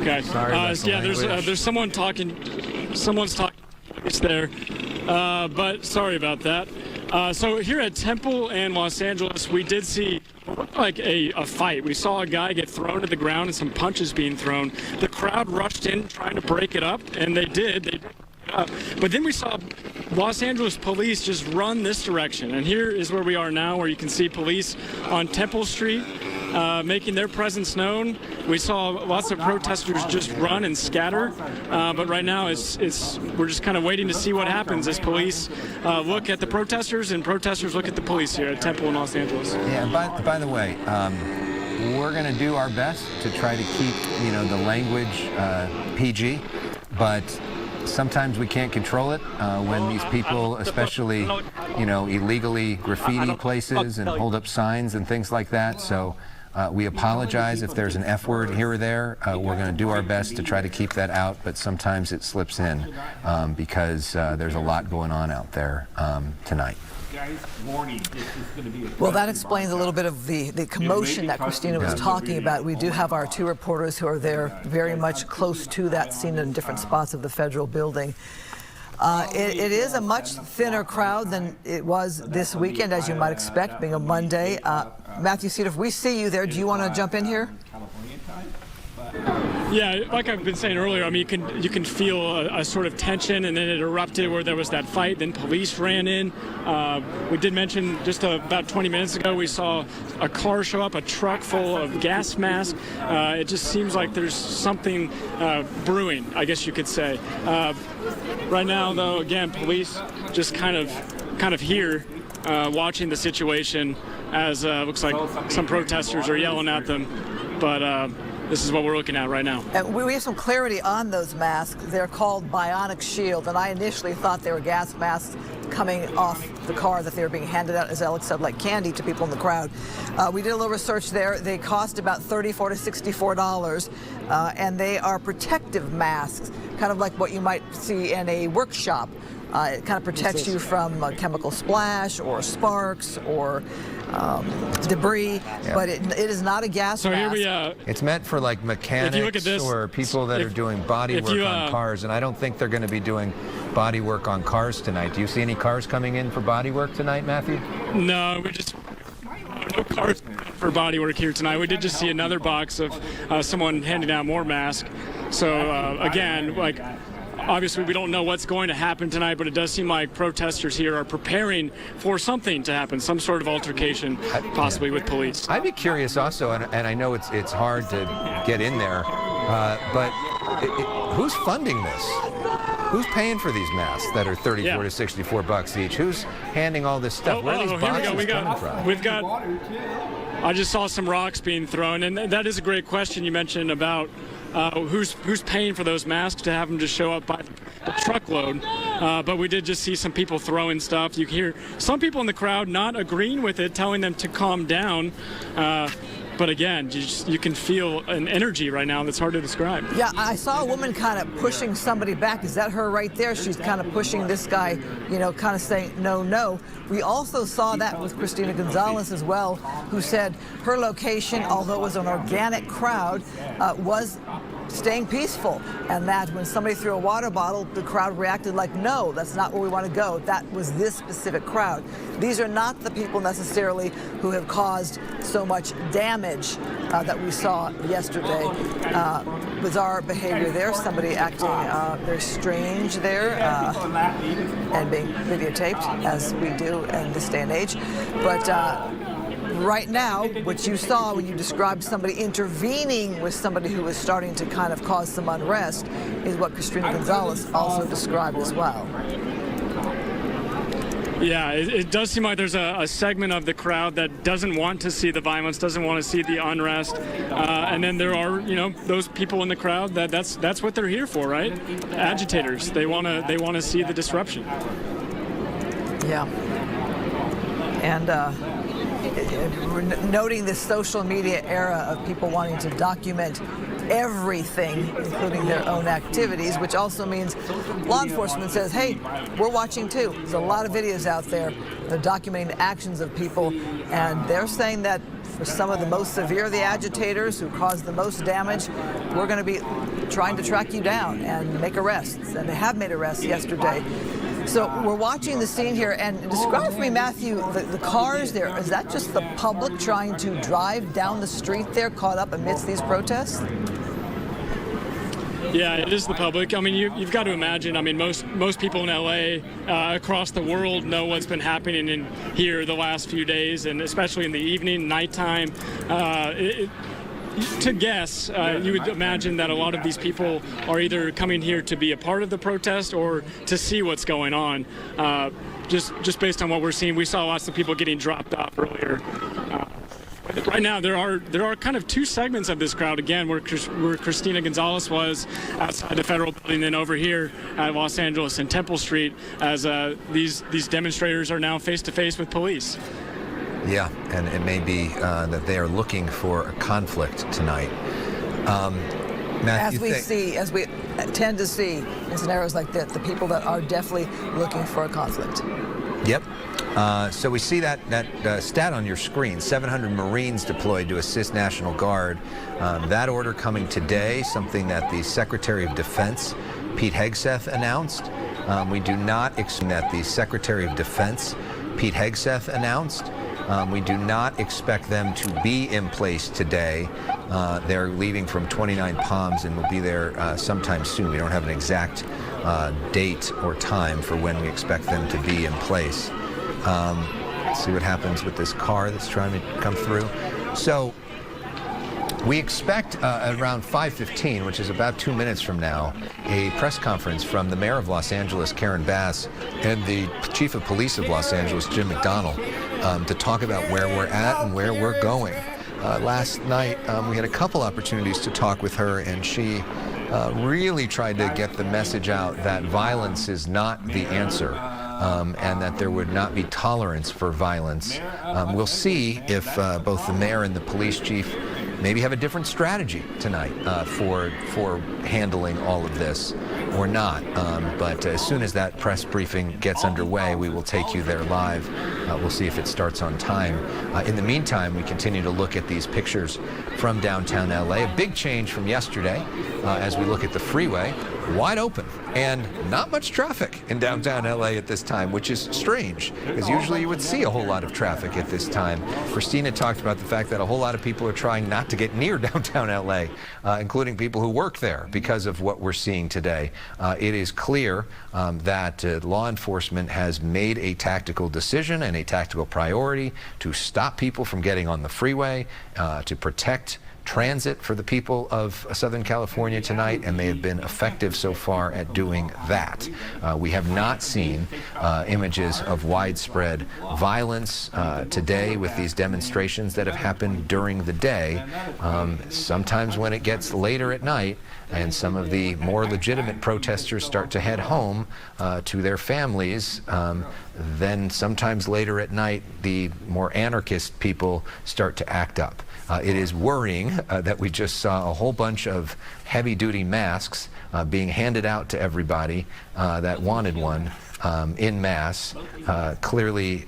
Okay. Yeah, there's someone talking. Someone's talking. It's there. But sorry about that. So here at Temple and Los Angeles, we did see like a fight. We saw a guy get thrown to the ground and some punches being thrown. The crowd rushed in trying to break it up, and they did. But then we saw Los Angeles police just run this direction. And here is where we are now, where you can see police on Temple Street making their presence known. We saw lots of protesters just run and scatter. But right now, we're just kind of waiting to see what happens as police look at the protesters and protesters look at the police here at Temple in Los Angeles. Yeah, by the way, we're going to do our best to try to keep, the language PG, but sometimes we can't control it when these people, especially, illegally graffiti places and hold up signs and things like that. So we apologize if there's an F word here or there. We're going to do our best to try to keep that out, but sometimes it slips in because there's a lot going on out there tonight. Well, that explains a little bit of the commotion that Christina was talking about. We do have our 2 reporters who are there very much close to that scene in different spots of the federal building. It is a much thinner crowd than it was this weekend, as you might expect, being a Monday. Matthew Cedar, if we see you there, do you want to jump in here? Yeah, like I've been saying earlier, I mean, you can feel a sort of tension, and then it erupted where there was that fight. Then police ran in. We did mention just about 20 minutes ago we saw a car show up, a truck full of gas masks. It just seems like there's something brewing, I guess you could say. Right now, though, again, police just kind of here watching the situation as looks like some protesters are yelling at them, but. This is what we're looking at right now. And we have some clarity on those masks. They're called bionic shield, and I initially thought they were gas masks coming off the car that they were being handed out, as Alex said, like candy to people in the crowd. We did a little research there. They cost about $34 to $64, and they are protective masks, kind of like what you might see in a workshop. It kind of protects you from chemical splash or sparks or debris, but it is not a gas mask. Here it's meant for like mechanics or people that are doing body work on cars, and I don't think they're going to be doing body work on cars tonight. Do you see any cars coming in for body work tonight, Matthew? No, no cars for body work here tonight. We did just see another box of someone handing out more masks. So again, obviously, we don't know what's going to happen tonight, but it does seem like protesters here are preparing for something to happen, some sort of altercation, possibly with police. I'd be curious also, and I know it's hard to get in there, but who's funding this? Who's paying for these masks that are $34 to $64 each? Who's handing all this stuff? Where are these boxes coming from? We've got. I just saw some rocks being thrown, and that is a great question you mentioned about who's paying for those masks to have them just show up by the truckload. But we did just see some people throwing stuff. You hear some people in the crowd not agreeing with it, telling them to calm down. But again, you can feel an energy right now that's hard to describe. Yeah, I saw a woman kind of pushing somebody back. Is that her right there? She's kind of pushing this guy, kind of saying, no, no. We also saw that with Christina Gonzalez as well, who said her location, although it was an organic crowd, was staying peaceful, and that when somebody threw a water bottle, the crowd reacted like, no, that's not where we want to go. That was this specific crowd. These are not the people necessarily who have caused so much damage that we saw yesterday. Bizarre behavior there, somebody acting very strange there and being videotaped, as we do in this day and age. But right now, what you saw when you described somebody intervening with somebody who was starting to kind of cause some unrest is what Christina Gonzalez also described as well. Yeah, it does seem like there's a segment of the crowd that doesn't want to see the violence, doesn't want to see the unrest, and then there are, those people in the crowd that's what they're here for, right? Agitators. They want to see the disruption. Yeah, and we're noting this social media era of people wanting to document everything, including their own activities, which also means law enforcement says, hey, we're watching too. There's a lot of videos out there. They're documenting the actions of people, and they're saying that for some of the most severe of the agitators who caused the most damage, we're going to be trying to track you down and make arrests. And they have made arrests yesterday. So we're watching the scene here, and describe for me, Matthew, the cars there. Is that just the public trying to drive down the street there, caught up amidst these protests? Yeah, it is the public. I mean, you've got to imagine, most people in LA, across the world, know what's been happening in here the last few days, and especially in the evening, nighttime. To guess, you would imagine that a lot of these people are either coming here to be a part of the protest or to see what's going on. Just based on what we're seeing, we saw lots of people getting dropped off earlier. Right now, there are kind of two segments of this crowd. Again, where Christina Gonzalez was outside the federal building, then over here at Los Angeles and Temple Street, as these demonstrators are now face to face with police. Yeah, and it may be that they are looking for a conflict tonight. Matthew, as we tend to see in scenarios like that, the people that are definitely looking for a conflict. Yep. So we see that stat on your screen, 700 Marines deployed to assist National Guard. That order coming today, something that the Secretary of Defense, Pete Hegseth, announced. We do not expect that the Secretary of Defense, Pete Hegseth, announced. We do not expect them to be in place today. They're leaving from 29 Palms and will be there sometime soon. We don't have an exact date or time for when we expect them to be in place. Let's see what happens with this car that's trying to come through. So we expect around 5:15, which is about 2 minutes from now, a press conference from the mayor of Los Angeles, Karen Bass, and the chief of police of Los Angeles, Jim McDonnell, to talk about where we're at and where we're going. Last night, we had a couple opportunities to talk with her, and she really tried to get the message out that violence is not the answer. And that there would not be tolerance for violence. We'll see if both the mayor and the police chief maybe have a different strategy tonight for handling all of this or not. But as soon as that press briefing gets underway, we will take you there live. We'll see if it starts on time. In the meantime, we continue to look at these pictures from downtown LA. A big change from yesterday as we look at the freeway. Wide open and not much traffic in downtown LA at this time, which is strange because usually you would see a whole lot of traffic at this time. Christina talked about the fact that a whole lot of people are trying not to get near downtown LA, including people who work there because of what we're seeing today. It is clear that law enforcement has made a tactical decision and a tactical priority to stop people from getting on the freeway, to protect transit for the people of Southern California tonight, and they have been effective so far at doing that. We have not seen images of widespread violence today with these demonstrations that have happened during the day. Sometimes when it gets later at night and some of the more legitimate protesters start to head home to their families, then sometimes later at night the more anarchist people start to act up. It is worrying that we just saw a whole bunch of heavy-duty masks being handed out to everybody that wanted one in mass. Clearly,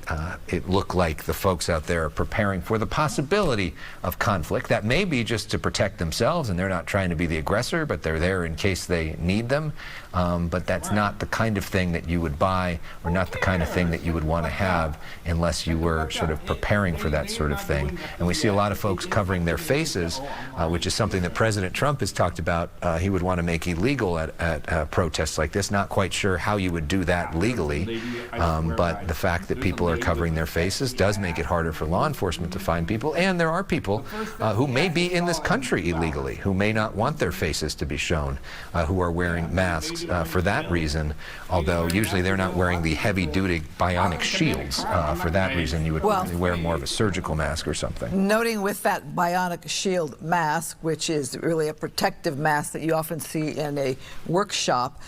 it looked like the folks out there are preparing for the possibility of conflict. That may be just to protect themselves, and they're not trying to be the aggressor, but they're there in case they need them. But that's not the kind of thing that you would buy, or not the kind of thing that you would want to have unless you were sort of preparing for that sort of thing. And we see a lot of folks covering their faces, which is something that President Trump has talked about he would want to make illegal at protests like this. Not quite sure how you would do that legally, but the fact that people are covering their faces does make it harder for law enforcement to find people. And there are people who may be in this country illegally, who may not want their faces to be shown, who are wearing masks for that reason, although usually they're not wearing the heavy-duty bionic shields. For that reason, you would wear more of a surgical mask or something. Noting with that bionic shield mask, which is really a protective mask that you often see in a workshop,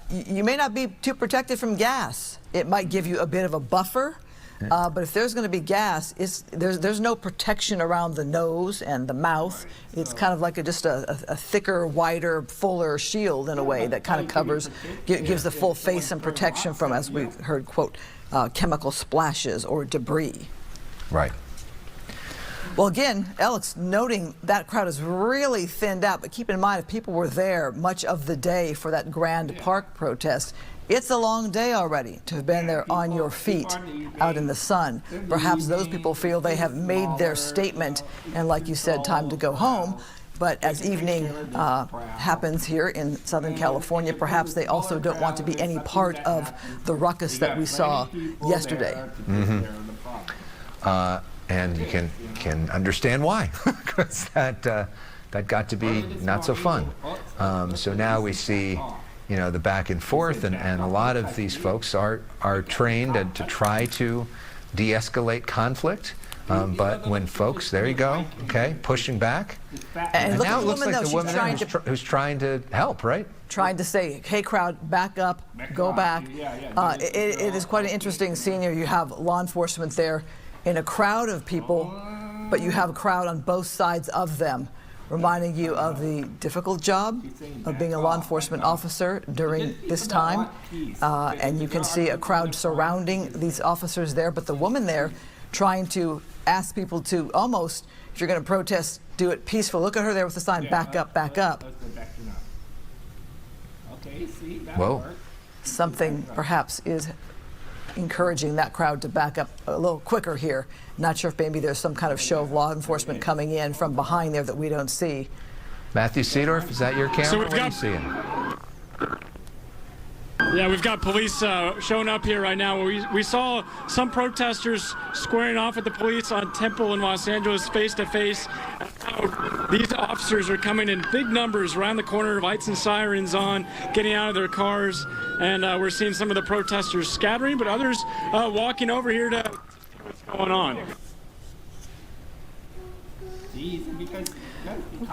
you may not be too protected from gas. It might give you a bit of a buffer. But if there's going to be gas, there's no protection around the nose and the mouth. It's kind of like just a thicker, wider, fuller shield in a way that kind of covers, gives the full face and protection from, as we heard, quote, chemical splashes or debris. Right. Well, again, Alex, noting that crowd is really thinned out, but keep in mind if people were there much of the day for that Grand Park protest, it's a long day already to have been there on your feet out in the sun. Perhaps those people feel they have made their statement and, like you said, time to go home. But as evening happens here in Southern California, perhaps they also don't want to be any part of the ruckus that we saw yesterday. Mm-hmm. And you can understand why, because that got to be not so fun. So now we see, you know, the back and forth, and a lot of these folks are trained to try to de-escalate conflict. But when folks, there you go, okay, pushing back. And now it looks like the woman who's trying to help, right? Trying to say, hey, crowd, back up, go back. It is quite an interesting scene here. You have law enforcement there in a crowd of people, but you have a crowd on both sides of them, reminding you of the difficult job of being a law enforcement officer during this time. And you can see a crowd surrounding these officers there, but the woman there trying to ask people to almost, if you're going to protest, do it peaceful. Look at her there with the sign, back up, back up. Okay, see, that Whoa. worked. Something perhaps is encouraging that crowd to back up a little quicker here. Not sure if maybe there's some kind of show of law enforcement coming in from behind there that we don't see. Matthew Seedorf, is that your camera? So we've what are you seeing? Yeah, we've got police showing up here right now. We saw some protesters squaring off with the police on Temple in Los Angeles face to face. These officers are coming in big numbers around the corner, lights and sirens on, getting out of their cars. And we're seeing some of the protesters scattering, but others walking over here to see what's going on.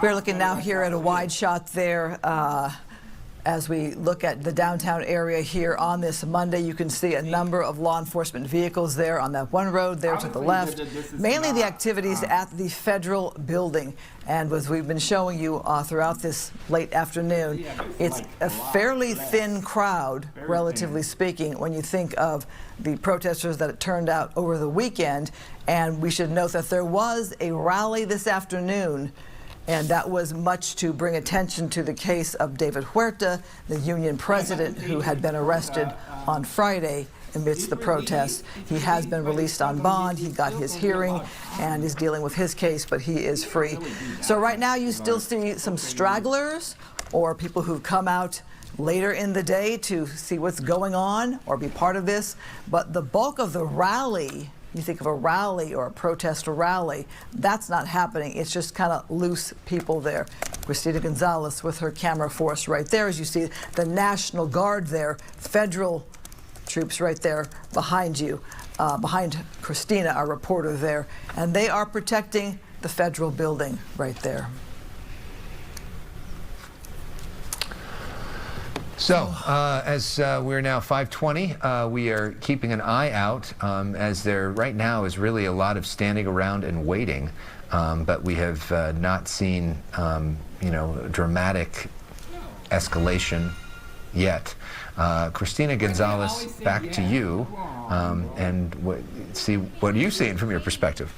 We're looking now here at a wide shot there. As we look at the downtown area here on this Monday, you can see a number of law enforcement vehicles there on that one road there to the left. Mainly the activities at the federal building. And as we've been showing you throughout this late afternoon, it's a fairly thin crowd, relatively speaking, when you think of the protesters that turned out over the weekend. And we should note that there was a rally this afternoon, and that was much to bring attention to the case of David Huerta, the union president who had been arrested on Friday amidst the protests. He has been released on bond. He got his hearing and is dealing with his case, but he is free. So right now you still see some stragglers or people who've come out later in the day to see what's going on or be part of this. But the bulk of the rally, you think of a rally or a protest rally, that's not happening. It's just kind of loose people there. Christina Gonzalez with her camera for us right there. As you see the National Guard there, federal troops right there behind you, behind Christina, our reporter there. And they are protecting the federal building right there. So, as we're now 5:20, we are keeping an eye out as there right now is really a lot of standing around and waiting, but we have not seen, dramatic escalation yet. Christina Gonzalez, back to you, and what are you seeing from your perspective?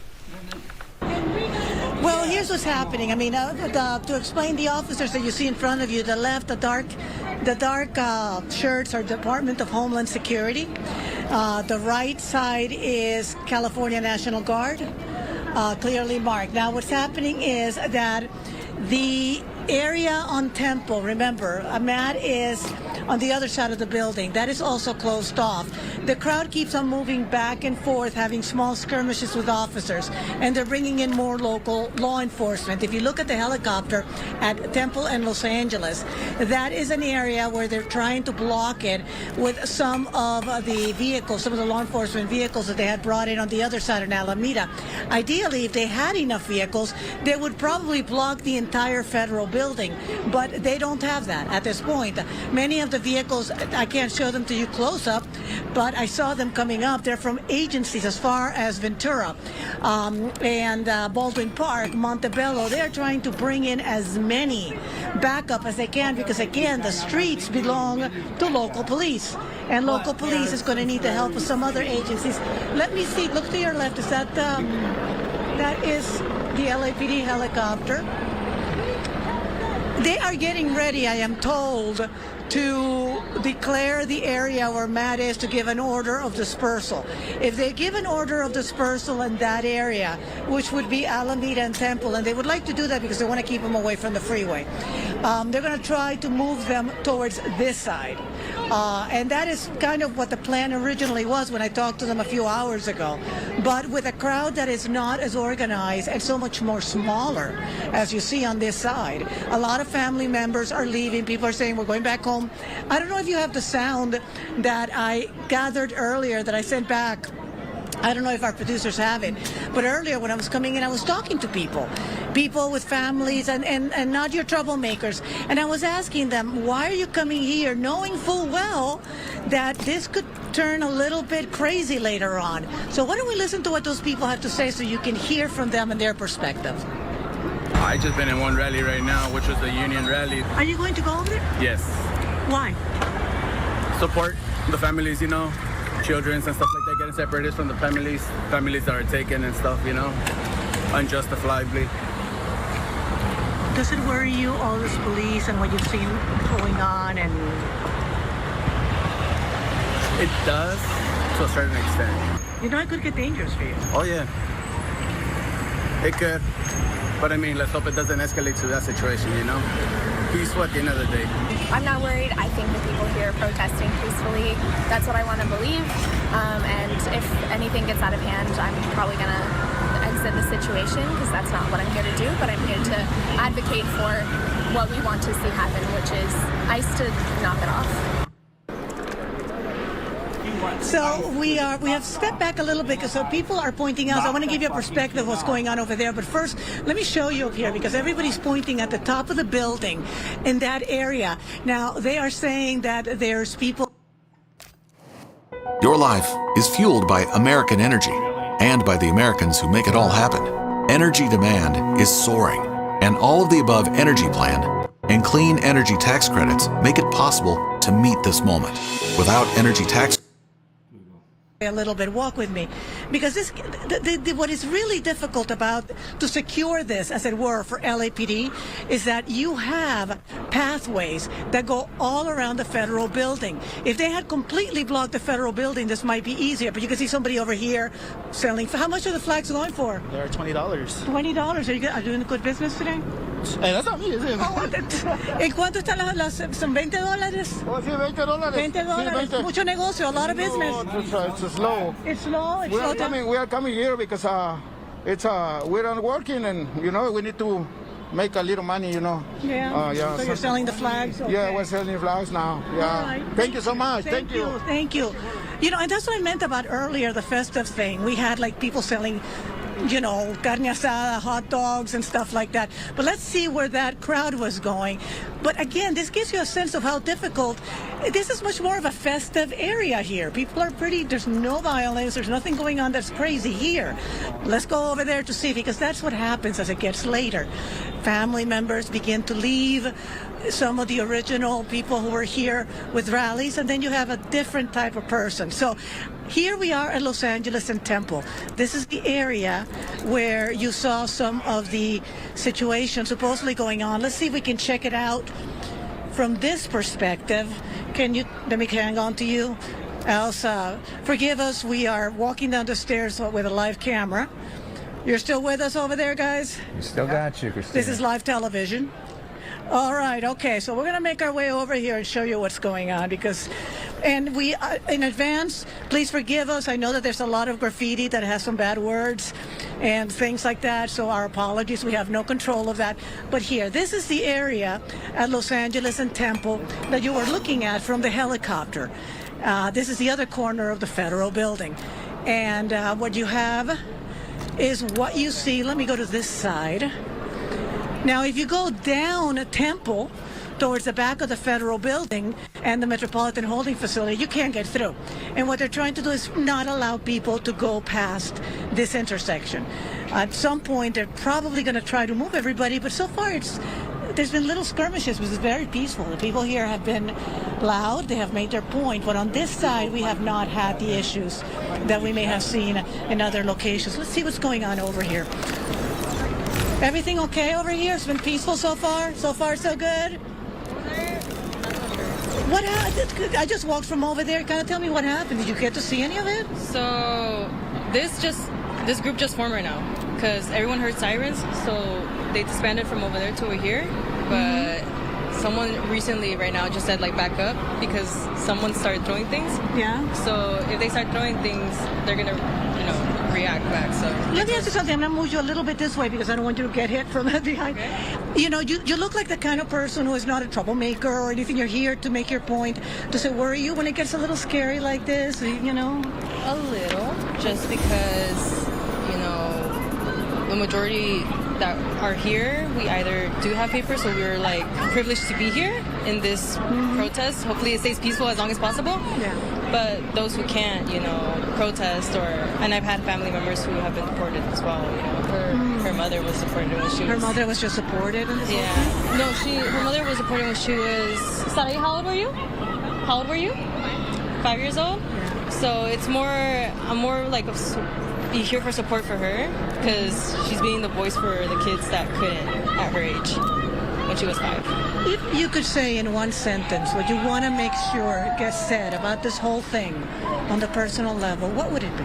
Well, here's what's happening. I mean, to explain the officers that you see in front of you, the left, the dark shirts are Department of Homeland Security. The right side is California National Guard, clearly marked. Now, what's happening is that the area on Temple, remember, Matt is on the other side of the building. That is also closed off. The crowd keeps on moving back and forth, having small skirmishes with officers, and they're bringing in more local law enforcement. If you look at the helicopter at Temple and Los Angeles, that is an area where they're trying to block it with some of the vehicles, some of the law enforcement vehicles that they had brought in on the other side of Alameda. Ideally, if they had enough vehicles, they would probably block the entire federal building, but they don't have that at this point. Many of the vehicles, I can't show them to you close up, but I saw them coming up. They're from agencies as far as Ventura and Baldwin Park, Montebello. They're trying to bring in as many backup as they can because, again, the streets belong to local police, and local police is going to need the help of some other agencies. Let me see. Look to your left. Is that that is the LAPD helicopter? They are getting ready, I am told, to declare the area where Matt is to give an order of dispersal. If they give an order of dispersal in that area, which would be Alameda and Temple, and they would like to do that because they want to keep them away from the freeway, they're going to try to move them towards this side. And that is kind of what the plan originally was when I talked to them a few hours ago. But with a crowd that is not as organized and so much more smaller, as you see on this side, a lot of family members are leaving. People are saying, we're going back home. I don't know if you have the sound that I gathered earlier that I sent back I don't know if our producers have it, but earlier when I was coming in, I was talking to people with families and not your troublemakers. And I was asking them, why are you coming here knowing full well that this could turn a little bit crazy later on? So why don't we listen to what those people have to say so you can hear from them and their perspective. I just been in one rally right now, which was the union rally. Are you going to go over there? Yes. Why? Support the families, you know, children and stuff like that, getting separated from the families that are taken and stuff, you know, unjustifiably. Does it worry you, all this police and what you've seen going on? And it does, to a certain extent. You know, it could get dangerous for you. Oh yeah, it could. But I mean, let's hope it doesn't escalate to that situation, you know? Peaceful at the end of the day. I'm not worried. I think the people here are protesting peacefully. That's what I want to believe. And if anything gets out of hand, I'm probably going to exit the situation because that's not what I'm here to do. But I'm here to advocate for what we want to see happen, which is ICE to knock it off. So we have stepped back a little bit because so people are pointing out. I want to give you a perspective of what's going on over there. But first, let me show you up here because everybody's pointing at the top of the building in that area. Now, they are saying that there's people. Your life is fueled by American energy and by the Americans who make it all happen. Energy demand is soaring, and all of the above energy plan and clean energy tax credits make it possible to meet this moment. Without energy tax A little bit, walk with me, because this, what is really difficult about to secure this, as it were, for LAPD, is that you have pathways that go all around the federal building. If they had completely blocked the federal building, this might be easier. But you can see somebody over here selling. How much are the flags going for? They're $20. $20. Are you doing good business today? Hey, that's not me, is it? ¿En cuánto están son $20? Oh, sí, $20. $20. Sí, 20. Mucho negocio, a lot of business. It's slow. It's slow. It's We are coming here because we're not working, and you know we need to make a little money, you know. Yeah. Yeah. So you're selling the flags? Okay. Yeah, we're selling flags now. Yeah. Right. Thank you so much. Thank you. Thank you. You know, and that's what I meant about earlier, the festive thing. We had like people selling, you know, carne asada, hot dogs and stuff like that. But let's see where that crowd was going. But again, this gives you a sense of how difficult. This is much more of a festive area here. People are there's no violence. There's nothing going on that's crazy here. Let's go over there to see, because that's what happens as it gets later. Family members begin to leave. Some of the original people who were here with rallies, and then you have a different type of person. So here we are at Los Angeles and Temple. This is the area where you saw some of the situations supposedly going on. Let's see if we can check it out from this perspective. Let me hang on to you. Elsa, forgive us. We are walking down the stairs with a live camera. You're still with us over there, guys? We still got you, Christina. This is live television. All right, okay, so we're going to make our way over here and show you what's going on, and we, in advance, please forgive us. I know that there's a lot of graffiti that has some bad words and things like that, so our apologies. We have no control of that. But here, this is the area at Los Angeles and Temple that you were looking at from the helicopter. This is the other corner of the federal building. And what you have is what you see. Let me go to this side. Now, if you go down a Temple towards the back of the federal building and the Metropolitan Holding Facility, you can't get through. And what they're trying to do is not allow people to go past this intersection. At some point, they're probably going to try to move everybody, but so far there's been little skirmishes, which is very peaceful. The people here have been loud. They have made their point. But on this side, we have not had the issues that we may have seen in other locations. Let's see what's going on over here. Everything okay over here? It's been peaceful so far? So far, so good? What happened? I just walked from over there. Kind of tell me what happened. Did you get to see any of it? So this group just formed right now because everyone heard sirens, so they disbanded from over there to over here. But someone recently right now just said like back up because someone started throwing things. Yeah. So if they start throwing things, they're gonna react back. So let me ask you something. I'm gonna move you a little bit this way because I don't want you to get hit from behind. Okay. You know, you look like the kind of person who is not a troublemaker or anything. You're here to make your point. Does it worry you when it gets a little scary like this? You know. A little, just because, you know, the majority that are here, we either do have papers, so we're like privileged to be here in this protest. Hopefully it stays peaceful as long as possible. Yeah. But those who can't, you know, protest and I've had family members who have been deported as well. You know, her mother was deported when she was. Her mother was just deported. In this Yeah. No, her mother was deported when she was. Sarai, how old were you? How old were you? 5 years old. Yeah. So it's more. I'm more like be here for support for her because she's being the voice for the kids that couldn't at her age when she was 5. If you could say in one sentence what you want to make sure gets said about this whole thing on the personal level, what would it be?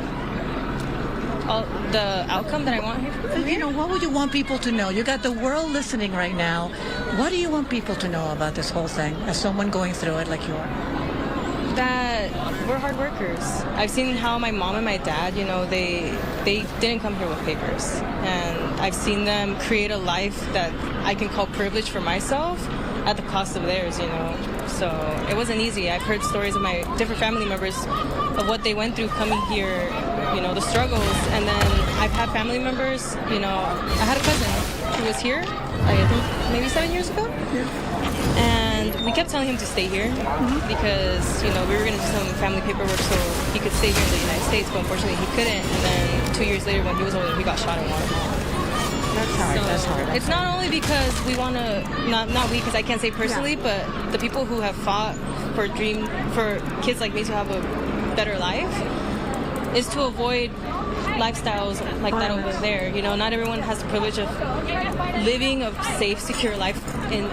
The outcome that I want here. You know, what would you want people to know? You got the world listening right now. What do you want people to know about this whole thing as someone going through it like you are? That we're hard workers. I've seen how my mom and my dad, you know, they didn't come here with papers. And I've seen them create a life that I can call privilege for myself at the cost of theirs, you know. So it wasn't easy. I've heard stories of my different family members of what they went through coming here, you know, the struggles. And then I've had family members, you know, I had a cousin who was here, I think maybe 7 years ago. Yeah. And we kept telling him to stay here because, you know, we were going to do some family paperwork so he could stay here in the United States, but unfortunately he couldn't. And then 2 years later when he was older, he got shot in Guatemala. That's hard, So that's hard. it's not only because we want to, not we, because I can't say personally, but the people who have fought for kids like me to have a better life is to avoid lifestyles like that over there. You know, not everyone has the privilege of living a safe, secure life in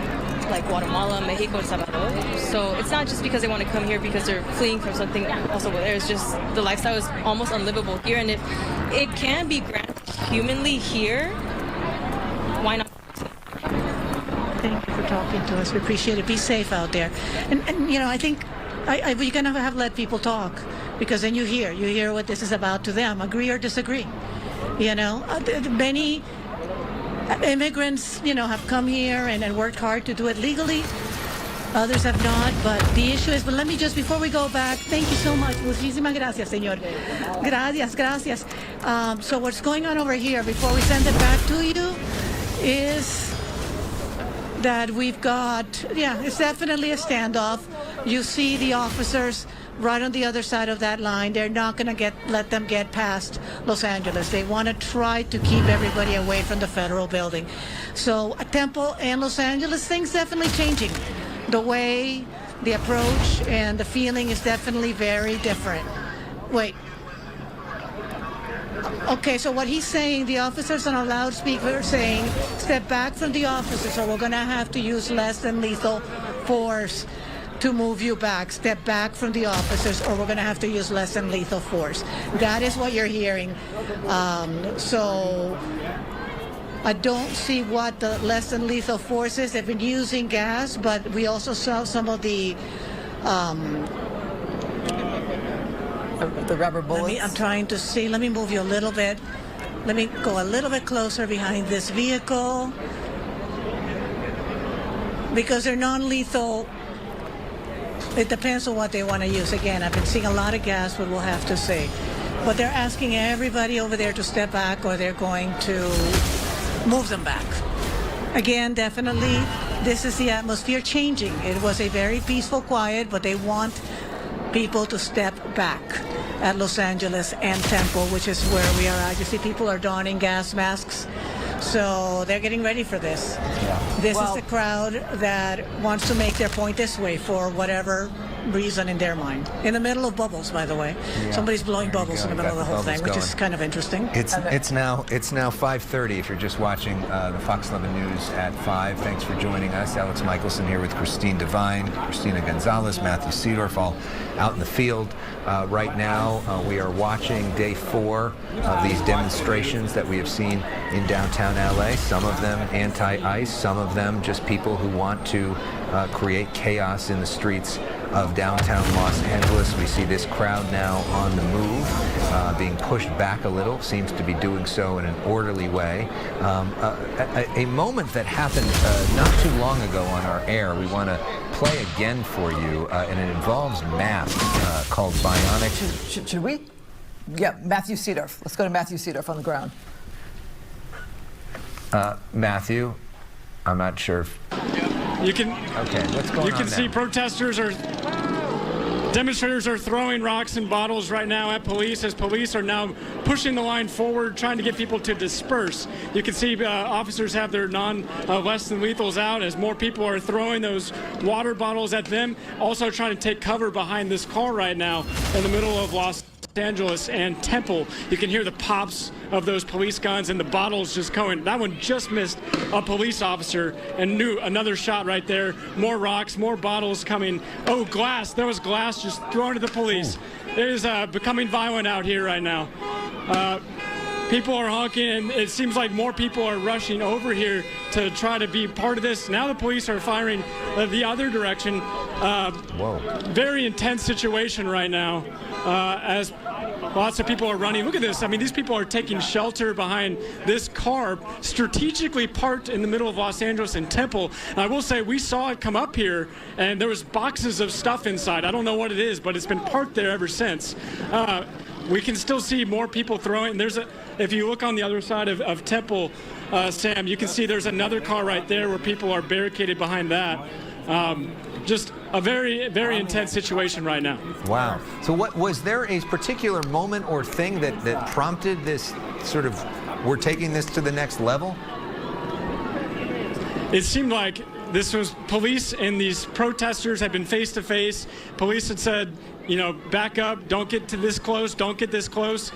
like Guatemala, Mexico, El Salvador. So it's not just because they want to come here because they're fleeing from something else over there. It's just the lifestyle is almost unlivable here. And if it can be granted humanly here, why not? Thank you for talking to us. We appreciate it. Be safe out there. And you know, I think we're going to have let people talk because then you hear what this is about to them, agree or disagree. You know, many immigrants, you know, have come here and worked hard to do it legally. Others have not, but the issue is, but let me just, before we go back, thank you so much. Muchísimas gracias, señor. Gracias. So what's going on over here, before we send it back to you, is that we've got, it's definitely a standoff. You see the officers right on the other side of that line. They're not going to let them get past Los Angeles. They want to try to keep everybody away from the federal building. So Temple and Los Angeles, things definitely changing. The way, the approach, and the feeling is definitely very different. Wait. Okay, so what he's saying, the officers on a loudspeaker are saying, step back from the officers or we're going to have to use less than lethal force to move you back. Step back from the officers or we're going to have to use less than lethal force. That is what you're hearing. So I don't see what the less than lethal force is. They've been using gas, but we also saw some of the rubber bullets. I'm trying to see. Let me move you a little bit. Let me go a little bit closer behind this vehicle. Because they're non-lethal. It depends on what they want to use. Again, I've been seeing a lot of gas, but we'll have to see. But they're asking everybody over there to step back or they're going to move them back. Again, definitely, this is the atmosphere changing. It was a very peaceful, quiet, but they want people to step back at Los Angeles and Temple, which is where we are at. You see people are donning gas masks. So they're getting ready for this. This is the crowd that wants to make their point this way for whatever reason in their mind. In the middle of bubbles, by the way. Somebody's blowing bubbles in the middle of the whole thing, which is kind of interesting. It's now 5:30 if you're just watching the Fox 11 News at 5. Thanks for joining us. Alex Michelson here with Christine Devine, Christina Gonzalez, Matthew Seedorf, all out in the field. Right now, we are watching day 4 of these demonstrations that we have seen in downtown LA. Some of them anti-ICE, some of them just people who want to create chaos in the streets of downtown Los Angeles. We see this crowd now on the move, being pushed back a little, seems to be doing so in an orderly way. A moment that happened not too long ago on our air, we want to play again for you, and it involves math called Bionic. Should we? Yeah, Matthew Seedorf. Let's go to Matthew Seedorf on the ground. Matthew, I'm not sure if... You can. Okay, what's going on You can see now? demonstrators are throwing rocks and bottles right now at police as police are now pushing the line forward, trying to get people to disperse. You can see officers have their less than lethals out as more people are throwing those water bottles at them, also trying to take cover behind this car right now in the middle of Los Angeles and Temple. You can hear the pops of those police guns and the bottles just going. That one just missed a police officer and another shot right there. More rocks, more bottles coming. Oh, glass. There was glass just thrown at the police. It is becoming violent out here right now. People are honking, and it seems like more people are rushing over here to try to be part of this. Now the police are firing the other direction. Whoa. Very intense situation right now as lots of people are running. Look at this. I mean, these people are taking shelter behind this car strategically parked in the middle of Los Angeles and Temple. And I will say we saw it come up here, and there was boxes of stuff inside. I don't know what it is, but it's been parked there ever since. We can still see more people throwing. If you look on the other side of Temple, Sam, you can see there's another car right there where people are barricaded behind that. Just a very, very intense situation right now. Wow. So was there a particular moment or thing that prompted this sort of, we're taking this to the next level? It seemed like this was police and these protesters had been face to face. Police had said, back up, don't get to this close, don't get this close.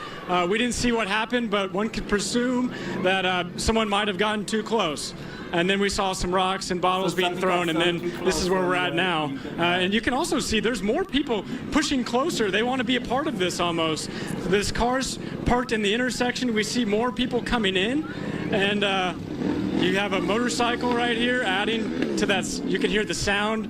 We didn't see what happened, but one could presume that someone might have gotten too close. And then we saw some rocks and bottles being thrown, and then this is where we're at now. And you can also see there's more people pushing closer. They want to be a part of this almost. This car's parked in the intersection. We see more people coming in, and you have a motorcycle right here adding to that. You can hear the sound.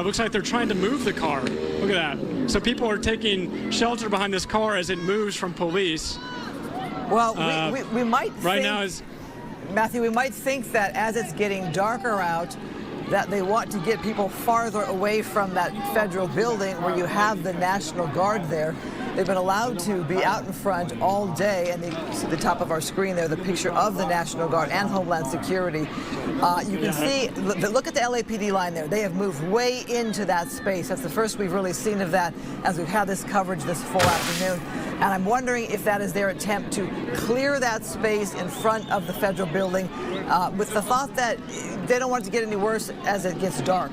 Looks like they're trying to move the car. Look at that. So people are taking shelter behind this car as it moves from police. Well, we might right think, now is Matthew, we might think that as it's getting darker out, that they want to get people farther away from that federal building where you have the National Guard there. They've been allowed to be out in front all day, and you see the top of our screen there, the picture of the National Guard and Homeland Security. You can see, look at the LAPD line there. They have moved way into that space. That's the first we've really seen of that as we've had this coverage this full afternoon. And I'm wondering if that is their attempt to clear that space in front of the federal building with the thought that they don't want it to get any worse as it gets dark.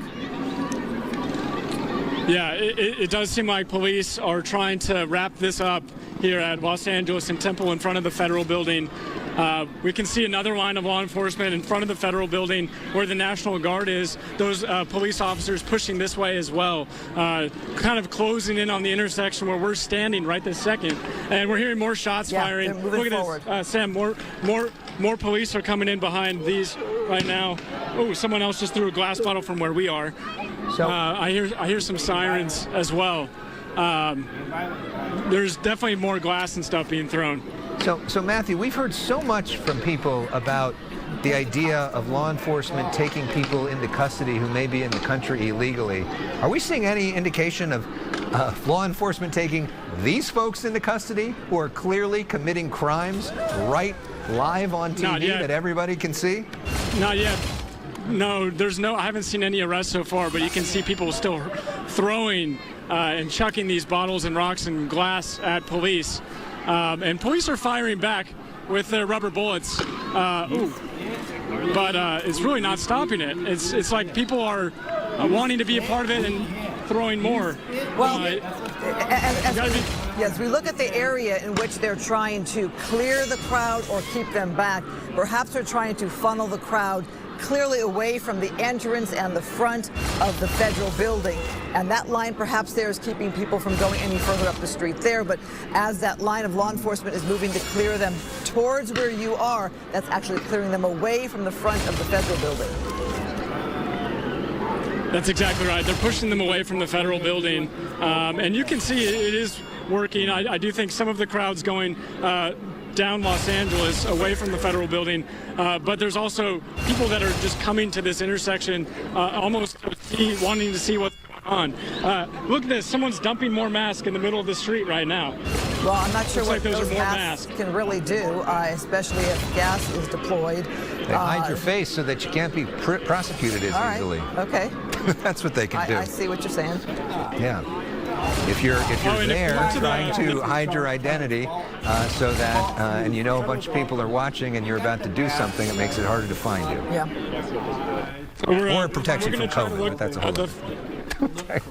Yeah, it does seem like police are trying to wrap this up here at Los Angeles and Temple in front of the federal building. We can see another line of law enforcement in front of the federal building where the National Guard is. Those police officers pushing this way as well, kind of closing in on the intersection where we're standing right this second. And we're hearing more shots firing. Look at this, Sam, more police are coming in behind these right now. Oh, someone else just threw a glass bottle from where we are. So I hear some sirens as well. There's definitely more glass and stuff being thrown. So Matthew, we've heard so much from people about the idea of law enforcement taking people into custody who may be in the country illegally. Are we seeing any indication of law enforcement taking these folks into custody who are clearly committing crimes right live on TV that everybody can see? Not yet. No, I haven't seen any arrests so far, but you can see people still throwing and chucking these bottles and rocks and glass at police. And police are firing back with their rubber bullets. But it's really not stopping it. It's like people are wanting to be a part of it and throwing more. Well, as we look at the area in which they're trying to clear the crowd or keep them back, perhaps they're trying to funnel the crowd clearly away from the entrance and the front of the federal building. And that line perhaps there is keeping people from going any further up the street there. But as that line of law enforcement is moving to clear them towards where you are, that's actually clearing them away from the front of the federal building. That's exactly right. They're pushing them away from the federal building. And you can see it is working. I do think some of the crowd's going down Los Angeles away from the federal building, but there's also people that are just coming to this intersection almost wanting to see what's going on. Look at this, someone's dumping more masks in the middle of the street right now. Well, I'm not sure what Looks like those masks can really do, especially if gas is deployed. They hide your face so that you can't be prosecuted as easily. Okay. That's what they can do. I see what you're saying. Yeah. If you're there trying to hide your identity so that, and you know a bunch of people are watching and you're about to do something, it makes it harder to find you. Yeah. Or it protects you from COVID, but that's a whole other.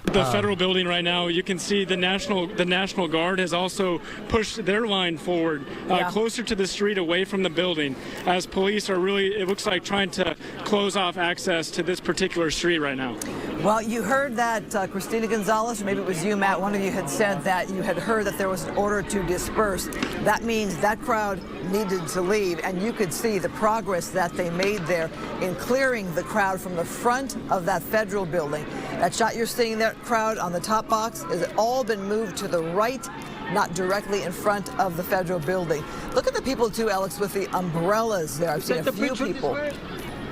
The federal building right now, you can see the National Guard has also pushed their line forward closer to the street, away from the building, as police are really, it looks like, trying to close off access to this particular street right now. Well, you heard that Christina Gonzalez, or maybe it was you, Matt, one of you had said that you had heard that there was an order to disperse. That means that crowd needed to leave, and you could see the progress that they made there in clearing the crowd from the front of that federal building. That shot you're seeing there, crowd on the top box, has all been moved to the right, not directly in front of the federal building. Look at the people too, Alex, with the umbrellas there. I've seen a few people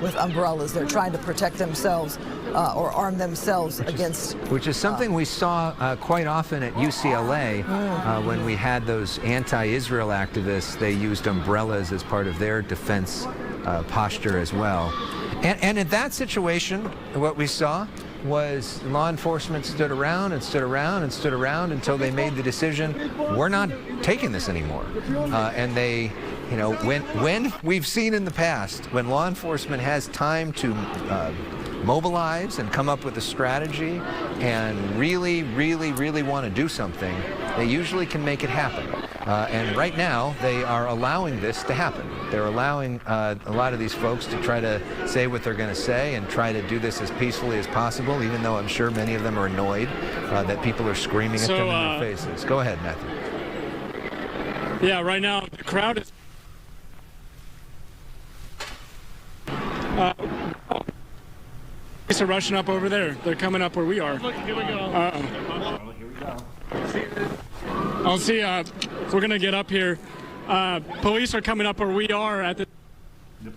with umbrellas. They're trying to protect themselves or arm themselves against. Which is something we saw quite often at UCLA when we had those anti-Israel activists. They used umbrellas as part of their defense posture as well. And in that situation, what we saw was law enforcement stood around and stood around and stood around until they made the decision, we're not taking this anymore. And they, you know, when we've seen in the past, when law enforcement has time to mobilize and come up with a strategy and really want to do something, they usually can make it happen. And right now, they are allowing this to happen. They're allowing a lot of these folks to try to say what they're going to say and try to do this as peacefully as possible, even though I'm sure many of them are annoyed that people are screaming at them in their faces. Go ahead, Matthew. Yeah, right now, the crowd is... Police are rushing up over there. They're coming up where we are. Look, here we go. Here we go. I'll see. We're going to get up here. Police are coming up where we are at the... I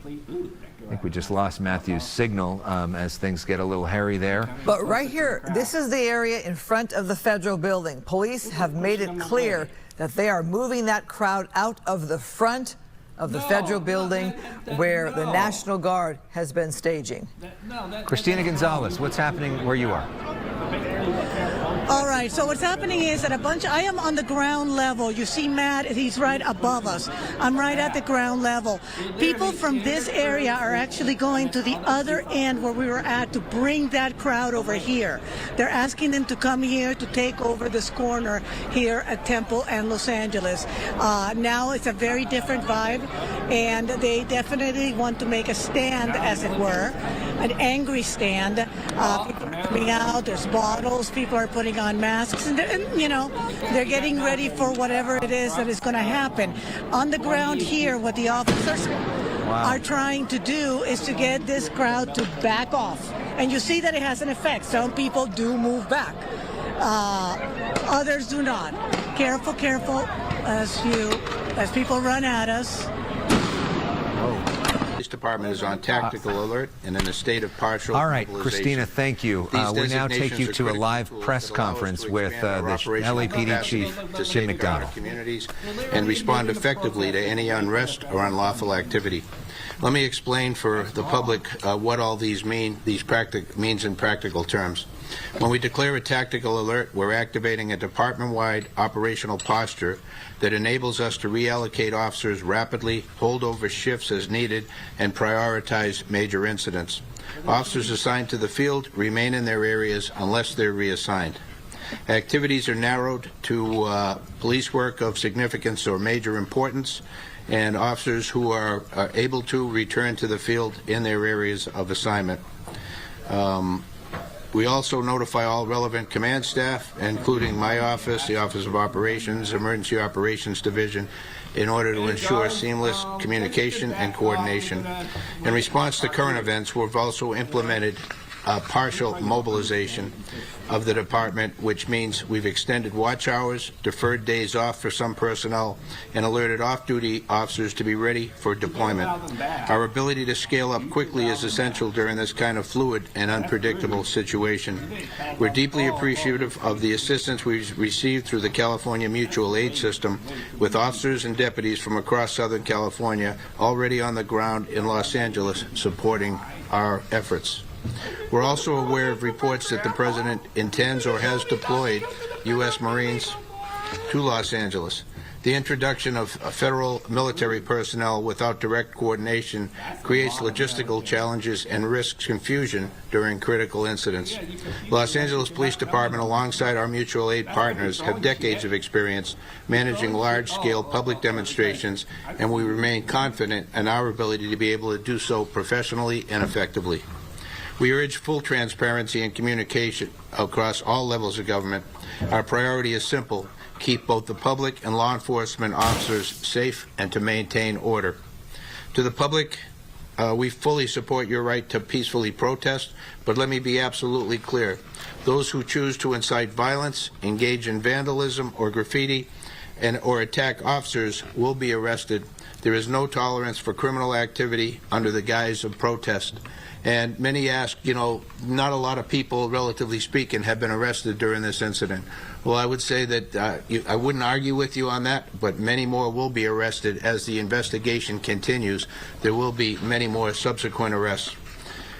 think we just lost Matthew's signal as things get a little hairy there. But right here, this is the area in front of the federal building. Police have made it clear that they are moving that crowd out of the front of the federal building where the National Guard has been staging. Christina Gonzalez, what's happening where you are? All right, so what's happening is that I am on the ground level. You see Matt, he's right above us. I'm right at the ground level. People from this area are actually going to the other end where we were at to bring that crowd over here. They're asking them to come here to take over this corner here at Temple and Los Angeles. Now it's a very different vibe, and they definitely want to make a stand, as it were, an angry stand. People are coming out, there's bottles, people are putting on masks, and you know, they're getting ready for whatever it is that is going to happen. On the ground here, what the officers are trying to do is to get this crowd to back off. And you see that it has an effect. Some people do move back. Others do not. Careful, careful as people run at us. Police Department is on tactical alert and in a state of partial All right, mobilization. Christina, thank you. We now take you to a live press conference with the LAPD Chief, Jim McDonald. Communities and respond effectively to any unrest or unlawful activity. Let me explain for the public what all these means in practical terms. When we declare a tactical alert, we're activating a department-wide operational posture that enables us to reallocate officers rapidly, hold over shifts as needed, and prioritize major incidents. Officers assigned to the field remain in their areas unless they're reassigned. Activities are narrowed to police work of significance or major importance, and officers who are able to return to the field in their areas of assignment. We also notify all relevant command staff, including my office, the Office of Operations, Emergency Operations Division, in order to ensure seamless communication and coordination. In response to current events, we've also implemented partial mobilization of the department, which means we've extended watch hours, deferred days off for some personnel, and alerted off-duty officers to be ready for deployment. Our ability to scale up quickly is essential during this kind of fluid and unpredictable situation. We're deeply appreciative of the assistance we've received through the California Mutual Aid System, with officers and deputies from across Southern California already on the ground in Los Angeles supporting our efforts. We're also aware of reports that the President intends or has deployed U.S. Marines to Los Angeles. The introduction of federal military personnel without direct coordination creates logistical challenges and risks confusion during critical incidents. Los Angeles Police Department, alongside our mutual aid partners, have decades of experience managing large-scale public demonstrations, and we remain confident in our ability to be able to do so professionally and effectively. We urge full transparency and communication across all levels of government. Our priority is simple: keep both the public and law enforcement officers safe and to maintain order. To the public, we fully support your right to peacefully protest, but let me be absolutely clear. Those who choose to incite violence, engage in vandalism or graffiti, or attack officers will be arrested. There is no tolerance for criminal activity under the guise of protest. And many ask, you know, not a lot of people, relatively speaking, have been arrested during this incident. Well, I would say that I wouldn't argue with you on that, but many more will be arrested as the investigation continues. There will be many more subsequent arrests.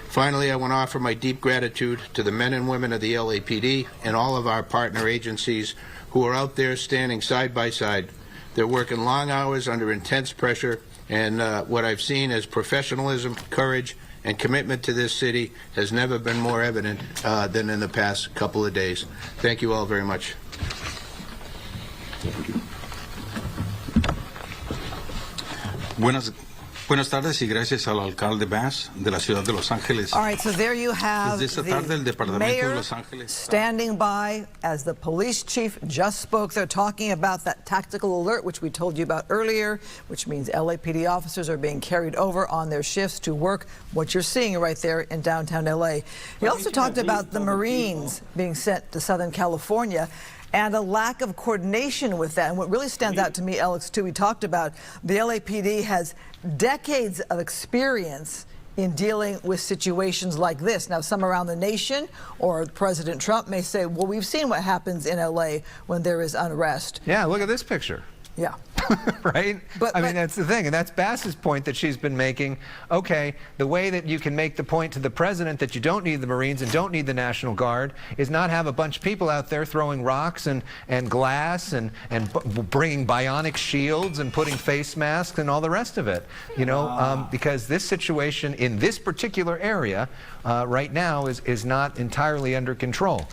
Finally, I want to offer my deep gratitude to the men and women of the LAPD and all of our partner agencies who are out there standing side by side. They're working long hours under intense pressure, and what I've seen is professionalism, courage, and commitment to this city has never been more evident than in the past couple of days. Thank you all very much. Buenas tardes y gracias al alcalde Bass de la ciudad de Los Ángeles. All right, so there you have Desde esta tarde, el the departamento de mayor Los Ángeles standing by as the police chief just spoke. They're talking about that tactical alert, which we told you about earlier, which means LAPD officers are being carried over on their shifts to work, what you're seeing right there in downtown LA. He also talked about the Marines being sent to Southern California and a lack of coordination with that. And what really stands out to me, Alex, too, we talked about the LAPD has decades of experience in dealing with situations like this. Now, some around the nation or President Trump may say, well, we've seen what happens in LA when there is unrest. Yeah, look at this picture. Yeah. Right? I mean, that's the thing, and that's Bass's point that she's been making. Okay, the way that you can make the point to the president that you don't need the Marines and don't need the National Guard is not have a bunch of people out there throwing rocks and glass and bringing bionic shields and putting face masks and all the rest of it. You know, because this situation in this particular area right now is not entirely under control.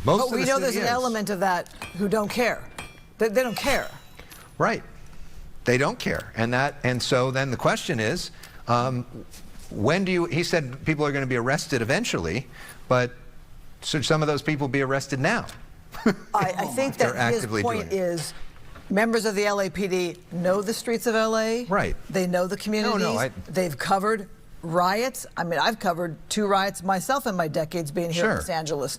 But we know there's an element of that who don't care. They don't care. Right. They don't care. And so then the question is, when do you, he said people are going to be arrested eventually, but should some of those people be arrested now? I think that his point is members of the LAPD know the streets of LA. Right. They know the communities. They've covered riots. I mean, I've covered 2 riots myself in my decades being here in Los Angeles.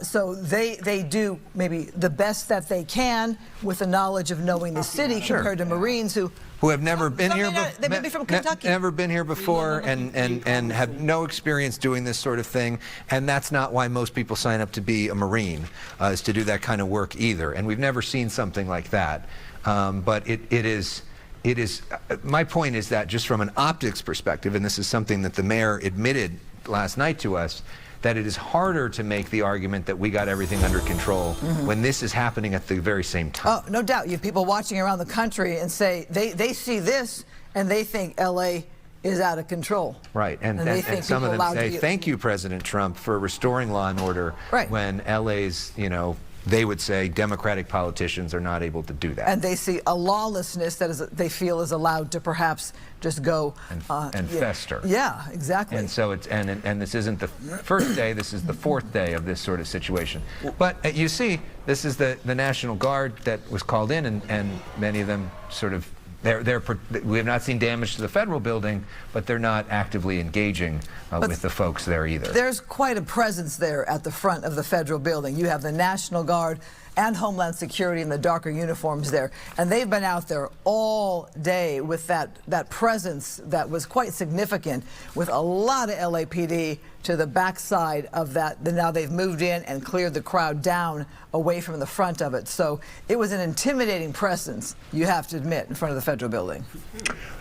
So they do maybe the best that they can with the knowledge of knowing the city compared to Marines who have never been here. They may be from Kentucky. Never been here before and have no experience doing this sort of thing. And that's not why most people sign up to be a Marine, is to do that kind of work either. And we've never seen something like that. But it is, my point is that just from an optics perspective, and this is something that the mayor admitted last night to us, that it is harder to make the argument that we got everything under control when this is happening at the very same time. Oh, no doubt. You have people watching around the country and say they see this and they think LA is out of control. Right, and some of them say, thank you, President Trump, for restoring law and order when LA's, you know, they would say Democratic politicians are not able to do that. And they see a lawlessness that they feel is allowed to perhaps just go and fester. Yeah, exactly. And so it's and this isn't the first day, this is the 4th day of this sort of situation. But you see, this is the National Guard that was called in, and many of them sort of we have not seen damage to the federal building, but they're not actively engaging with the folks there either. There's quite a presence there at the front of the federal building. You have the National Guard and Homeland Security in the darker uniforms there, and they've been out there all day with that presence that was quite significant, with a lot of LAPD to the backside of that. Now they've moved in and cleared the crowd down away from the front of it. So it was an intimidating presence, you have to admit, in front of the federal building.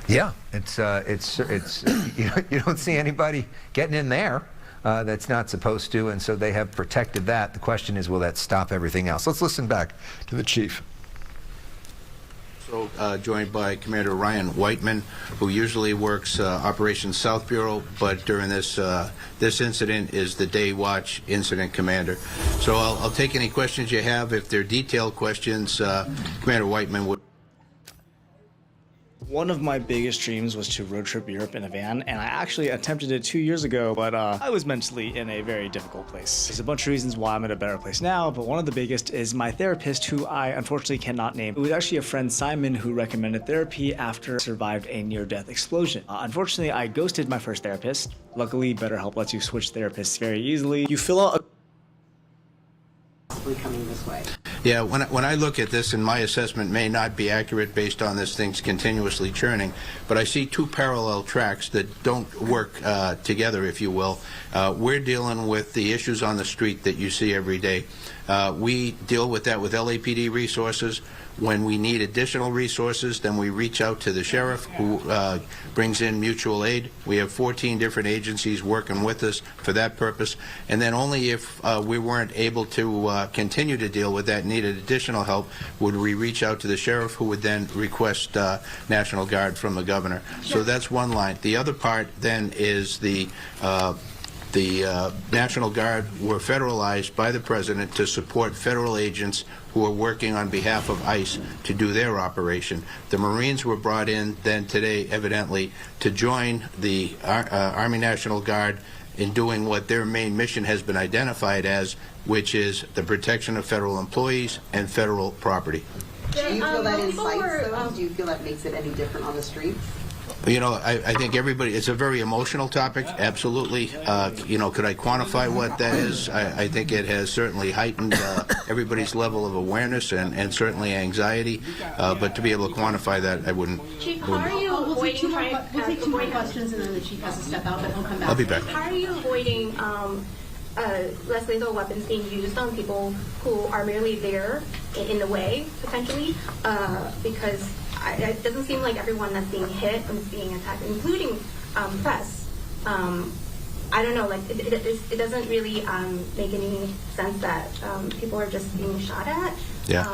Yeah, it's you don't see anybody getting in there. That's not supposed to, and so they have protected that. The question is, will that stop everything else? Let's listen back to the chief. So joined by Commander Ryan Whiteman, who usually works Operations South Bureau, but during this incident is the day watch incident commander. So I'll take any questions you have. If they're detailed questions, Commander Whiteman would. One of my biggest dreams was to road trip Europe in a van, and I actually attempted it 2 years ago, but I was mentally in a very difficult place. There's a bunch of reasons why I'm in a better place now, but one of the biggest is my therapist, who I unfortunately cannot name. It was actually a friend, Simon, who recommended therapy after I survived a near-death explosion. Unfortunately, I ghosted my first therapist. Luckily, BetterHelp lets you switch therapists very easily. You fill out a coming this way. Yeah, when I look at this, and my assessment may not be accurate based on this thing's continuously churning, but I see two parallel tracks that don't work together, if you will. We're dealing with the issues on the street that you see every day. We deal with that with LAPD resources. When we need additional resources, then we reach out to the sheriff, who brings in mutual aid. We have 14 different agencies working with us for that purpose. And then only if we weren't able to continue to deal with that, needed additional help, would we reach out to the sheriff, who would then request National Guard from the governor. So that's one line. The other part then is the National Guard were federalized by the president to support federal agents who are working on behalf of ICE to do their operation. The Marines were brought in then today, evidently, to join the Army National Guard in doing what their main mission has been identified as, which is the protection of federal employees and federal property. Do you feel that incites, though? Do you feel that makes it any different on the streets? You know, I think everybody, it's a very emotional topic, absolutely. You know, could I quantify what that is? I think it has certainly heightened everybody's level of awareness and certainly anxiety, but to be able to quantify that, I wouldn't. Chief, how are you avoiding... We'll take two more questions and then the chief has to step out, but he'll come back. I'll be back. How are you avoiding less lethal weapons being used on people who are merely there in the way, potentially, because it doesn't seem like everyone that's being hit and being attacked, including press. I don't know, like it doesn't really make any sense that people are just being shot at. Yeah.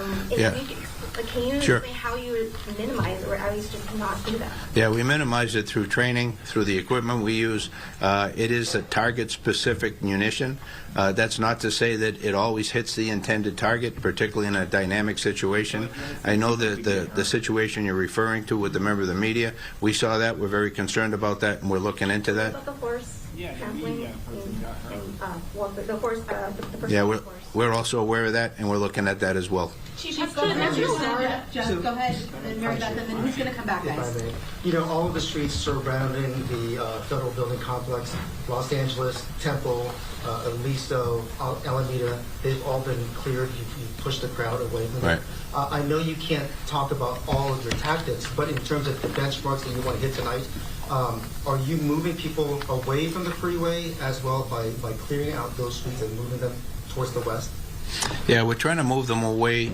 Can you Sure. explain how you would minimize it, or at least just not do that? Yeah, we minimize it through training, through the equipment we use. It is a target-specific munition. That's not to say that it always hits the intended target, particularly in a dynamic situation. I know that the situation you're referring to with the member of the media, we saw that. We're very concerned about that, and we're looking into that. About the horse sampling the horse, the person Yeah, on the horse. we're also aware of that, and we're looking at that as well. Chief, go ahead. Jeff, go ahead. And Mary Beth, and then who's going to come back, guys? You know, all of the streets surrounding the federal building complex, Los Angeles, Temple, Aliso, Alameda, they've all been cleared. You pushed the crowd away from them. Right. I know you can't talk about all of your tactics, but in terms of the benchmarks that you want to hit tonight, are you moving people away from the freeway as well by clearing out those streets and moving them towards the west? Yeah, we're trying to move them away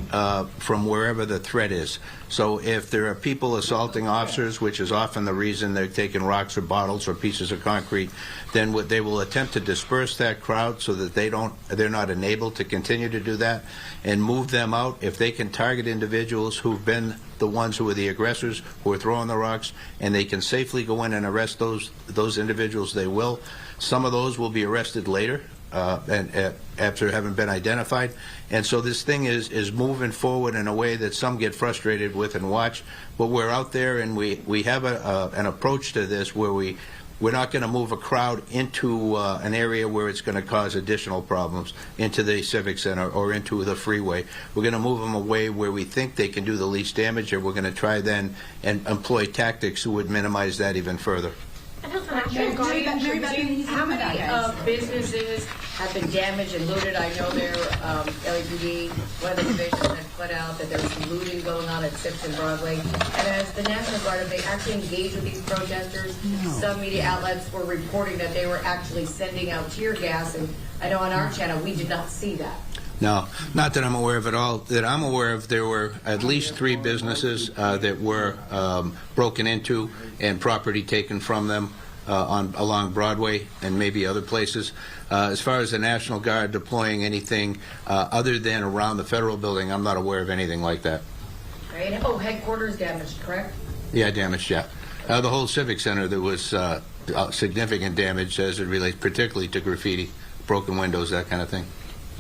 from wherever the threat is. So if there are people assaulting officers, which is often the reason they're taking rocks or bottles or pieces of concrete, then they will attempt to disperse that crowd so that they're not enabled to continue to do that, and move them out. If they can target individuals who've been the ones who are the aggressors, who are throwing the rocks, and they can safely go in and arrest those individuals, they will. Some of those will be arrested later. And after having been identified. And so this thing is moving forward in a way that some get frustrated with and watch. But we're out there, and we have an approach to this where we We're not going to move a crowd into an area where it's going to cause additional problems, into the Civic Center or into the freeway. We're going to move them away where we think they can do the least damage, and we're going to try then and employ tactics that would minimize that even further. How many businesses have been damaged and looted? I know their LAPD weather division has put out that there's some looting going on at 6th and Broadway. And as the National Guard, have they actually engaged with these protesters? No. Some media outlets were reporting that they were actually sending out tear gas, and I know on our channel we did not see that. No, not that I'm aware of at all. That I'm aware of, there were at least 3 businesses that were broken into and property taken from them along Broadway and maybe other places. As far as the National Guard deploying anything other than around the federal building, I'm not aware of anything like that. Right. Oh, headquarters damaged, correct? Yeah, damaged, yeah. The whole Civic Center, there was significant damage as it relates particularly to graffiti, broken windows, that kind of thing.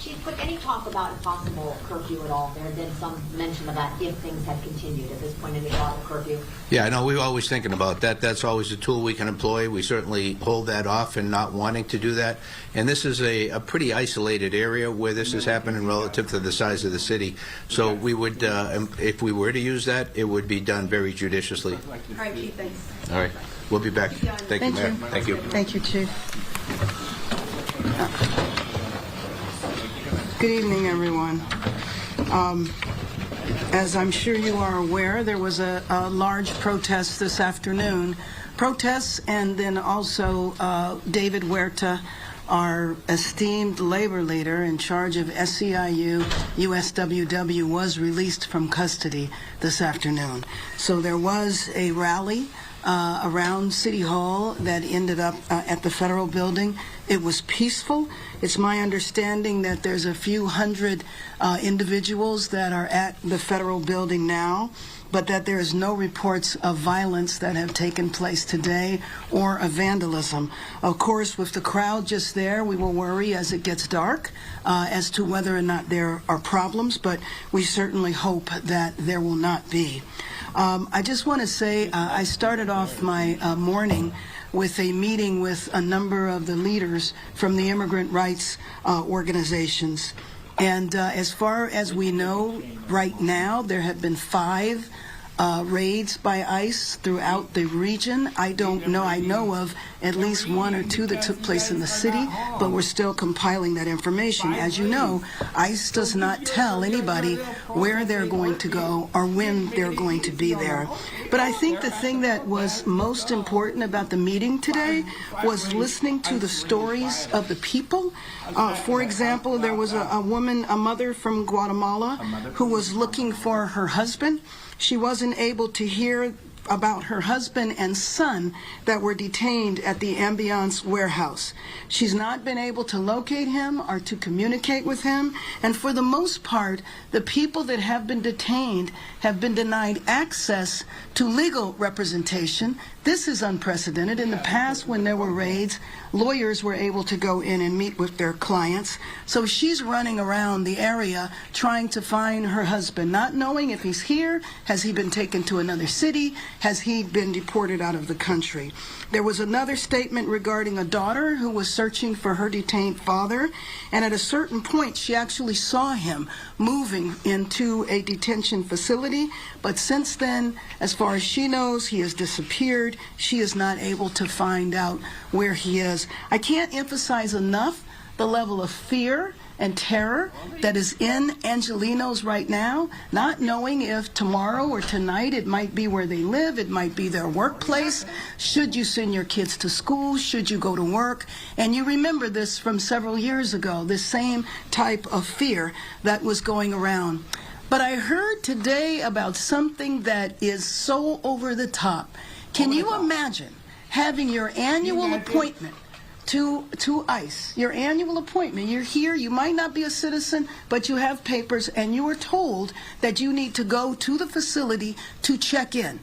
Chief, but any talk about a possible curfew at all? There had been some mention of that if things had continued at this point, any thought of curfew? Yeah, I know, we're always thinking about that. That's always a tool we can employ. We certainly hold that off and not wanting to do that. And this is a pretty isolated area where this is happening relative to the size of the city. So we would, if we were to use that, it would be done very judiciously. All right, Chief, thanks. All right, we'll be back. Thank you, Mayor. Thank you. Thank you, Chief. Good evening, everyone. As I'm sure you are aware, there was a large protest this afternoon. Protests, and then also David Huerta, our esteemed labor leader in charge of SEIU, USWW, was released from custody this afternoon. So there was a rally around City Hall that ended up at the Federal Building. It was peaceful. It's my understanding that there's a few hundred individuals that are at the Federal Building now, but that there is no reports of violence that have taken place today or of vandalism. Of course, with the crowd just there, we will worry as it gets dark as to whether or not there are problems, but we certainly hope that there will not be. I just want to say I started off my morning with a meeting with a number of the leaders from the immigrant rights organizations. And as far as we know, right now, there have been 5 raids by ICE throughout the region. I don't know. I know of at least 1 or 2 that took place in the city, but we're still compiling that information. As you know, ICE does not tell anybody where they're going to go or when they're going to be there. But I think the thing that was most important about the meeting today was listening to the stories of the people. For example, there was a woman, a mother from Guatemala, who was looking for her husband. She wasn't able to hear about her husband and son that were detained at the Ambiance warehouse. She's not been able to locate him or to communicate with him, and for the most part, the people that have been detained have been denied access to legal representation. This is unprecedented. In the past, when there were raids, lawyers were able to go in and meet with their clients. So she's running around the area trying to find her husband, not knowing if he's here, has he been taken to another city, has he been deported out of the country. There was another statement regarding a daughter who was searching for her detained father, and at a certain point she actually saw him moving into a detention facility, but since then, as far as she knows, he has disappeared. She is not able to find out where he is. I can't emphasize enough the level of fear and terror that is in Angelenos right now, not knowing if tomorrow or tonight it might be where they live, it might be their workplace. Should you send your kids to school? Should you go to work? And you remember this from several years ago, this same type of fear that was going around. But I heard today about something that is so over the top. Can you imagine having your annual appointment to ICE, your annual appointment? You're here, you might not be a citizen, but you have papers, and you are told that you need to go to the facility to check in.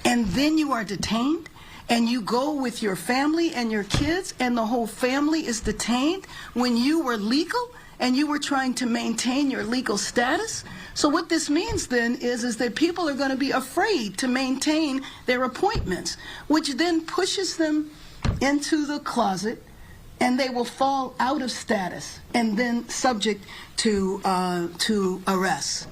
And then you are detained, and you go with your family and your kids, and the whole family is detained when you were legal and you were trying to maintain your legal status. So what this means then is that people are going to be afraid to maintain their appointments, which then pushes them into the closet, and they will fall out of status and then subject to arrests.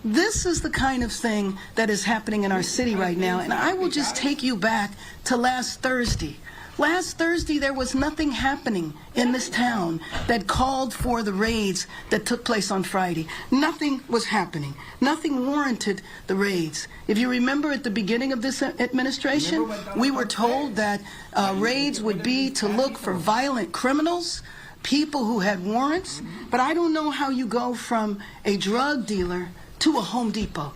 This is the kind of thing that is happening in our city right now, and I will just take you back to last Thursday. Last Thursday, there was nothing happening in this town that called for the raids that took place on Friday. Nothing was happening. Nothing warranted the raids. If you remember at the beginning of this administration, we were told that raids would be to look for violent criminals, people who had warrants, but I don't know how you go from a drug dealer to a Home Depot,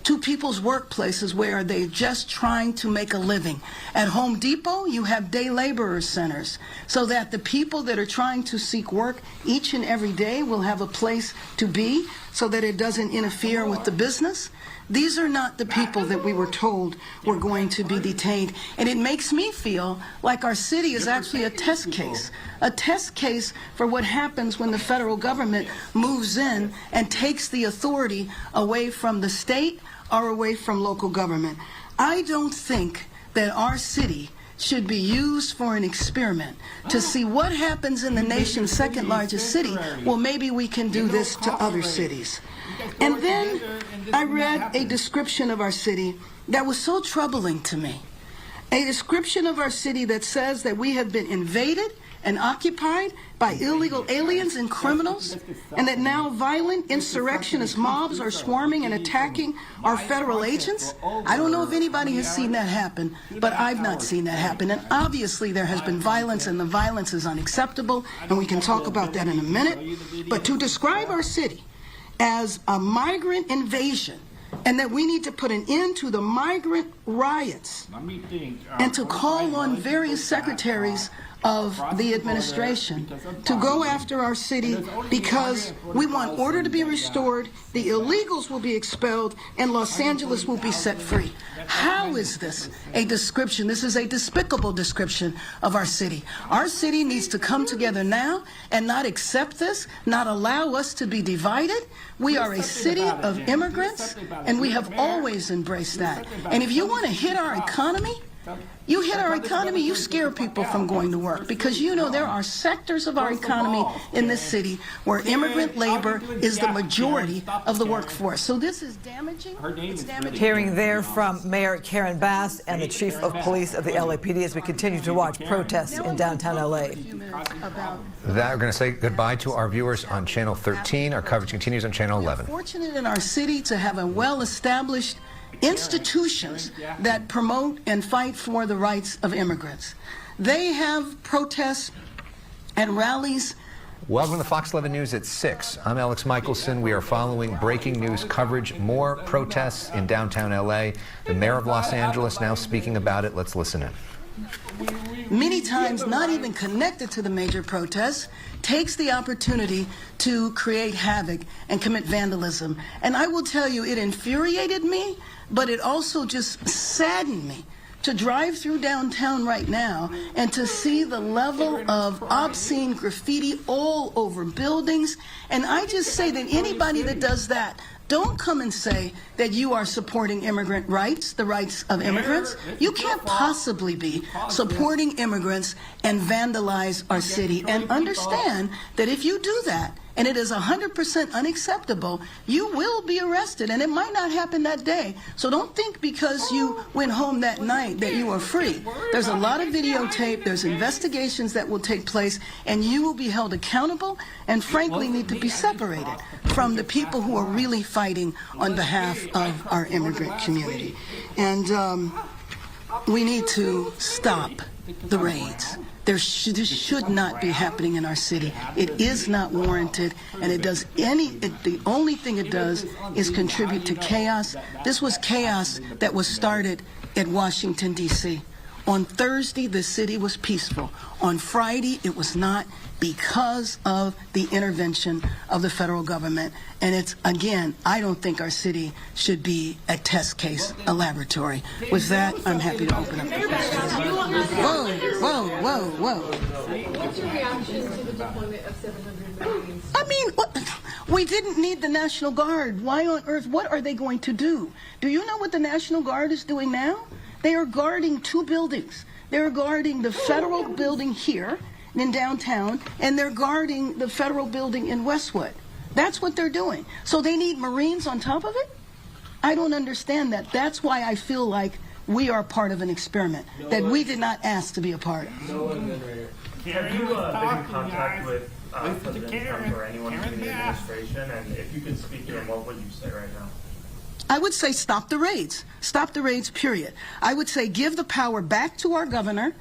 to people's workplaces where they're just trying to make a living. At Home Depot, you have day laborer centers so that the people that are trying to seek work each and every day will have a place to be so that it doesn't interfere with the business. These are not the people that we were told were going to be detained. And it makes me feel like our city is actually a test case for what happens when the federal government moves in and takes the authority away from the state or away from local government. I don't think that our city should be used for an experiment to see what happens in the nation's second largest city. Well, maybe we can do this to other cities. And then I read a description of our city that was so troubling to me. A description of our city that says that we have been invaded and occupied by illegal aliens and criminals, and that now violent insurrectionist mobs are swarming and attacking our federal agents. I don't know if anybody has seen that happen, but I've not seen that happen. And obviously there has been violence, and the violence is unacceptable, and we can talk about that in a minute. But to describe our city as a migrant invasion, and that we need to put an end to the migrant riots, and to call on various secretaries of the administration to go after our city because we want order to be restored, the illegals will be expelled, and Los Angeles will be set free. How is this a description? This is a despicable description of our city. Our city needs to come together now and not accept this, not allow us to be divided. We are a city of immigrants, and we have always embraced that. And if you want to hit our economy, you scare people from going to work, because you know there are sectors of our economy in this city where immigrant labor is the majority of the workforce. So this is damaging. It's damaging. Hearing there from Mayor Karen Bass and the Chief of Police of the LAPD as we continue to watch protests in downtown LA. We're going to say goodbye to our viewers on Channel 13. Our coverage continues on Channel 11. We're fortunate in our city to have a well-established institutions that promote and fight for the rights of immigrants. They have protests and rallies. Welcome to Fox 11 News at 6. I'm Alex Michelson. We are following breaking news coverage. More protests in downtown LA. The mayor of Los Angeles now speaking about it. Let's listen in. Many times not even connected to the major protests, takes the opportunity to create havoc and commit vandalism. And I will tell you, it infuriated me, but it also just saddened me to drive through downtown right now and to see the level of obscene graffiti all over buildings. And I just say that anybody that does that, don't come and say that you are supporting immigrant rights, the rights of immigrants. You can't possibly be supporting immigrants and vandalize our city. And understand that if you do that, and it is 100% unacceptable, you will be arrested, and it might not happen that day. So don't think because you went home that night that you are free. There's a lot of videotape, there's investigations that will take place, and you will be held accountable and frankly need to be separated from the people who are really fighting on behalf of our immigrant community. And we need to stop the raids. This should not be happening in our city. It is not warranted, and the only thing it does is contribute to chaos. This was chaos that was started at Washington, D.C. On Thursday, the city was peaceful. On Friday, it was not, because of the intervention of the federal government. And it's, again, I don't think our city should be a test case, a laboratory. With that, I'm happy to open up the questions. Whoa. What's your reaction to the deployment of 700 Marines? I mean, we didn't need the National Guard. Why on earth? What are they going to do? Do you know what the National Guard is doing now? They are guarding 2 buildings. They're guarding the federal building here in downtown, and they're guarding the federal building in Westwood. That's what they're doing. So they need Marines on top of it? I don't understand that. That's why I feel like we are part of an experiment that we did not ask to be a part of. Have you been in contact with President Trump or anyone in the administration? And if you could speak to him, what would you say right now? I would say stop the raids. Stop the raids, period. I would say give the power back to our governor.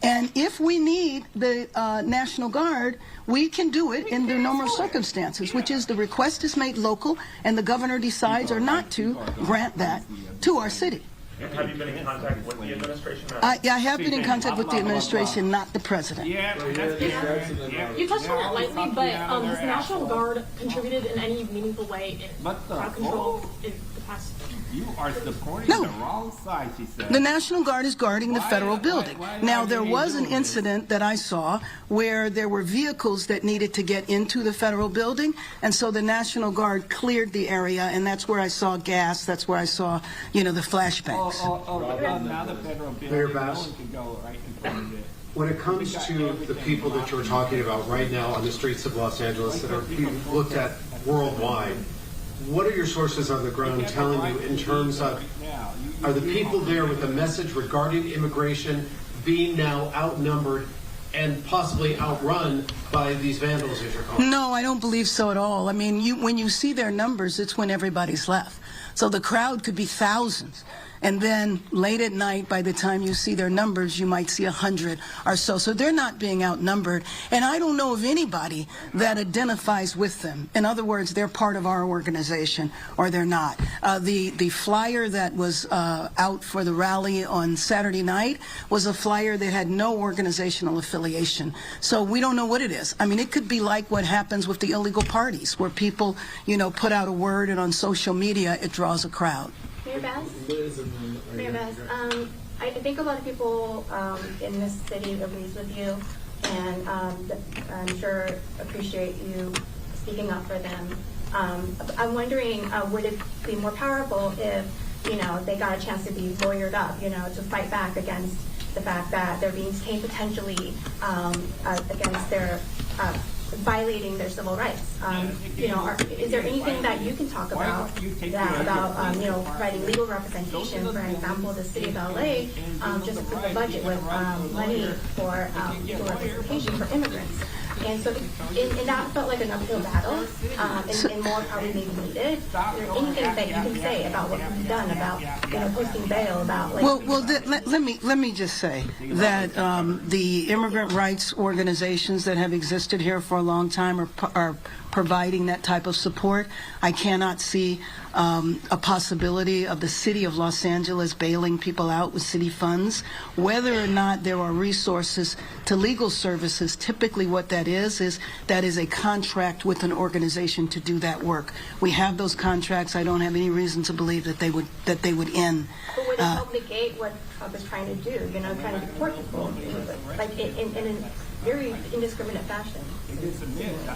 And if we need the National Guard, we can do it in the normal circumstances, which is the request is made local and the governor decides or not to grant that to our city. And have you been in contact with the administration? I have been in contact with the administration, not the president. You touched on it lightly, but has the National Guard contributed in any meaningful way in crowd control in the past? You are supporting the wrong side, she said. The National Guard is guarding the federal building. Now, there was an incident that I saw where there were vehicles that needed to get into the federal building, and so the National Guard cleared the area, and that's where I saw gas, that's where I saw, you know, the flashbangs. Now the federal building, Mayor no Bass, one can go right in front of it. when it comes to the people that you're talking about right now on the streets of Los Angeles that are being looked at worldwide, what are your sources on the ground telling you in terms of, are the people there with a message regarding immigration being now outnumbered and possibly outrun by these vandals, as you're calling? No, I don't believe so at all. I mean, when you see their numbers, it's when everybody's left. So the crowd could be thousands. And then late at night, by the time you see their numbers, you might see 100 or so. So they're not being outnumbered. And I don't know of anybody that identifies with them. In other words, they're part of our organization or they're not. The flyer that was out for the rally on Saturday night was a flyer that had no organizational affiliation. So we don't know what it is. I mean, it could be like what happens with the illegal parties, where people, you know, put out a word and on social media it draws a crowd. Mayor Bass, I think a lot of people in this city agrees with you, and I'm sure appreciate you speaking up for them. I'm wondering, would it be more powerful if, you know, they got a chance to be lawyered up, you know, to fight back against the fact that they're being detained potentially against their violating their civil rights. You know, is there anything that you can talk about about you know, providing legal representation? For example, the city of LA just approved a budget with money for legal representation for immigrants. And so, and that felt like an uphill battle, and more probably maybe needed. Is there anything that you can say about what can be done about, you know, posting bail, about like? Let me just say that the immigrant rights organizations that have existed here for a long time are providing that type of support. I cannot see a possibility of the city of Los Angeles bailing people out with city funds. Whether or not there are resources to legal services, typically what that is a contract with an organization to do that work. We have those contracts. I don't have any reason to believe that they would end. But would it help negate what Trump is trying to do? You know, trying to deport people, like in a very indiscriminate fashion.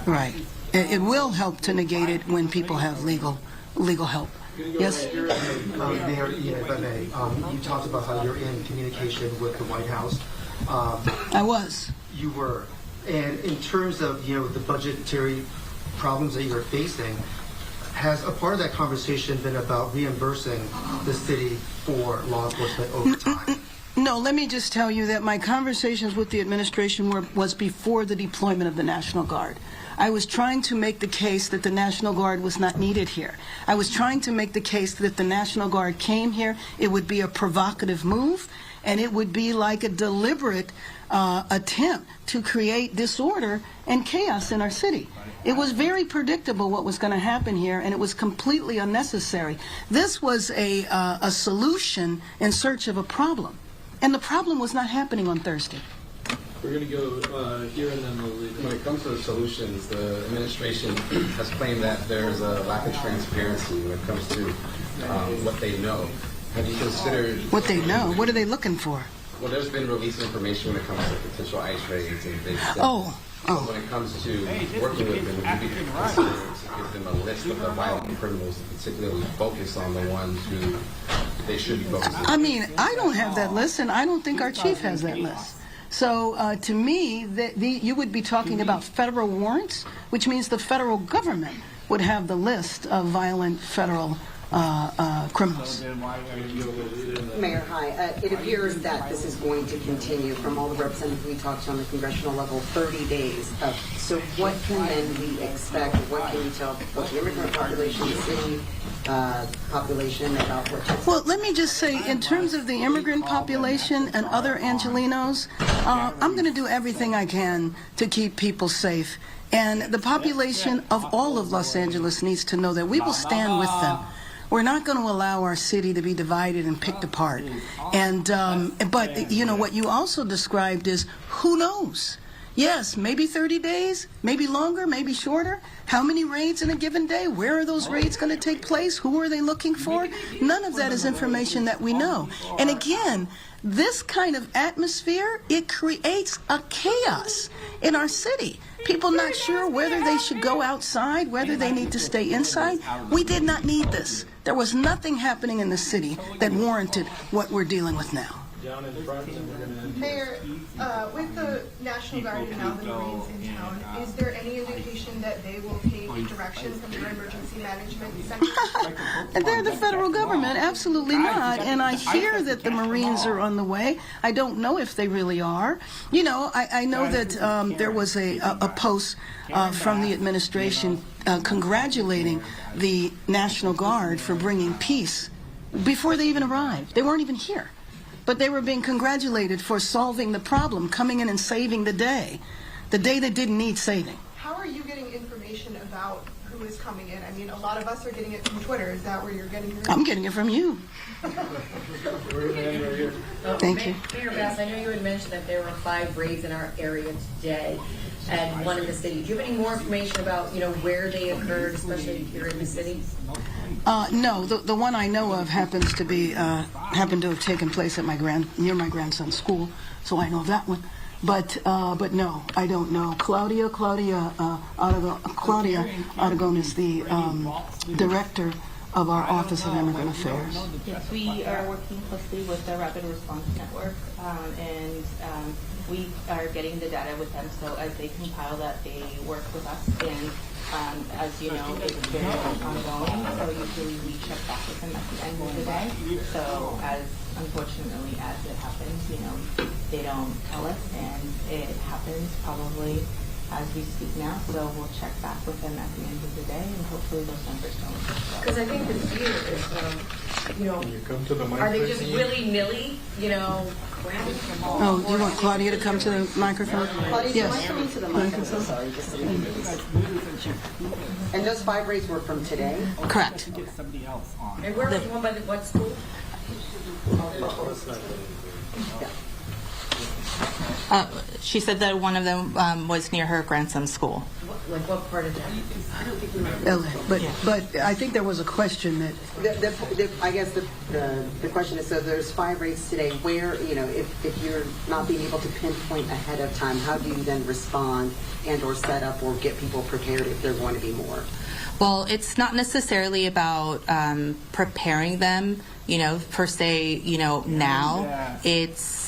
Right. It will help to negate it when people have legal help. Yes? Mayor, if I may, you talked about how you're in communication with the White House. I was. You were. And in terms of, you know, the budgetary problems that you're facing, has a part of that conversation been about reimbursing the city for law enforcement overtime? No, let me just tell you that my conversations with the administration was before the deployment of the National Guard. I was trying to make the case that the National Guard was not needed here. I was trying to make the case that if the National Guard came here, it would be a provocative move, and it would be like a deliberate attempt to create disorder and chaos in our city. It was very predictable what was going to happen here, and it was completely unnecessary. This was a solution in search of a problem, and the problem was not happening on Thursday. We're going to go here and then we'll leave. When it comes to the solutions, the administration has claimed that there's a lack of transparency when it comes to what they know. Have you considered... What they know? What are they looking for? Well, there's been released information when it comes to potential ICE raids and things. When it comes to working with them, would you be considering to give them a list of the violent criminals, particularly focus on the ones who they should be focusing on? I mean, I don't have that list, and I don't think our chief has that list. So to me, you would be talking about federal warrants, which means the federal government would have the list of violent federal criminals. Mayor, hi. It appears that this is going to continue from all the representatives we talked to on the congressional level, 30 days. So what can then we expect? What can you tell both the immigrant population, the city population about what? Well, let me just say, in terms of the immigrant population and other Angelenos, I'm going to do everything I can to keep people safe. And the population of all of Los Angeles needs to know that we will stand with them. We're not going to allow our city to be divided and picked apart. And but you know what you also described is who knows? Yes, maybe 30 days, maybe longer, maybe shorter. How many raids in a given day? Where are those raids going to take place? Who are they looking for? None of that is information that we know. And again, this kind of atmosphere, it creates a chaos in our city. People not sure whether they should go outside, whether they need to stay inside. We did not need this. There was nothing happening in the city that warranted what we're dealing with now. Mayor, with the National Guard and now the Marines in town, is there any indication that they will take direction from your emergency management center? They're the federal government, absolutely not. And I hear that the Marines are on the way. I don't know if they really are. You know, I know that there was a post from the administration congratulating the National Guard for bringing peace before they even arrived. They weren't even here. But they were being congratulated for solving the problem, coming in and saving the day that didn't need saving. How are you getting information about who is coming in? I mean, a lot of us are getting it from Twitter. Is that where you're getting your I'm getting it from you. Thank you. Mayor Bass, I know you had mentioned that there were 5 raids in our area today and one in the city. Do you have any more information about, you know, where they occurred, especially here in the city? No, the one I know of happens to be happened to have taken place at near my grandson's school, so I know that one. But no, I don't know. Claudia Aragon is the director of our Office of Immigrant Affairs. Yes, we are working closely with the Rapid Response Network, and we are getting the data with them. So as they compile that, they work with us. And as you know, it's very ongoing. So usually we check back with them at the end of the day. So unfortunately as it happens, you know, they don't tell us, and it happens probably as we speak now. So we'll check back with them at the end of the day, and hopefully those numbers don't go. Because I think the fear is, you know, are they just willy-nilly, you know, grabbing them all? Oh, do you want Claudia to come to the microphone? Claudia, do you mind coming to the microphone? So sorry, and those 5 raids were from today? Correct. And where was one by what school? She said that one of them was near her grandson's school. Like what part of that? I don't think we LA. But I think there was a question that... I guess the question is, so there's 5 raids today. Where, you know, if you're not being able to pinpoint ahead of time, how do you then respond and or set up or get people prepared if there going to be more? Well, it's not necessarily about preparing them, you know, per se, you know, now. It's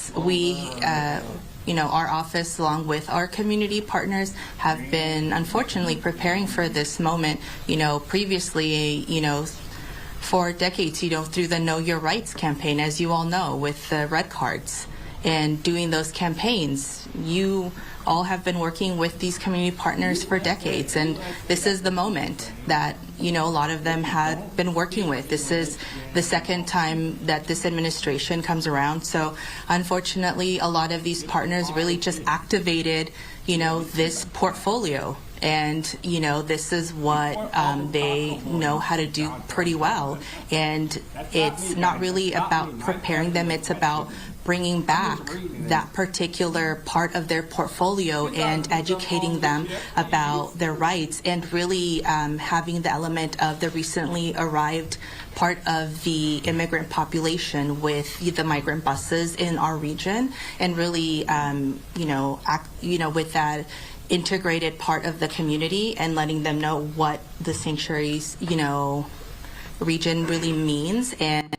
you know, our office, along with our community partners, have been unfortunately preparing for this moment, you know, previously, you know, for decades, you know, through the Know Your Rights campaign, as you all know, with the red cards and doing those campaigns. You all have been working with these community partners for decades, and this is the moment that, you know, a lot of them had been working with. This is the second time that this administration comes around, so unfortunately a lot of these partners really just activated, you know, this portfolio. And, you know, this is what they know how to do pretty well. And it's not really about preparing them, it's about bringing back that particular part of their portfolio and educating them about their rights, and really having the element of the recently arrived part of the immigrant population with the migrant buses in our region, and really, with that integrated part of the community, and letting them know what the sanctuaries, region really means, and